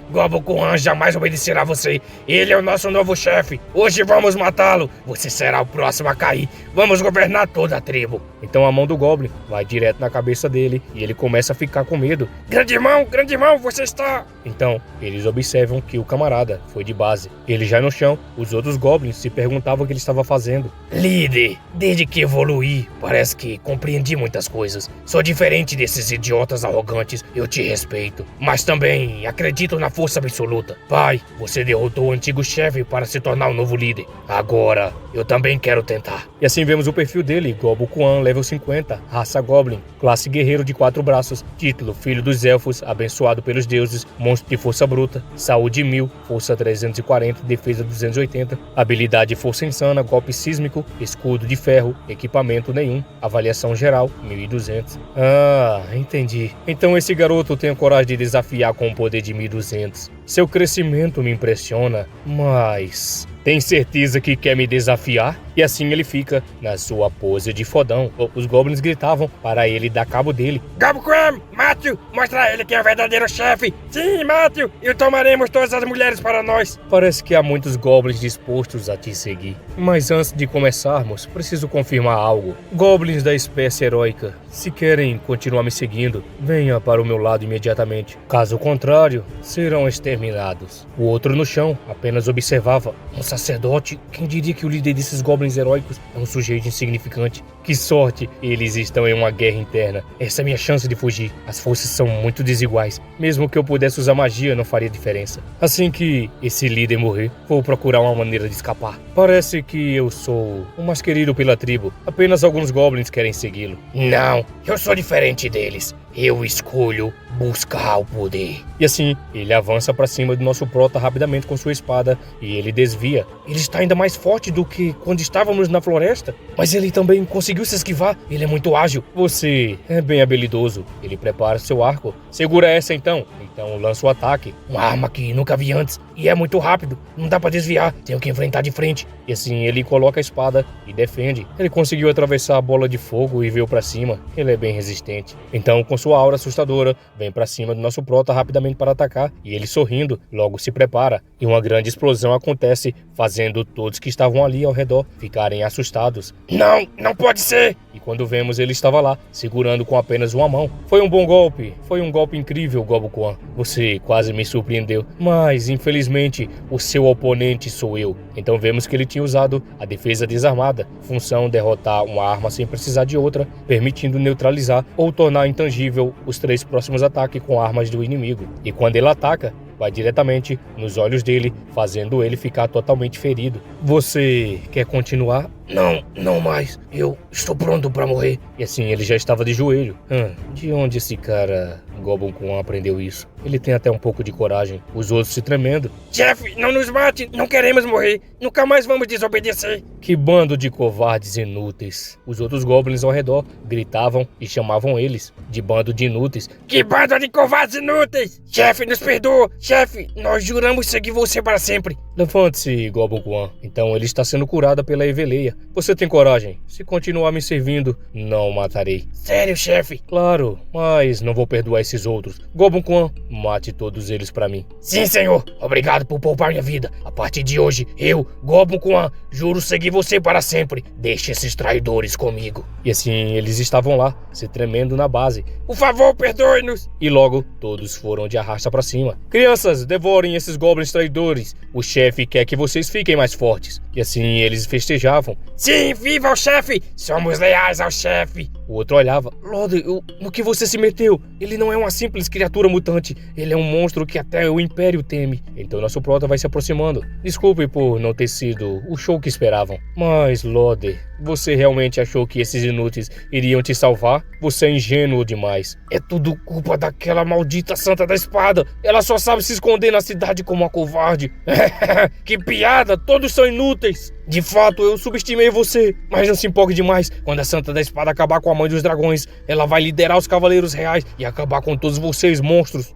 Gobukuan jamais obedecerá a você. Ele é o nosso novo chefe. Hoje vamos matá-lo. Você será o próximo a cair. Vamos governar toda a tribo. Então a mão do Goblin vai direto na cabeça dele e ele começa a ficar com medo. Grande irmão, você está... Então, eles observam que o camarada foi de base. Ele já no chão, os outros Goblins se perguntavam o que ele estava fazendo. Líder, desde que evoluí, parece que compreendi muitas coisas. Sou diferente desses idiotas arrogantes, eu te respeito. Mas também acredito na força absoluta. Pai, você derrotou o antigo chefe para se tornar o novo líder. Agora, eu também quero tentar. E assim vemos o perfil dele, Gobukuan, level 50, raça Goblin, classe guerreiro de 4 braços, título filho dos elfos, abençoado pelos deuses, monstro de força bruta, saúde 1000, força 340, defesa 280, habilidade força insana, golpe sísmico, escudo de ferro, equipamento nenhum, avaliação geral 1200. Ah, entendi. Então esse garoto tem a coragem de desafiar com o poder de 1200. Seu crescimento me impressiona, mas... Tem certeza que quer me desafiar? E assim ele fica na sua pose de fodão. Os Goblins gritavam para ele dar cabo dele. Gobukuan, mate-o! Mostra a ele quem é o verdadeiro chefe! Sim, mate-o! E tomaremos todas as mulheres para nós! Parece que há muitos Goblins dispostos a te seguir. Mas antes de começarmos, preciso confirmar algo. Goblins da espécie heróica, se querem continuar me seguindo, venha para o meu lado imediatamente. Caso contrário, serão exterminados. O outro no chão apenas observava. Um sacerdote? Quem diria que o líder desses Goblins heróicos é um sujeito insignificante? Que sorte, eles estão em uma guerra interna. Essa é a minha chance de fugir. As forças são muito desiguais. Mesmo que eu pudesse usar magia, não faria diferença. Assim que esse líder morrer, vou procurar uma maneira de escapar. Parece que eu sou o mais querido pela tribo. Apenas alguns Goblins querem segui-lo. Não, eu sou diferente deles. Eu escolho buscar o poder. E assim, ele avança para cima do nosso prota rapidamente com sua espada e ele desvia. Ele está ainda mais forte do que quando estávamos na floresta. Mas ele também conseguiu se esquivar. Ele é muito ágil. Você é bem habilidoso. Ele prepara seu arco. Segura essa então. Então lança o ataque. Uma arma que nunca vi antes. E é muito rápido. Não dá para desviar. Tenho que enfrentar de frente. E assim ele coloca a espada e defende. Ele conseguiu atravessar a bola de fogo e veio para cima. Ele é bem resistente. Então com sua aura assustadora, vem para cima do nosso prota rapidamente para atacar. E ele sorrindo, logo se prepara. E uma grande explosão acontece, fazendo todos que estavam ali ao redor ficarem assustados. Não pode ser! E quando vemos, ele estava lá, segurando com apenas uma mão. Foi um bom golpe. Foi um golpe incrível, Gobukuan. Você quase me surpreendeu. Mas, infelizmente, o seu oponente sou eu. Então vemos que ele tinha usado a defesa desarmada, função derrotar uma arma sem precisar de outra, permitindo neutralizar ou tornar intangível os 3 próximos ataques com armas do inimigo. E quando ele ataca, vai diretamente nos olhos dele, fazendo ele ficar totalmente ferido. Você quer continuar? Não mais. Eu estou pronto para morrer. E assim, ele já estava de joelho. De onde esse cara Gobukuan aprendeu isso? Ele tem até um pouco de coragem. Os outros se tremendo. Chefe, não nos mate! Não queremos morrer! Nunca mais vamos desobedecer! Que bando de covardes inúteis! Os outros Goblins ao redor gritavam e chamavam eles de bando de inúteis. Que bando de covardes inúteis! Chefe, nos perdoa! Chefe, nós juramos seguir você para sempre! Levante-se, Gobukuan. Então ele está sendo curado pela Eveleia. Você tem coragem? Se continuar me servindo, não o matarei. Sério, chefe? Claro, mas não vou perdoar esses outros. Gobukuan, mate todos eles pra mim. Sim, senhor. Obrigado por poupar minha vida. A partir de hoje, eu, Gobukuan, juro seguir você para sempre. Deixe esses traidores comigo. E assim, eles estavam lá, se tremendo na base. Por favor, perdoe-nos. E logo, todos foram de arrasta pra cima. Crianças, devorem esses Goblins traidores. O chefe quer que vocês fiquem mais fortes. E assim, eles festejavam. Sim, viva o chefe! Somos leais ao chefe! O outro olhava. Lorde, no que você se meteu? Ele não é uma simples criatura mutante. Ele é um monstro que até o Império teme. Então nosso prota vai se aproximando. Desculpe por não ter sido o show que esperavam. Mas, Lorde, você realmente achou que esses inúteis iriam te salvar? Você é ingênuo demais. É tudo culpa daquela maldita Santa da Espada. Ela só sabe se esconder na cidade como uma covarde. Que piada! Todos são inúteis! De fato, eu subestimei você. Mas não se empolgue demais. Quando a Santa da Espada acabar com a Mãe dos Dragões, ela vai liderar os Cavaleiros Reais e acabar com todos vocês, monstros.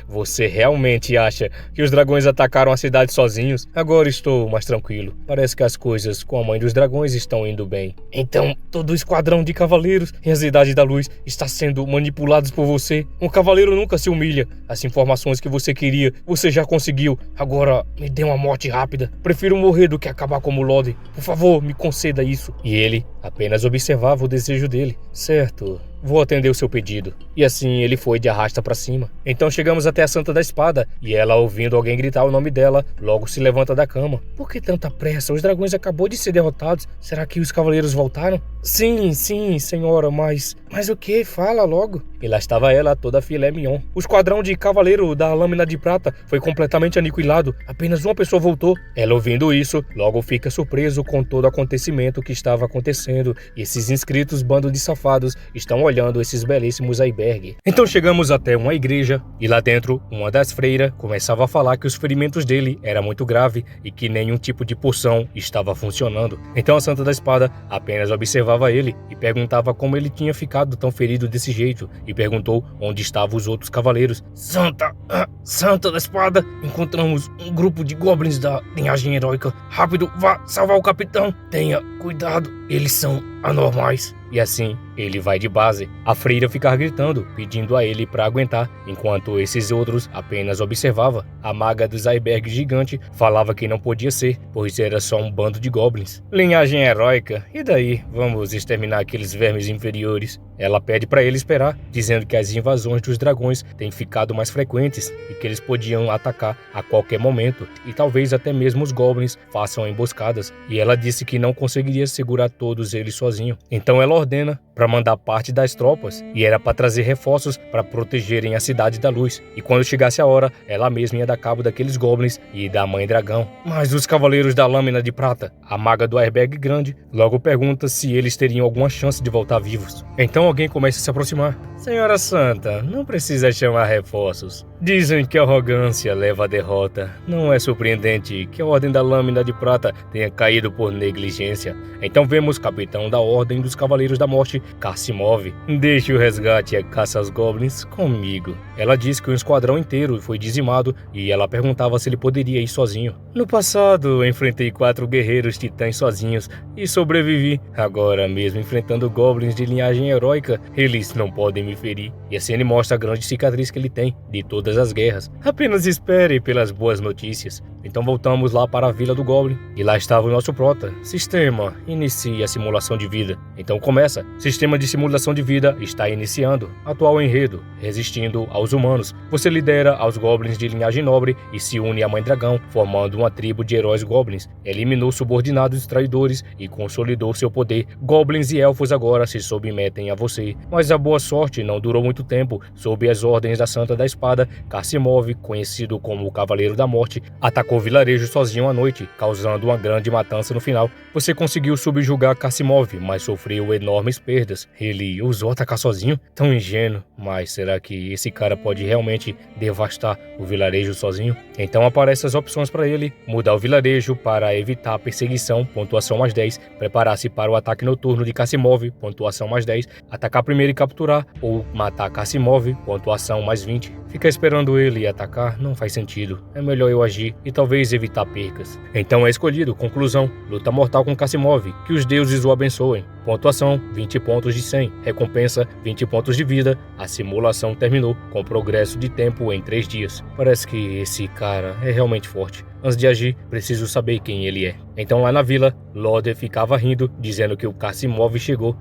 Você realmente acha que os dragões atacaram a cidade sozinhos? Agora estou mais tranquilo. Parece que as coisas com a Mãe dos Dragões estão indo bem. Então, todo o esquadrão de cavaleiros e a Cidade da Luz está sendo manipulados por você. Um cavaleiro nunca se humilha. As informações que você queria, você já conseguiu. Agora, me dê uma morte rápida. Prefiro morrer do que acabar como Lorde. Por favor, me conceda isso. E ele apenas observava o desejo dele. Certo, vou atender o seu pedido. E assim ele foi de arrasta pra cima. Então chegamos até a Santa da Espada, e ela, ouvindo alguém gritar o nome dela, logo se levanta da cama. Por que tanta pressa? Os dragões acabou de ser derrotados. Será que os cavaleiros voltaram? Sim, senhora, mas o que? Fala logo. E lá estava ela, toda filé mignon. O esquadrão de cavaleiro da Lâmina de Prata foi completamente aniquilado. Apenas uma pessoa voltou. Ela, ouvindo isso, logo fica surpreso com todo o acontecimento que estava acontecendo. E esses inscritos, bando de safados, estão olhando esses belíssimos iceberg. Então chegamos até uma igreja, e lá dentro, uma das freiras começava a falar que os ferimentos dele era muito grave e que nenhum tipo de poção estava funcionando. Então a Santa da Espada apenas observava ele e perguntava como ele tinha ficado tão ferido desse jeito, e perguntou onde estavam os outros cavaleiros. Santa da Espada, encontramos um grupo de goblins da linhagem heróica. Rápido, vá salvar o capitão. Tenha cuidado, eles são anormais. E assim, ele vai de base. A freira ficar gritando, pedindo a ele para aguentar, enquanto esses outros apenas observava. A maga dos icebergs gigante falava que não podia ser, pois era só um bando de goblins. Linhagem heróica, e daí? Vamos exterminar aqueles vermes inferiores. Ela pede para ele esperar, dizendo que as invasões dos dragões têm ficado mais frequentes e que eles podiam atacar a qualquer momento, e talvez até mesmo os goblins façam emboscadas. E ela disse que não conseguiria segurar todos eles sozinho. Então ela ordena para mandar parte das tropas, e era para trazer reforços para protegerem a Cidade da Luz. E quando chegasse a hora, ela mesma ia dar cabo daqueles goblins e da Mãe Dragão. Mas os Cavaleiros da Lâmina de Prata, a maga do iceberg grande, logo pergunta se eles teriam alguma chance de voltar vivos. Então alguém começa a se aproximar. Senhora Santa, não precisa chamar reforços. Dizem que a arrogância leva à derrota. Não é surpreendente que a Ordem da Lâmina de Prata tenha caído por negligência. Então vemos Capitão da Ordem dos Cavaleiros da Morte, Cassimov. Deixe o resgate e a caça aos goblins comigo. Ela diz que um esquadrão inteiro foi dizimado e ela perguntava se ele poderia ir sozinho. No passado, enfrentei 4 guerreiros titãs sozinhos e sobrevivi. Agora, mesmo enfrentando goblins de linhagem heróica, eles não podem me ferir. E assim ele mostra a grande cicatriz que ele tem de todas as guerras. Apenas espere pelas boas notícias. Então voltamos lá para a Vila do Goblin, e lá estava o nosso prota. Sistema, inicie a simulação de vida. Então começa. Sistema de simulação de vida está iniciando. Atual enredo, resistindo aos humanos. Você lidera aos goblins de linhagem nobre e se une à Mãe Dragão, formando uma tribo de heróis goblins. Eliminou subordinados traidores e consolidou seu poder. Goblins e elfos agora se submetem a você. Mas a boa sorte não durou muito tempo. Sob as ordens da Santa da Espada, Cassimov, conhecido como o Cavaleiro da Morte, atacou o vilarejo sozinho à noite, causando uma grande matança no final. Você conseguiu subjugar Cassimov, mas sofreu enormes perdas. Ele ousou atacar sozinho? Tão ingênuo. Mas será que esse cara pode realmente devastar o vilarejo sozinho? Então aparecem as opções para ele: mudar o vilarejo para evitar a perseguição, pontuação mais 10, preparar-se para o ataque noturno de Cassimov, pontuação mais 10, atacar primeiro e capturar, ou matar Cassimov, pontuação mais 20. Ficar esperando ele atacar não faz sentido. É melhor eu agir e talvez evitar percas. Então é escolhido. Conclusão: luta mortal com Cassimov. Que os deuses o abençoem. Pontuação: 20 pontos de 100. Recompensa: 20 pontos de vida. A simulação terminou com progresso de tempo em 3 dias. Parece que esse cara é realmente forte. Antes de agir, preciso saber quem ele é. Então lá na vila, Lorde ficava rindo, dizendo que o Cassimov chegou.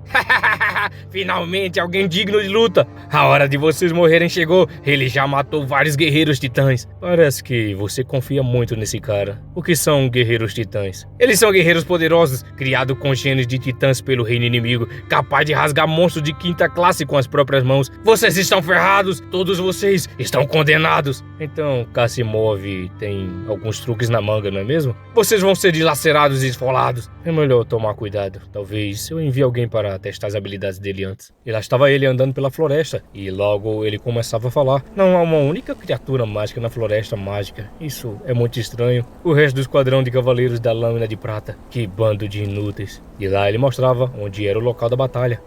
Finalmente alguém digno de luta. A hora de vocês morrerem chegou. Ele já matou vários guerreiros titãs. Parece que você confia muito nesse cara. O que são guerreiros titãs? Eles são guerreiros poderosos, criados com genes de titãs pelo reino inimigo, capaz de rasgar monstros de 5ª classe com as próprias mãos. Vocês estão ferrados. Todos vocês estão condenados. Então Cassimov tem alguns truques na manga, não é mesmo? Vocês vão ser dilacerados e esfolados. É melhor tomar cuidado. Talvez eu envie alguém para testar as habilidades dele antes. E lá estava ele andando pela floresta, e logo ele começava a falar: não há uma única criatura mágica na floresta mágica. Isso é muito estranho. O resto do esquadrão de cavaleiros da lâmina de prata. Que bando de inúteis. E lá ele mostrava onde era o local da batalha.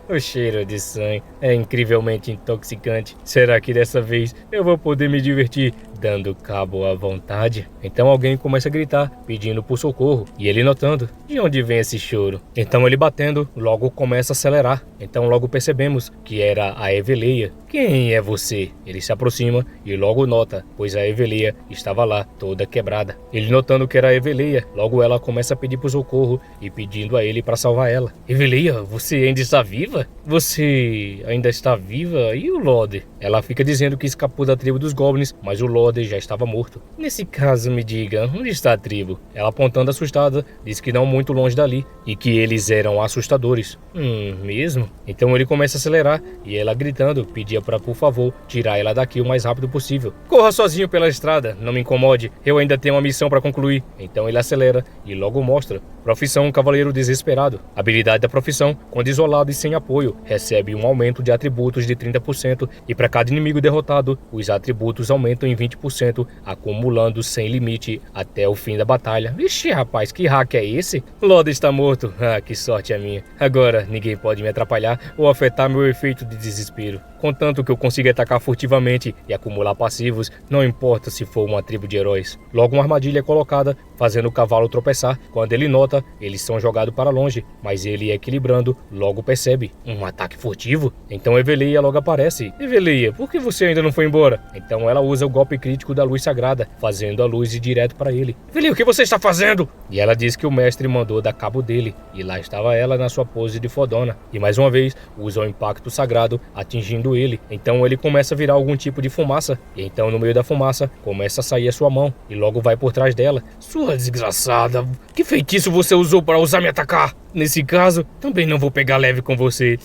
O cheiro de sangue é incrivelmente intoxicante. Será que dessa vez eu vou poder me divertir dando cabo à vontade? Então alguém começa a gritar, pedindo por socorro, e ele notando de onde vem esse choro. Então ele batendo, logo começa a acelerar. Então logo percebemos que era a Eveleia. Quem é você? Ele se aproxima e logo nota, pois a Eveleia estava lá, toda quebrada. Ele notando que era a Eveleia, logo ela começa a pedir por socorro e pedindo a ele para salvar ela. Eveleia, você ainda está viva? Você ainda está viva? E o Lorde? Ela fica dizendo que escapou da tribo dos Goblins, mas o Lorde já estava morto. Nesse caso, me diga, onde está a tribo? Ela apontando assustada, diz que não muito longe dali, e que eles eram assustadores. Mesmo? Então ele começa a acelerar, e ela gritando, pedia para, por favor, tirar ela daqui o mais rápido possível. Corra sozinho pela estrada, não me incomode, eu ainda tenho uma missão para concluir. Então ele acelera, e logo mostra. Profissão Cavaleiro Desesperado. Habilidade da profissão, quando isolado e sem apoio, recebe um aumento de atributos de 30%, e para cada inimigo derrotado, os atributos aumentam em 20%, acumulando sem limite até o fim da batalha. Vixe, rapaz, que hack é esse? Lorde está morto. Ah, que sorte a minha. Agora, ninguém pode me atrapalhar ou afetar meu efeito de desespero. Contanto que eu consiga atacar furtivamente e acumular passivos, não importa se for uma tribo de heróis. Logo uma armadilha é colocada, fazendo o cavalo tropeçar. Quando ele nota, eles são jogados para longe, mas ele, equilibrando, logo percebe um ataque furtivo. Então Eveleia logo aparece. Eveleia, por que você ainda não foi embora? Então ela usa o golpe crítico da luz sagrada, fazendo a luz ir direto para ele. Eveleia, o que você está fazendo? E ela diz que o mestre mandou dar cabo dele, e lá estava ela na sua pose de fodona. E mais uma vez, usa o impacto sagrado, atingindo ele. Então ele começa a virar algum tipo de fumaça, e então no meio da fumaça, começa a sair a sua mão, e logo vai por trás dela. Sua desgraçada, que feitiço você usou para usar me atacar? Nesse caso, também não vou pegar leve com você.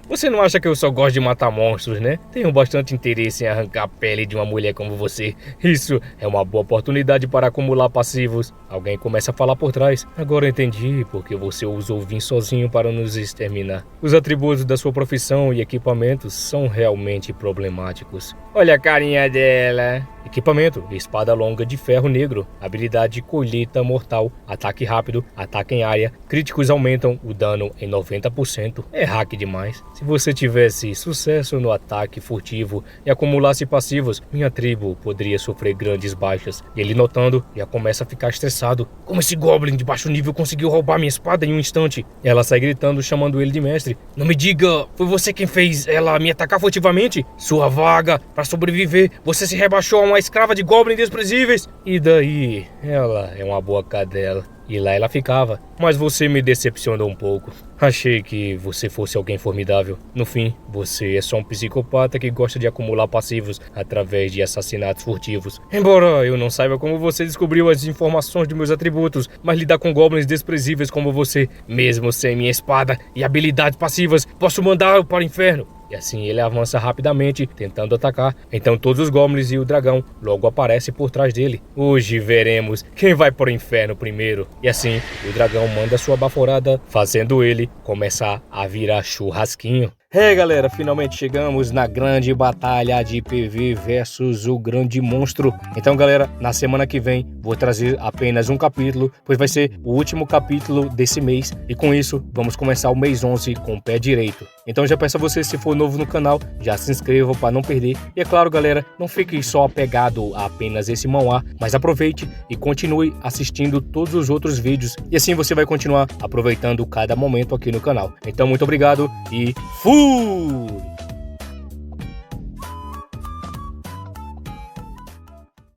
Você não acha que eu só gosto de matar monstros, né? Tenho bastante interesse em arrancar a pele de uma mulher como você. Isso é uma boa oportunidade para acumular passivos. Alguém começa a falar por trás. Agora entendi porque você ousou vir sozinho para nos exterminar. Os atributos da sua profissão e equipamentos são realmente problemáticos. Olha a carinha dela. Equipamento: espada longa de ferro negro. Habilidade colheita mortal. Ataque rápido. Ataque em área. Críticos aumentam o dano em 90%. É hack demais. Se você tivesse sucesso no ataque furtivo e acumulasse passivos, minha tribo poderia sofrer grandes baixas. Ele notando, já começa a ficar estressado. Como esse Goblin de baixo nível conseguiu roubar minha espada em um instante? Ela sai gritando, chamando ele de mestre. Não me diga, foi você quem fez ela me atacar furtivamente? Sua vaga, para sobreviver, você se rebaixou a uma escrava de Goblin desprezíveis. E daí? Ela é uma boa cadela. E lá ela ficava. Mas você me decepcionou um pouco. Achei que você fosse alguém formidável. No fim, você é só um psicopata que gosta de acumular passivos através de assassinatos furtivos. Embora eu não saiba como você descobriu as informações de meus atributos, mas lidar com goblins desprezíveis como você, mesmo sem minha espada e habilidades passivas, posso mandá-lo para o inferno. E assim ele avança rapidamente, tentando atacar. Então todos os goblins e o dragão logo aparecem por trás dele. Hoje veremos quem vai para o inferno primeiro. E assim, o dragão manda sua baforada, fazendo ele começar a virar churrasquinho. Galera, finalmente chegamos na grande batalha de PV versus o grande monstro. Então galera, na semana que vem vou trazer apenas um capítulo, pois vai ser o último capítulo desse mês. E com isso, vamos começar o mês 11 com o pé direito. Então já peço a você, se for novo no canal, já se inscreva para não perder. E é claro galera, não fique só apegado a apenas esse manhwa, mas aproveite e continue assistindo todos os outros vídeos. E assim você vai continuar aproveitando cada momento aqui no canal. Então muito obrigado e fui!